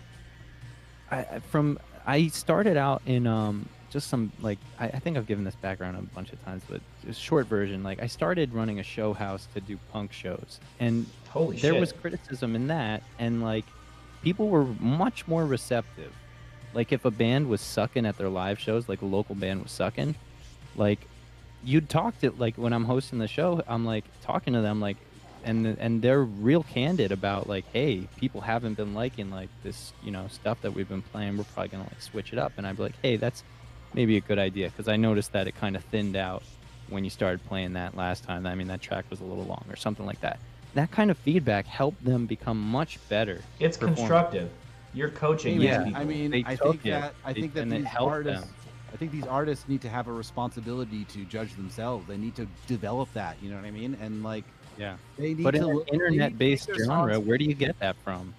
I started out in just some like I think I've given this background a bunch of times, but just short version. Like I started running a show house to do punk shows, and there was criticism in that, and like people were much more receptive. Like if a band was sucking at their live shows, like a local band was sucking, like you'd talk to like when I'm hosting the show, I'm like talking to them like. And they're real candid about like, hey, people haven't been liking like this, stuff that we've been playing. We're probably gonna like switch it up. And I'd be like, hey, that's maybe a good idea because I noticed that it kind of thinned out when you started playing that last time. I mean, that track was a little long or something like that. That kind of feedback helped them become much better. It's constructive. You're coaching. Yeah, people. I mean, I think that these artists need to have a responsibility to judge themselves. They need to develop that. You know what I mean? And like. Yeah, they need but in to an internet-based genre, where do you get that from?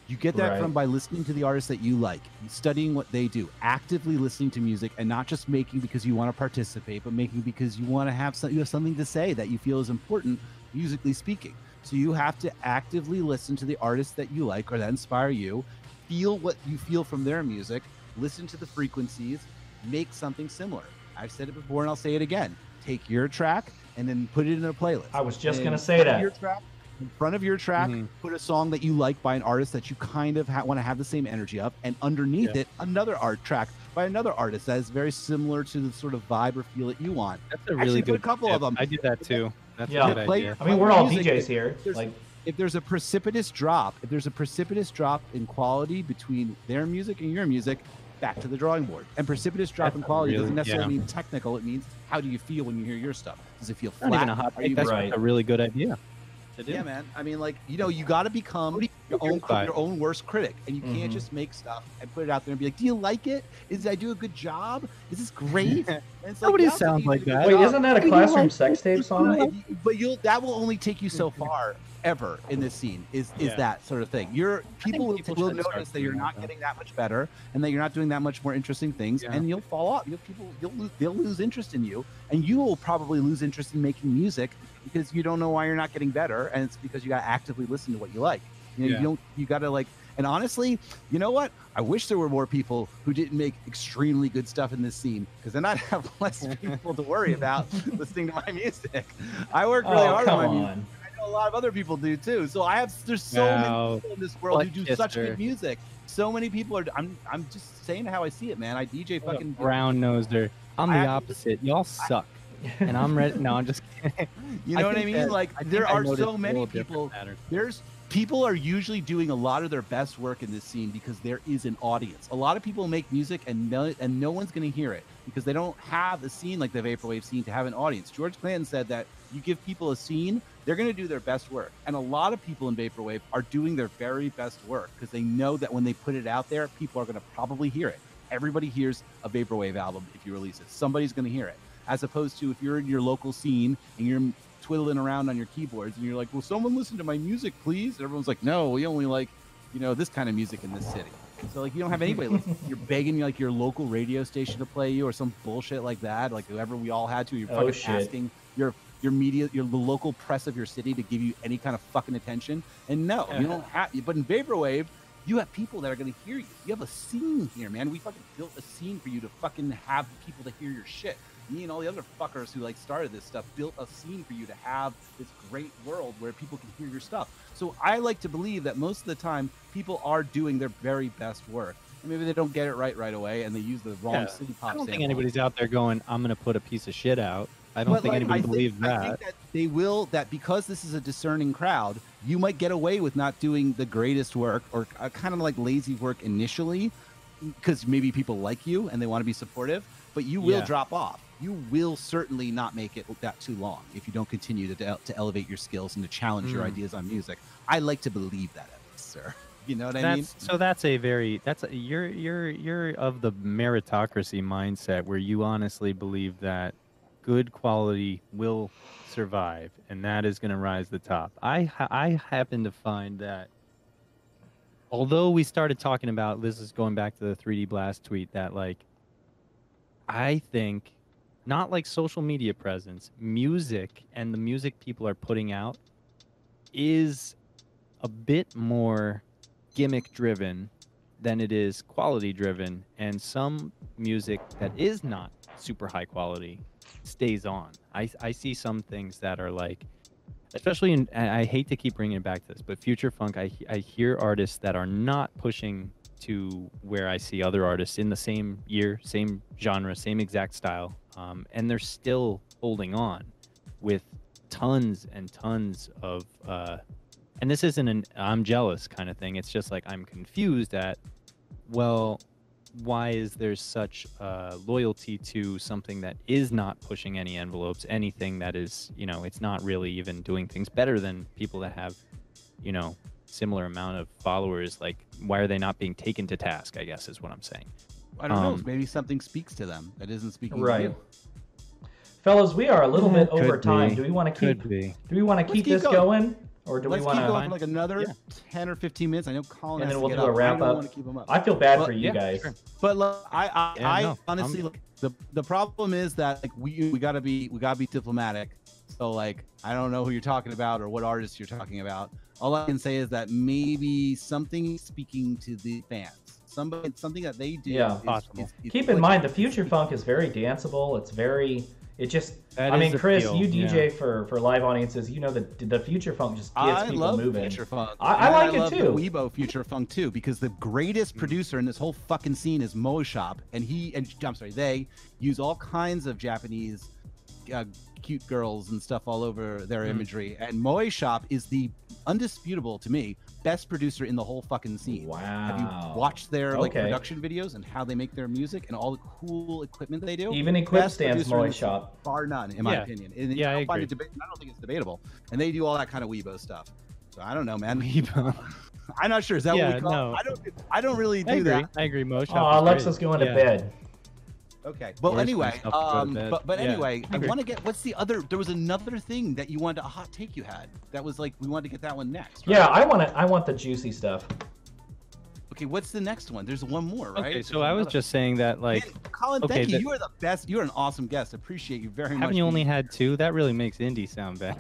You get that from by listening to the artists that you like, studying what they do, actively listening to music, and not just making because you want to participate, but making because you want to have something to say that you feel is important, musically speaking. So you have to actively listen to the artists that you like or that inspire you, feel what you feel from their music, listen to the frequencies, make something similar. I've said it before and I'll say it again. Take your track and then put it in a playlist. I was just going to say that. In front of your track, put a song that you like by an artist that you kind of want to have the same energy of, and underneath it, another track by another artist that is very similar to the sort of vibe or feel that you want. That's a really good couple of them. I do that too. That's a good idea. I mean, we're all DJs here. If there's a precipitous drop, in quality between their music and your music, back to the drawing board. And precipitous drop in quality doesn't necessarily mean technical. It means how do you feel when you hear your stuff? Does it feel flat? Not even a hot take. That's a really good idea to do. Yeah, man. I mean, like, you got to become your own worst critic, and you can't just make stuff and put it out there and be like, "Do you like it? Did I do a good job? Is this great?" And it's like, Nobody sounds like that. Wait, isn't that a classroom sex tape song? But that will only take you so far ever in this scene. Is that sort of thing? People will notice that you're not getting that much better, and that you're not doing that much more interesting things, and you'll fall off. They'll lose interest in you, and you will probably lose interest in making music because you don't know why you're not getting better, and it's because you got to actively listen to what you like. You got to like. And honestly, you know what? I wish there were more people who didn't make extremely good stuff in this scene, because then I'd have less people to worry about listening to my music. I work really hard on my music. I know a lot of other people do too. So there's so many people in this world who do such good music. So many people are. I'm just saying how I see it, man. I DJ fucking brown noser. I'm the opposite. Y'all suck. And I'm ready. No, I'm just kidding. You know what I mean? Like, there are so many people. People are usually doing a lot of their best work in this scene because there is an audience. A lot of people make music and no one's going to hear it because they don't have a scene like the Vaporwave scene to have an audience. George Clanton said that you give people a scene, they're going to do their best work. And a lot of people in Vaporwave are doing their very best work because they know that when they put it out there, people are going to probably hear it. Everybody hears a Vaporwave album if you release it. Somebody's going to hear it. As opposed to if you're in your local scene and you're twiddling around on your keyboards and you're like, "Will someone listen to my music, please?" And everyone's like, "No, we only like, this kind of music in this city." So like, you don't have anybody listening. You're begging like your local radio station to play you or some bullshit like that, like whoever we all had to. You're fucking asking your media, the local press of your city to give you any kind of fucking attention. And no, you don't have. But in Vaporwave, you have people that are going to hear you. You have a scene here, man. We fucking built a scene for you to fucking have people to hear your shit. Me and all the other fuckers who like started this stuff built a scene for you to have this great world where people can hear your stuff. So I like to believe that most of the time people are doing their very best work. And maybe they don't get it right away and they use the wrong city pop. I don't think anybody's out there going, "I'm going to put a piece of shit out." I don't think anybody believes that. I think that they will, that because this is a discerning crowd, you might get away with not doing the greatest work or kind of like lazy work initially because maybe people like you and they want to be supportive, but you will drop off. You will certainly not make it that too long if you don't continue to elevate your skills and to challenge your ideas on music. I like to believe that, at least, sir. You know what I mean? So you're of the meritocracy mindset where you honestly believe that good quality will survive and that is going to rise to the top. I happen to find that although we started talking about, this is going back to the 3D Blast tweet, that like I think not like social media presence, music and the music people are putting out is a bit more gimmick driven than it is quality driven. And some music that is not super high quality stays on. I see some things that are like, especially in, I hate to keep bringing it back to this, but future funk, I hear artists that are not pushing to where I see other artists in the same year, same genre, same exact style. And they're still holding on with tons and tons of, and this isn't an I'm jealous kind of thing. It's just like I'm confused at, well, why is there such loyalty to something that is not pushing any envelopes, anything that is, it's not really even doing things better than people that have, similar amount of followers? Like, why are they not being taken to task, I guess is what I'm saying. I don't know. Maybe something speaks to them that isn't speaking to you. Fellas, we are a little bit over time. Do we want to keep? Do we want to keep this going, or do we want to keep going for like another 10 or 15 minutes? I know Colin and has then we'll to do get a wrap up. I feel bad for you guys. Sure. But look, I honestly, look, the problem is that like we gotta be diplomatic. So like I don't know who you're talking about or what artists you're talking about. All I can say is that maybe something speaking to the fans. Something that they do. Yeah, possible. Keep in mind, the future funk is very danceable. It's very. It just. I mean, Chris, you DJ for live audiences. You know the future funk just gets people moving. Future funk. I like it love too. The Weibo future funk too, because the greatest producer in this whole fucking scene is Moe Shop, and they use all kinds of Japanese cute girls and stuff all over their imagery. And Moe Shop is the undisputable, to me, best producer in the whole fucking scene. Wow. Have you watched their production videos and how they make their music and all the cool equipment they do? Even Equip stands Moe Shop. Bar none, in my opinion. And I agree. I don't think it's debatable. And they do all that kind of Weibo stuff. So I don't know, man. Weibo. I'm not sure. Is that what we call it? I don't really do that. I agree. Mo Shop. Oh, Alexa's going to bed. Okay. Well, anyway, but anyway, I want to get, what's the other, there was another thing that you wanted, a hot take you had. That was like, we wanted to get that one next. Right? Yeah, I want the juicy stuff. Okay, what's the next one? There's one more, right? Okay, so I was just saying that, like, man, Colin, thank you. You are the best. You're an awesome guest. Appreciate you very much. Haven't you only had 2? That really makes indie sound bad.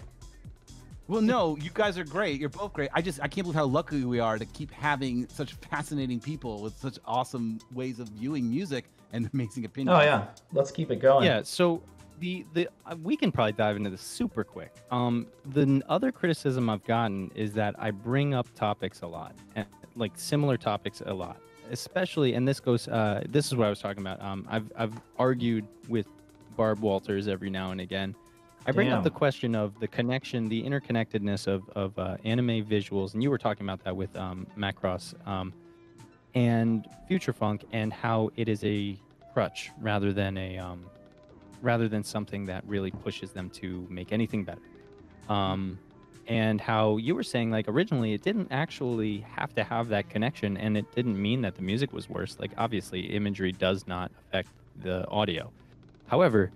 Well, no, you guys are great. You're both great. I can't believe how lucky we are to keep having such fascinating people with such awesome ways of viewing music and amazing opinions. Oh yeah, let's keep it going. Yeah, so the we can probably dive into this super quick. The other criticism I've gotten is that I bring up topics a lot, and like similar topics a lot, especially, and this goes, this is what I was talking about. I've argued with Barb Walters every now and again. I bring up the question of the connection, the interconnectedness of anime visuals, and you were talking about that with Macross and Future Funk, and how it is a crutch rather than something that really pushes them to make anything better. And how you were saying, like, originally it didn't actually have to have that connection, and it didn't mean that the music was worse. Like, obviously, imagery does not affect the audio. However,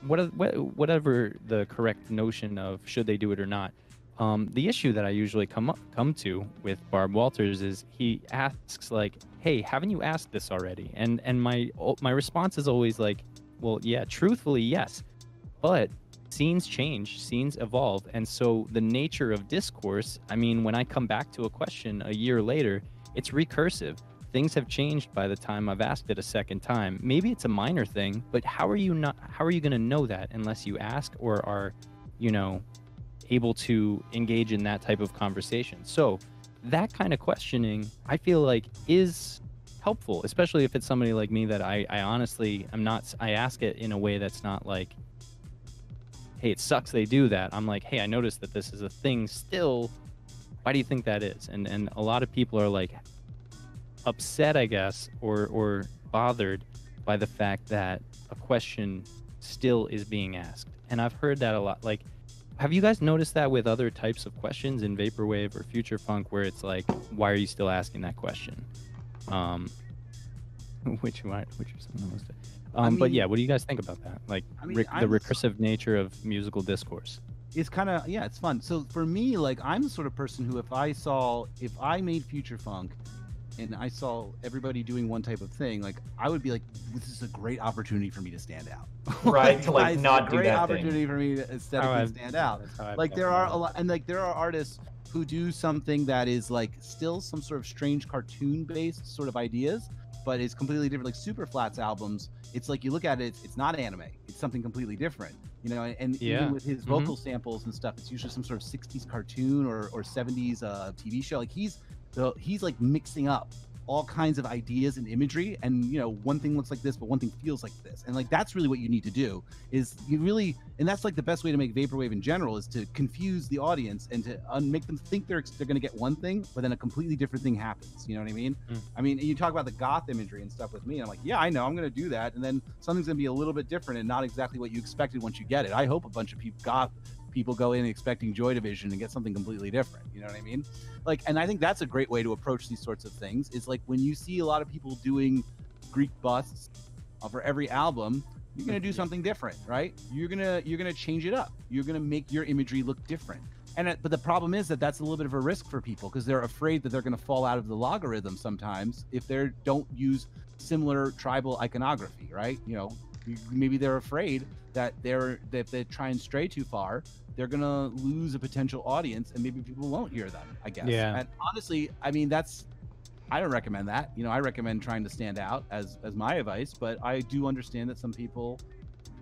whatever the correct notion of should they do it or not, the issue that I usually come to with Barb Walters is he asks, like, hey, haven't you asked this already? And my response is always like, well, yeah, truthfully, yes, but scenes change, scenes evolve, and so the nature of discourse, I mean, when I come back to a question a year later, it's recursive. Things have changed by the time I've asked it a second time. Maybe it's a minor thing, but how are you going to know that unless you ask or are, you know, able to engage in that type of conversation? So that kind of questioning, I feel like, is helpful, especially if it's somebody like me that I honestly am not. I ask it in a way that's not like, hey, it sucks they do that. I'm like, hey, I noticed that this is a thing still. Why do you think that is? And a lot of people are like upset, I guess, or bothered by the fact that a question still is being asked. And I've heard that a lot. Like, have you guys noticed that with other types of questions in Vaporwave or Future Funk, where it's like, why are you still asking that question? Which are some of the most... I mean, but yeah, what do you guys think about that? Like, the recursive nature of musical discourse. It's kind of, yeah, it's fun. So for me, like, I'm the sort of person who, if I made Future Funk and I saw everybody doing one type of thing, like, I would be like, this is a great opportunity for me to stand out. Right, to like not do that thing. Great opportunity for me to aesthetically stand out. Like, there are a lot, and like, there are artists who do something that is like still some sort of strange cartoon-based sort of ideas, but it's completely different. Like Superflat's albums, it's like you look at it, it's not anime. It's something completely different, you know. And even with his vocal samples and stuff, it's usually some sort of 60s cartoon or 70s TV show. Like he's like mixing up all kinds of ideas and imagery, and you know, one thing looks like this, but one thing feels like this, and like that's really what you need to do. Is you really, and that's like the best way to make vaporwave in general, is to confuse the audience and to make them think they're going to get one thing, but then a completely different thing happens. You know what I mean? I mean, you talk about the goth imagery and stuff with me, and I'm like, yeah, I know, I'm going to do that, and then something's going to be a little bit different and not exactly what you expected once you get it. I hope a bunch of people go in expecting Joy Division and get something completely different. You know what I mean? Like, and I think that's a great way to approach these sorts of things, is like when you see a lot of people doing Greek busts for every album, you're going to do something different, right? You're going to change it up. You're going to make your imagery look different. But the problem is that that's a little bit of a risk for people, because they're afraid that they're going to fall out of the logarithm sometimes if they don't use similar tribal iconography, right? You know, maybe they're afraid that if they try and stray too far, they're gonna lose a potential audience, and maybe people won't hear them, I guess. Yeah. And honestly, I mean, I don't recommend that. You know, I recommend trying to stand out as my advice, but I do understand that some people,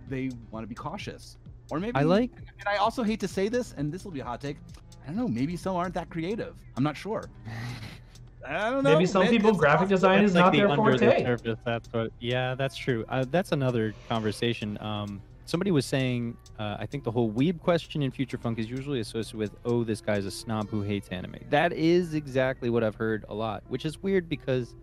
they want to be cautious. Or maybe, and I also hate to say this, and this will be a hot take, I don't know, maybe some aren't that creative. I'm not sure. I don't know. Maybe some people, graphic design is not their forte. Yeah, that's true. That's another conversation. Somebody was saying, I think the whole weeb question in Future Funk is usually associated with, oh, this guy's a snob who hates anime. That is exactly what I've heard a lot, which is weird because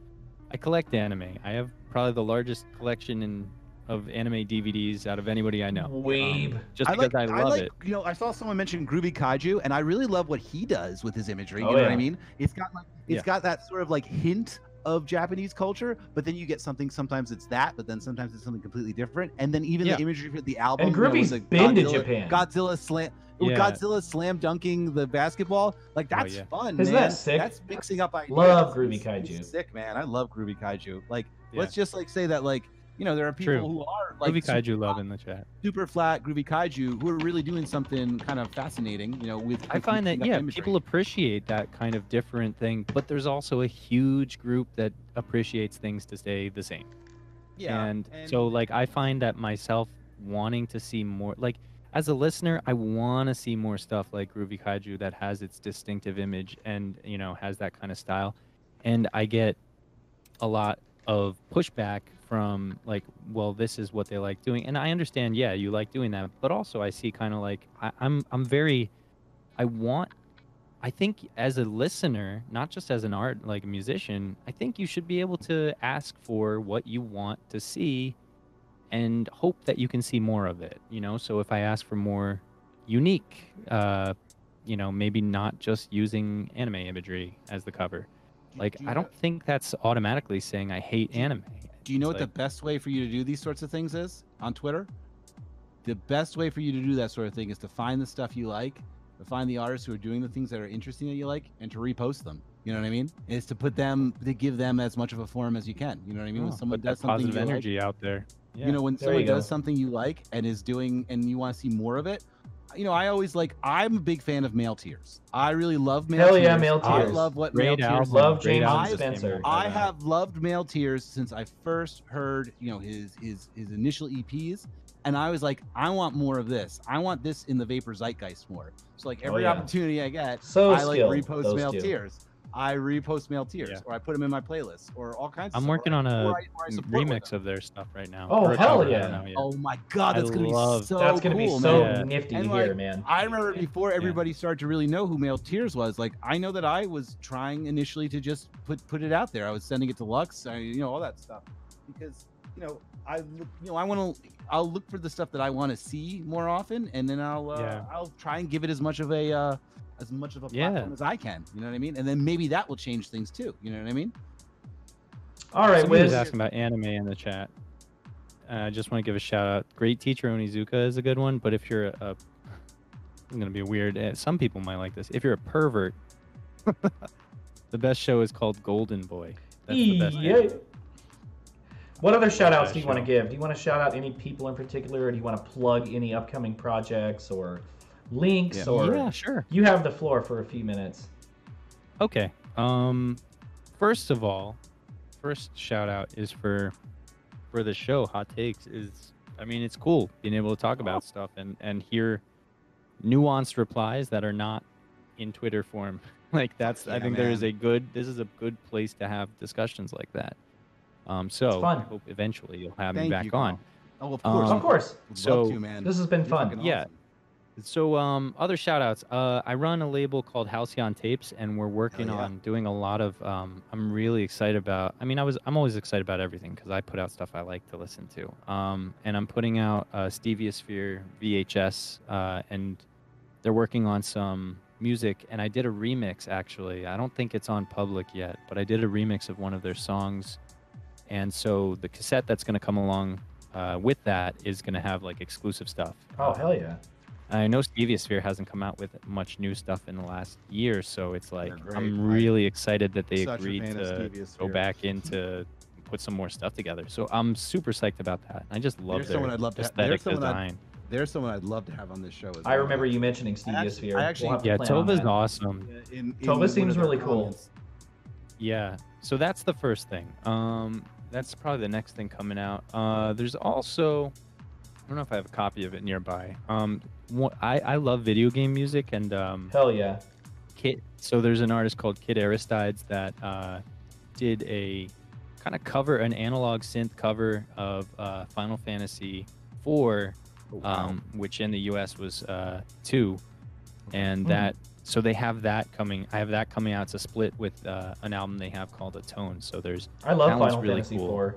I collect anime. I have probably the largest collection of anime DVDs out of anybody I know. Weeb. Just because I love it. You know, I saw someone mention Groovy Kaiju, and I really love what he does with his imagery. You Oh, know yeah. what I mean? It's got like got that sort of like hint of Japanese culture, but then you get something. Sometimes it's that, but then sometimes it's something completely different. And then even the imagery for the album. And Groovy's been to Japan. Godzilla slam dunking the basketball. Like that's fun. Isn't that sick? That's mixing up ideas. Love Groovy Kaiju. Sick, man. I love Groovy Kaiju. Like let's just like say that like. You know, there are people who are like Groovy Kaiju love in the chat. Super flat Groovy Kaiju who are really doing something kind of fascinating, you know, with I find that imagery. people appreciate that kind of different thing, but there's also a huge group that appreciates things to stay the same. Yeah. And so like I find that myself wanting to see more, like as a listener, I want to see more stuff like Groovy Kaiju that has its distinctive image and, you know, has that kind of style. And I get a lot of pushback from like, well, this is what they like doing, and I understand, yeah, you like doing that, but also I see kind of like I think as a listener, not just as an art like a musician, I think you should be able to ask for what you want to see and hope that you can see more of it, you know. So if I ask for more unique, you know, maybe not just using anime imagery as the cover, like I don't think that's automatically saying I hate anime. Do you know what the best way for you to do these sorts of things is on Twitter? The best way for you to do that sort of thing is to find the stuff you like, to find the artists who are doing the things that are interesting that you like, and to repost them. You know what I mean? Is to to give them as much of a forum as you can. You know what I mean? When someone does something positive energy out there. Yeah. You know, when someone does something you like and is doing, and you want to see more of it. You know, I always I'm a big fan of Male Tears. I really love Male Tears. Hell yeah, Male Tears. I love what Male Tears. Love James Spencer. I have loved Male Tears since I first heard, you know, his initial EPs, and I was like, I want more of this. I want this in the Vapor Zeitgeist more. So like every opportunity I get, I like repost Male Tears. I repost Male Tears, or I put them in my playlist, or all kinds of stuff. I'm working on a remix of their stuff right now. Oh, hell yeah. Oh my God, that's going to be so That's going to be cool, so man. nifty And to hear, man. I remember before everybody started to really know who Male Tears was, like I know that I was trying initially to just put it out there. I was sending it to Lux, you know, all that stuff, because you know I'll look for the stuff that I want to see more often, and then I'll try and give it as much of a platform as I can. You know what I mean? And then maybe that will change things too. You know what I mean? All right, Somebody was asking about anime in the chat. I just want to give a shout out. Great Teacher Onizuka is a good one, but if you're I'm gonna be weird. Some people might like this. If you're a pervert, the best show is called Golden Boy. That's the best. What other shout outs do you want to give? Do you want to shout out any people in particular, or do you want to plug any upcoming projects or links? Or sure. You have the floor for a few minutes. Okay. First of all, first shout out is for the show. Hot Takes is, I mean, it's cool being able to talk about stuff and hear nuanced replies that are not in Twitter form. Like that's, I think this is a good place to have discussions like that. So I hope eventually you'll have me back on. Oh, of course. Of course. So love to, man. This has been fun. Yeah. So other shout outs. I run a label called Halcyon Tapes, and we're working on doing a lot of I'm really excited about, I mean, I'm always excited about everything because I put out stuff I like to listen to. And I'm putting out Stevia Sphere VHS, and they're working on some music, and I did a remix actually. I don't think it's on public yet, but I did a remix of one of their songs. And so the cassette that's going to come along with that is going to have like exclusive stuff. Oh, hell yeah. I know Stevia Sphere hasn't come out with much new stuff in the last year, so it's like I'm really excited that they agreed to go back into put some more stuff together. So I'm super psyched about that. I just love their aesthetic design. There's someone I'd love to have on this show. I remember you mentioning Stevia Sphere. Tova's awesome. Tova seems really cool. Yeah, so that's the first thing. That's probably the next thing coming out. There's also, I don't know if I have a copy of it nearby. I love video game music, and hell yeah. So there's an artist called Kid Aristides that did a kind of cover, an analog synth cover of Final Fantasy IV, which in the US was 2, and that. So they have that coming. I have that coming out. It's a split with an album they have called Atone. So there's. I love Final Fantasy IV.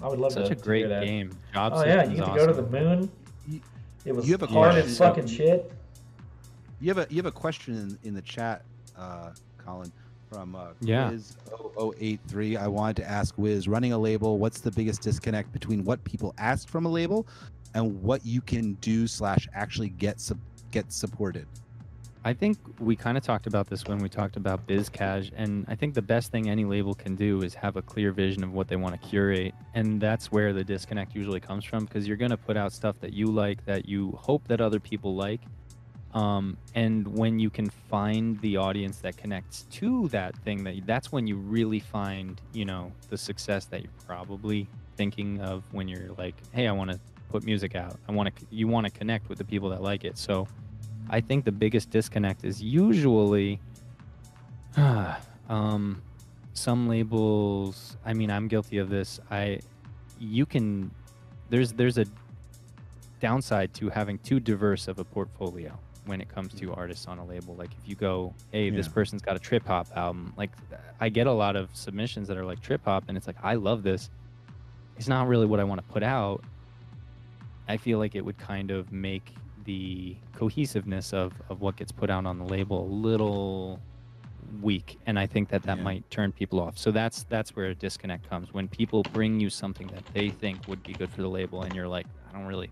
I would love Such a to great hear that. game. Job Oh yeah, you system's get to awesome. go to the moon. It was You have a hard question. as fucking shit. You have a question in the chat, Colin, from Yeah. Wiz0083. I wanted to ask Wiz, running a label, what's the biggest disconnect between what people ask from a label and what you can do / actually get supported? I think we kind of talked about this when we talked about BizCash, and I think the best thing any label can do is have a clear vision of what they want to curate, and that's where the disconnect usually comes from, because you're going to put out stuff that you like, that you hope that other people like, and when you can find the audience that connects to that thing, that's when you really find, you know, the success that you're probably thinking of when you're like, hey, I want to put music out. You want to connect with the people that like it. So I think the biggest disconnect is usually some labels. I mean, I'm guilty of this. There's a downside to having too diverse of a portfolio when it comes to artists on a label. Like if you go, hey, this person's got a trip hop album. Like I get a lot of submissions that are like trip hop, and it's like, I love this. It's not really what I want to put out. I feel like it would kind of make the cohesiveness of what gets put out on the label a little weak, and I think that might turn people off. So that's where a disconnect comes, when people bring you something that they think would be good for the label, and you're like, I don't really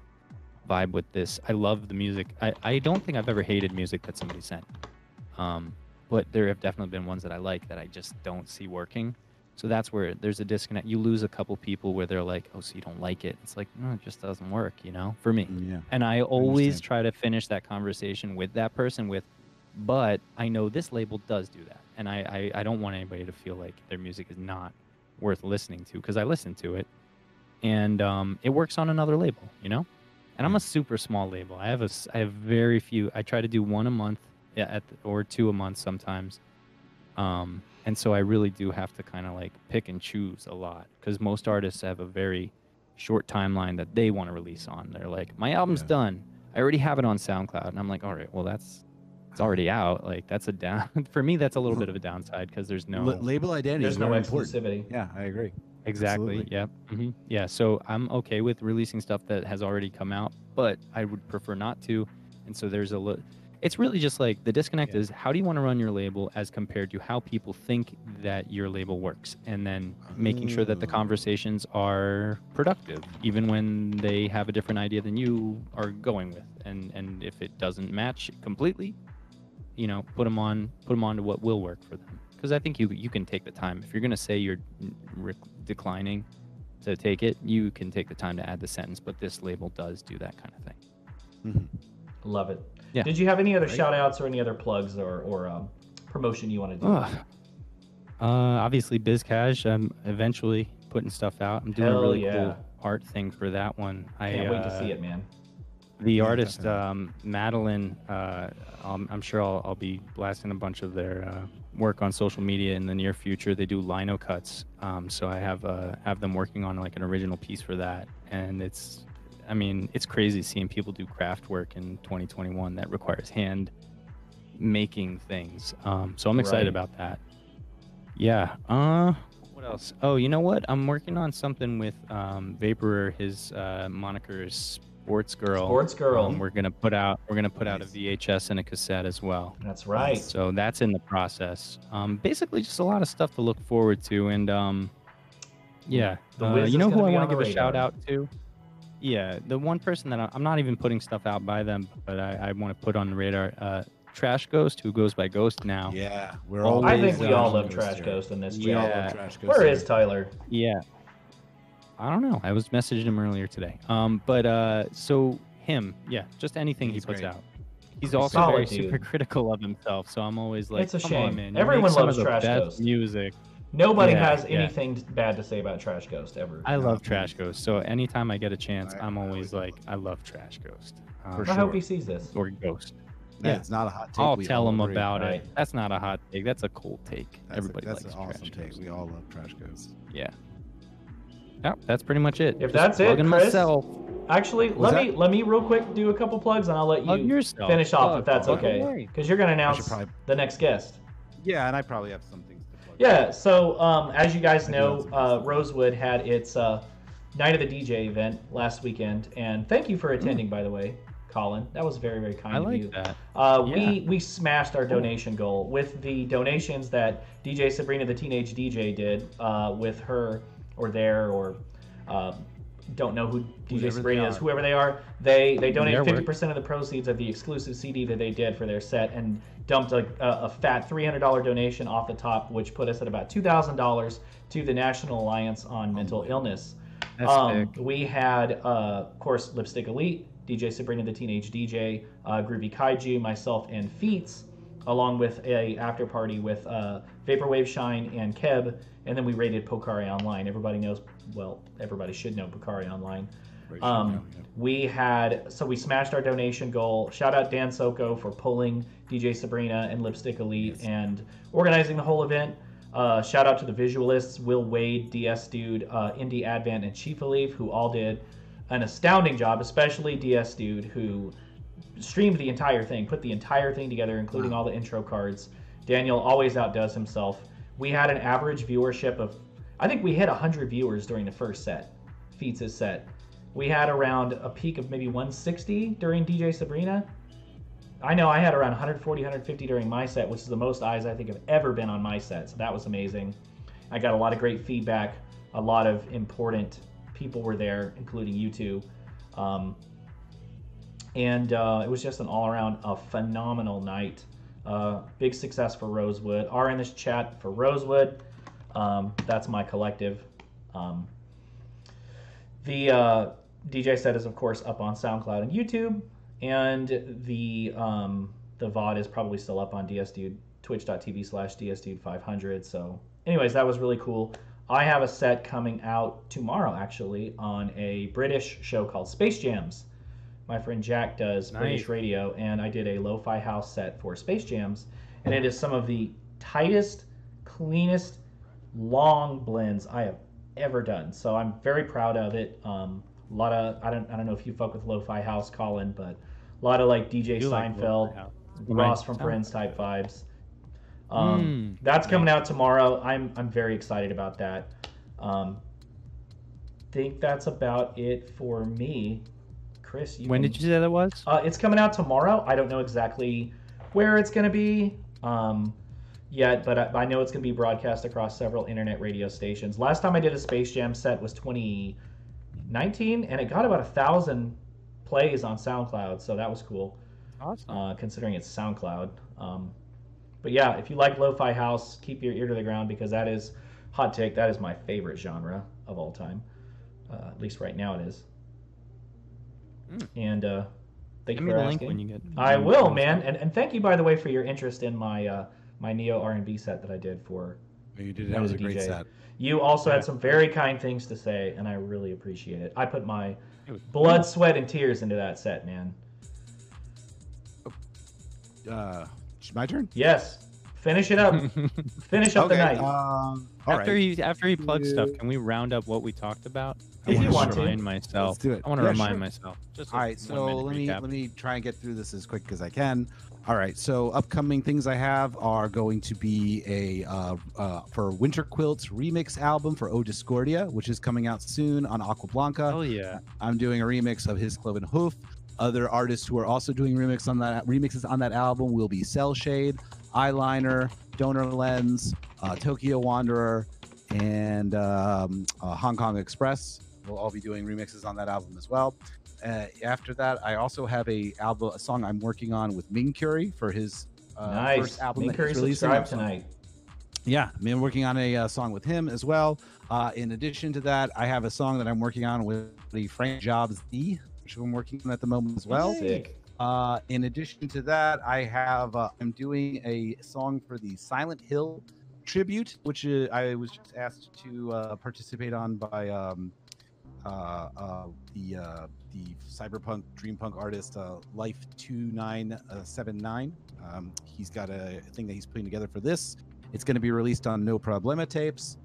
vibe with this. I love the music. I don't think I've ever hated music that somebody sent, but there have definitely been ones that I like that I just don't see working. So that's where there's a disconnect. You lose a couple people where they're like, oh, so you don't like it. It's like, no, it just doesn't work, you know, for me. Yeah. And I always try to finish that conversation with that person with, but I know this label does do that. And I don't want anybody to feel like their music is not worth listening to, because I listen to it, and it works on another label, you know? And I'm a super small label. I have very few. I try to do one a month or two a month sometimes. And so I really do have to kind of like pick and choose a lot, because most artists have a very short timeline that they want to release on. They're like, my album's done. I already have it on SoundCloud. And I'm like, all right, well, it's already out. Like that's a down for me. That's a little bit of a downside, because there's no label identity. There's no exclusivity. exclusivity. Yeah, I agree. Exactly. Absolutely. Yep. Yeah. So I'm okay with releasing stuff that has already come out, but I would prefer not to. And so there's it's really just like the disconnect is, how do you want to run your label as compared to how people think that your label works, and then making sure that the conversations are productive, even when they have a different idea than you are going with. And if it doesn't match completely, you know, put them on to what will work for them. Because I think you can take the time. If you're going to say you're declining to take it, you can take the time to add the sentence, but this label does do that kind of thing. Love it. Yeah. Did you have any other shout outs or any other plugs or promotion you want to do? Obviously BizCash. I'm eventually putting stuff out. I'm doing a really cool art thing for that one. Can't wait to see it, man. The artist Madeline, I'm sure I'll be blasting a bunch of their work on social media in the near future. They do lino cuts, so I have them working on like an original piece for that, and it's crazy seeing people do craft work in 2021 that requires hand making things. So I'm excited about that. Yeah. What else? Oh, you know what? I'm working on something with Vaporer. His moniker is Sports Girl. Sports Girl. We're gonna put out a VHS and a cassette as well. That's right. So that's in the process. Basically, just a lot of stuff to look forward to, and yeah. You know who I want to give a shout out to? Yeah, the one person that I'm not even putting stuff out by them, but I want to put on the radar. Trash Ghost, who goes by Ghost now. Yeah, I think we all love Trash Ghost in this chat. We all love Trash Ghost. Where is Tyler? Yeah. I don't know. I was messaging him earlier today. So him, yeah, just anything he puts out. He's also very super critical of himself, so I'm always like, it's a come shame. on, man. Everyone loves Trash Ghost. Music. Nobody has anything bad to say about Trash Ghost ever. I love Trash Ghost, so anytime I get a chance, I'm always like, I love Trash Ghost. I hope he sees this. Or Ghost. Yeah, it's not a hot take. I'll tell him about it. That's not a hot take. That's a cool take. Everybody likes That's an awesome Trash take. Ghost. We all love Trash Ghost. Yeah. Yep, that's pretty much it. If Just that's it, Chris, myself. actually, let me real quick do a couple plugs, and I'll let you finish off if that's okay. Because you're going to announce the next guest. Yeah, and I probably have some things to plug. Yeah, so as you guys know, Rosewood had its Night of the DJ event last weekend, and thank you for attending, by the way, Colin. That was very, very kind of you. That. We smashed our donation goal with the donations that DJ Sabrina the Teenage DJ did with her or their or don't know who DJ Sabrina is, whoever they are. They donated 50% of the proceeds of the exclusive CD that they did for their set and dumped a fat $300 donation off the top, which put us at about $2,000 to the National Alliance on Mental Illness. We had, of course, Lipstick Elite, DJ Sabrina the Teenage DJ, Groovy Kaiju, myself, and Feats, along with a after party with Vaporwave Shine and Keb, and then we rated Pokari Online. Everybody knows, well, everybody should know Pokari Online. We smashed our donation goal. Shout out Dan Soko for pulling DJ Sabrina and Lipstick Elite and organizing the whole event. Shout out to the visualists, Will Wade, DS Dude, Indie Advent, and Chief Alif, who all did an astounding job, especially DS Dude, who streamed the entire thing, put the entire thing together, including all the intro cards. Daniel always outdoes himself. We had an average viewership of, I think we hit 100 viewers during the first set, Feats' set. We had around a peak of maybe 160 during DJ Sabrina. I know I had around 140, 150 during my set, which is the most eyes I think have ever been on my set, so that was amazing. I got a lot of great feedback. A lot of important people were there, including you two. And it was just an all-around phenomenal night. Big success for Rosewood. R in this chat for Rosewood. That's my collective. The DJ set is, of course, up on SoundCloud and YouTube. And the VOD is probably still up on DSDude, twitch.tv/DSDude500. So anyways, that was really cool. I have a set coming out tomorrow, actually, on a British show called Space Jams. My friend Jack does British radio, and I did a lo-fi house set for Space Jams. And it is some of the tightest, cleanest, long blends I have ever done. So I'm very proud of it. A lot of, I don't know if you fuck with lo-fi house, Colin, but a lot of like DJ Seinfeld, like Ross from Friends type vibes. That's coming out tomorrow. I'm very excited about that. Think that's about it for me. Chris, when did you say that was? It's coming out tomorrow. I don't know exactly where it's going to be yet, but I know it's going to be broadcast across several internet radio stations. Last time I did a Space Jam set was 2019, and it got about 1,000 plays on SoundCloud, so that was cool. Awesome. Considering it's SoundCloud. But yeah, if you like lo-fi house, keep your ear to the ground, because that is, hot take, that is my favorite genre of all time. At least right now it is. And thank you for asking. When you get I will, man. And thank you, by the way, for your interest in my my Neo R&B set that I did for. You did. That was a great set. You also had some very kind things to say, and I really appreciate it. I put my blood, sweat, and tears into that set, man. My turn? Yes. Finish it up. Finish up the night. After he plugs stuff, can we round up what we talked about? If you want to. Remind myself. Let's do it. I want to remind myself. Just all right, so let me try and get through this as quick as I can. All right, so upcoming things I have are going to be a for Winter Quilt's remix album for O Discordia, which is coming out soon on Aqua Blanca. Oh yeah. I'm doing a remix of His Cloven Hoof. Other artists who are also doing remixes on that album will be Cell Shade, Eyeliner, Donor Lens, Tokyo Wanderer, and Hong Kong Express. We'll all be doing remixes on that album as well. After that, I also have a song I'm working on with Ming Curie for his first album. Ming Curie subscribed tonight. Yeah, I'm working on a song with him as well. In addition to that, I have a song that I'm working on with the Frank Jobs D, which I'm working on at the moment as well. Sick. In addition to that, I have I'm doing a song for the Silent Hill tribute, which I was just asked to participate on by the cyberpunk dream punk artist Life2979. He's got a thing that he's putting together for this. It's going to be released on No Problema tapes.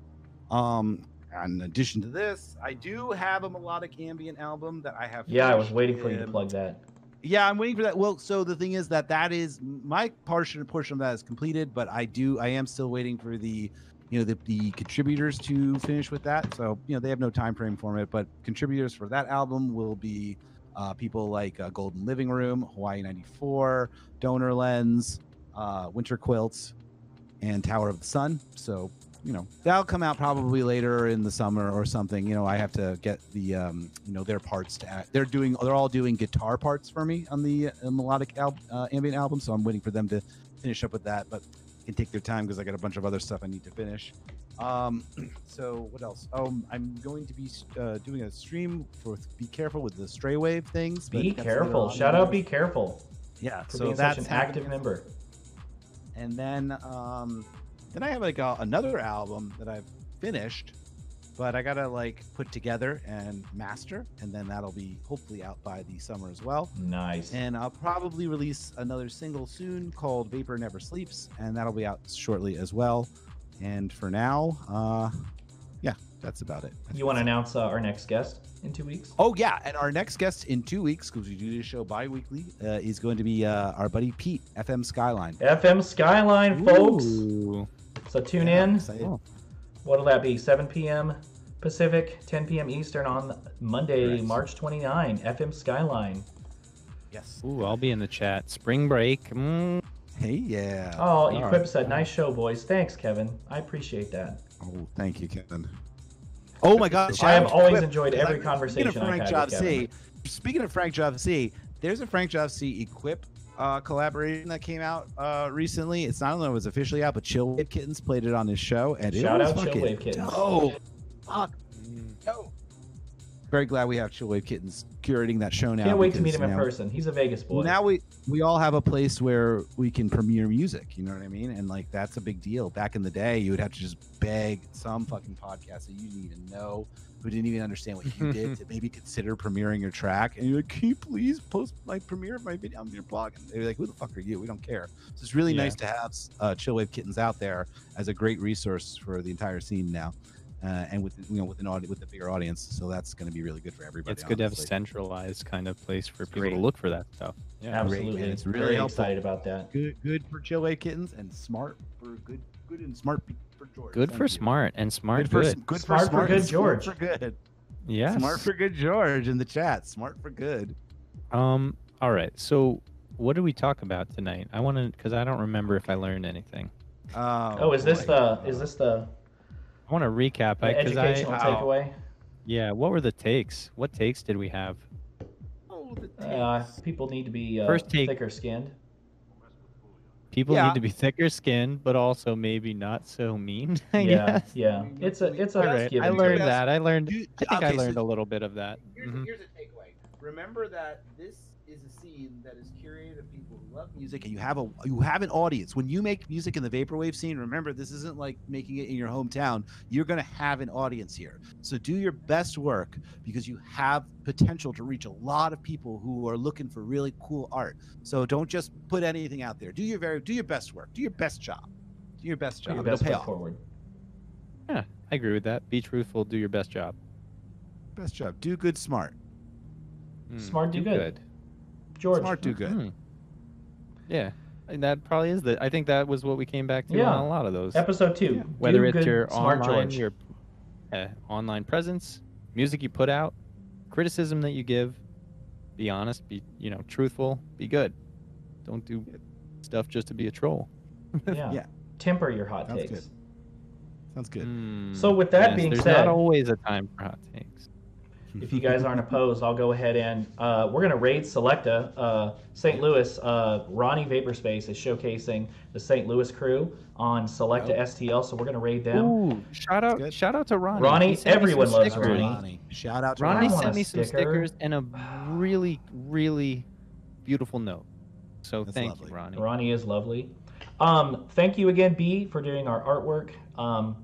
In addition to this, I do have a melodic ambient album that I have. Yeah, I was waiting for you to plug that. Yeah, I'm waiting for that. Well, so the thing is that is my portion of that is completed, but I am still waiting for the the contributors to finish with that. So they have no time frame for it, but contributors for that album will be people like Golden Living Room, Hawaii 94, Donor Lens, Winter Quilts, and Tower of the Sun. So that'll come out probably later in the summer or something. I have to get the their parts to act. They're all doing guitar parts for me on the melodic ambient album, so I'm waiting for them to finish up with that, but can take their time because I got a bunch of other stuff I need to finish. So what else? I'm going to be doing a stream for Be Careful with the Stray Wave things. Be Careful. Shout out Be Careful. Yeah, for so being that's such an active member. And then I have like another album that I've finished, but I gotta put together and master, and then that'll be hopefully out by the summer as well. Nice. And I'll probably release another single soon called Vapor Never Sleeps, and that'll be out shortly as well. And for now, yeah, that's about it. You want to announce our next guest in 2 weeks? Oh yeah, and our next guest in 2 weeks, because we do this show bi-weekly, is going to be our buddy Pete, FM Skyline. FM Skyline, folks. Ooh. So tune in. Oh. What'll that be? 7 p.m. Pacific, 10 p.m. Eastern on Monday, Correct. March 29. FM Skyline. Yes. Ooh, I'll be in the chat. Spring break. Hey, yeah. Oh, Equip said, nice show, boys. Thanks, Kevin. I appreciate that. Oh, thank you, Kevin. Oh my God! I have always enjoyed every conversation Frank I've had Job with Kevin. Speaking of Frank Job C, there's a Frank Job C Equip collaboration that came out recently. It's not only was officially out, but Chillwave Kittens played it on his show, and Shout it was out fucking Chillwave Kittens. Oh, fuck. No. Very glad we have Chillwave Kittens curating that show now. Can't wait to meet him in person. He's a Vegas boy. Now we all have a place where we can premiere music. You know what I mean? And that's a big deal. Back in the day, you would have to just beg some fucking podcast that you didn't even know, who didn't even understand what you did, to maybe consider premiering your track. And you're like, can you please post my premiere of my video on your blog? And they're like, who the fuck are you? We don't care. So it's really nice to have Chillwave Kittens out there as a great resource for the entire scene now. And with with a bigger audience, so that's going to be really good for everybody. It's good to have a centralized kind of place for people to look for that stuff. Yeah, absolutely. And it's really very helpful. excited about that. Good for Chillwave Kittens, and smart for good and smart for George. Good for smart and smart good. Good smart for good George. Smart for good. Yeah. Smart for good George in the chat. Smart for good. All right. So what did we talk about tonight? I want to, because I don't remember if I learned anything. Is this the I want to recap. educational takeaway? Yeah. What were the takes? What takes did we have? People need to be First take. thicker skinned. People need to be thicker skinned, but also maybe not so mean. I Yeah, guess. yeah. It's a All right. give I and learned take. that. I learned I learned a little bit of that. Here's a takeaway. Remember that this is a scene that is curated of people who love music, and you have an audience. When you make music in the vaporwave scene, remember, this isn't like making it in your hometown. You're going to have an audience here. So do your best work, because you have potential to reach a lot of people who are looking for really cool art. So don't just put anything out there. Do your best work. Do your best job. Do your best job. Put your best It'll pay foot off. forward. Yeah, I agree with that. Be truthful. Do your best job. Best job. Do good, smart. Smart, do good. George. Smart, do good. Yeah, and that probably is I think that was what we came back to on a lot of those. Episode 2. Yeah. Whether Do it's good, your smart online, George. your presence, music you put out, criticism that you give, be honest, be truthful, be good. Don't do stuff just to be a troll. Yeah. Temper your hot Sounds takes. good. Sounds good. So with that being there's said, not always a time for hot takes. if you guys aren't opposed, I'll go ahead and we're going to raid Selecta. St. Louis, Ronnie Vaporspace is showcasing the St. Louis crew on Selecta STL, so we're going to raid them. Ooh, shout out to Ronnie. Ronnie, He sent me everyone some loves stickers. Ronnie. Shout out to Ronnie want sent a me some sticker. stickers and a really, really beautiful note. So That's thank lovely. you, Ronnie. Ronnie is lovely. Thank you again, B, for doing our artwork.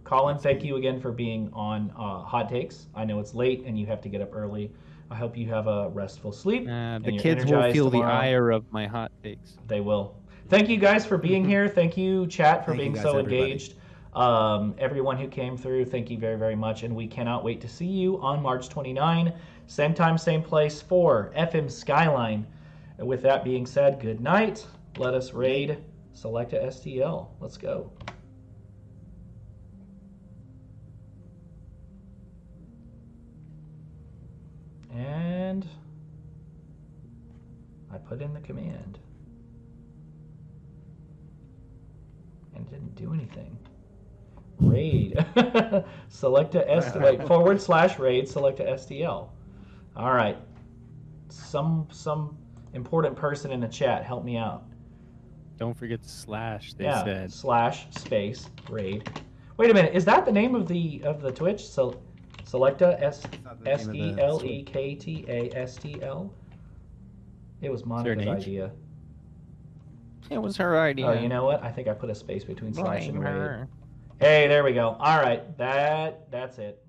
Colin, thank you again for being on Hot Takes. I know it's late and you have to get up early. I hope you have a restful sleep. and The you're kids will energized feel tomorrow. the ire of my hot takes. They will. Thank you guys for being here. Thank you, chat, for Thank you being guys, so everybody. engaged. Everyone who came through, thank you very, very much. And we cannot wait to see you on March 29, same time, same place for FM Skyline. And with that being said, good night. Let us raid Selecta STL. Let's go. I put in the command. And it didn't do anything. Raid. Select a wait, /raid, select a STL. All right. Some important person in the chat, help me out. Don't forget the slash, they said. /space raid. Wait a minute, is that the name of the Twitch? So Selecta SELEKTA It was Monica's idea. It was her idea. Oh, you know what? I think I put a space between slash and raid. Hey, there we go. All right, that's it.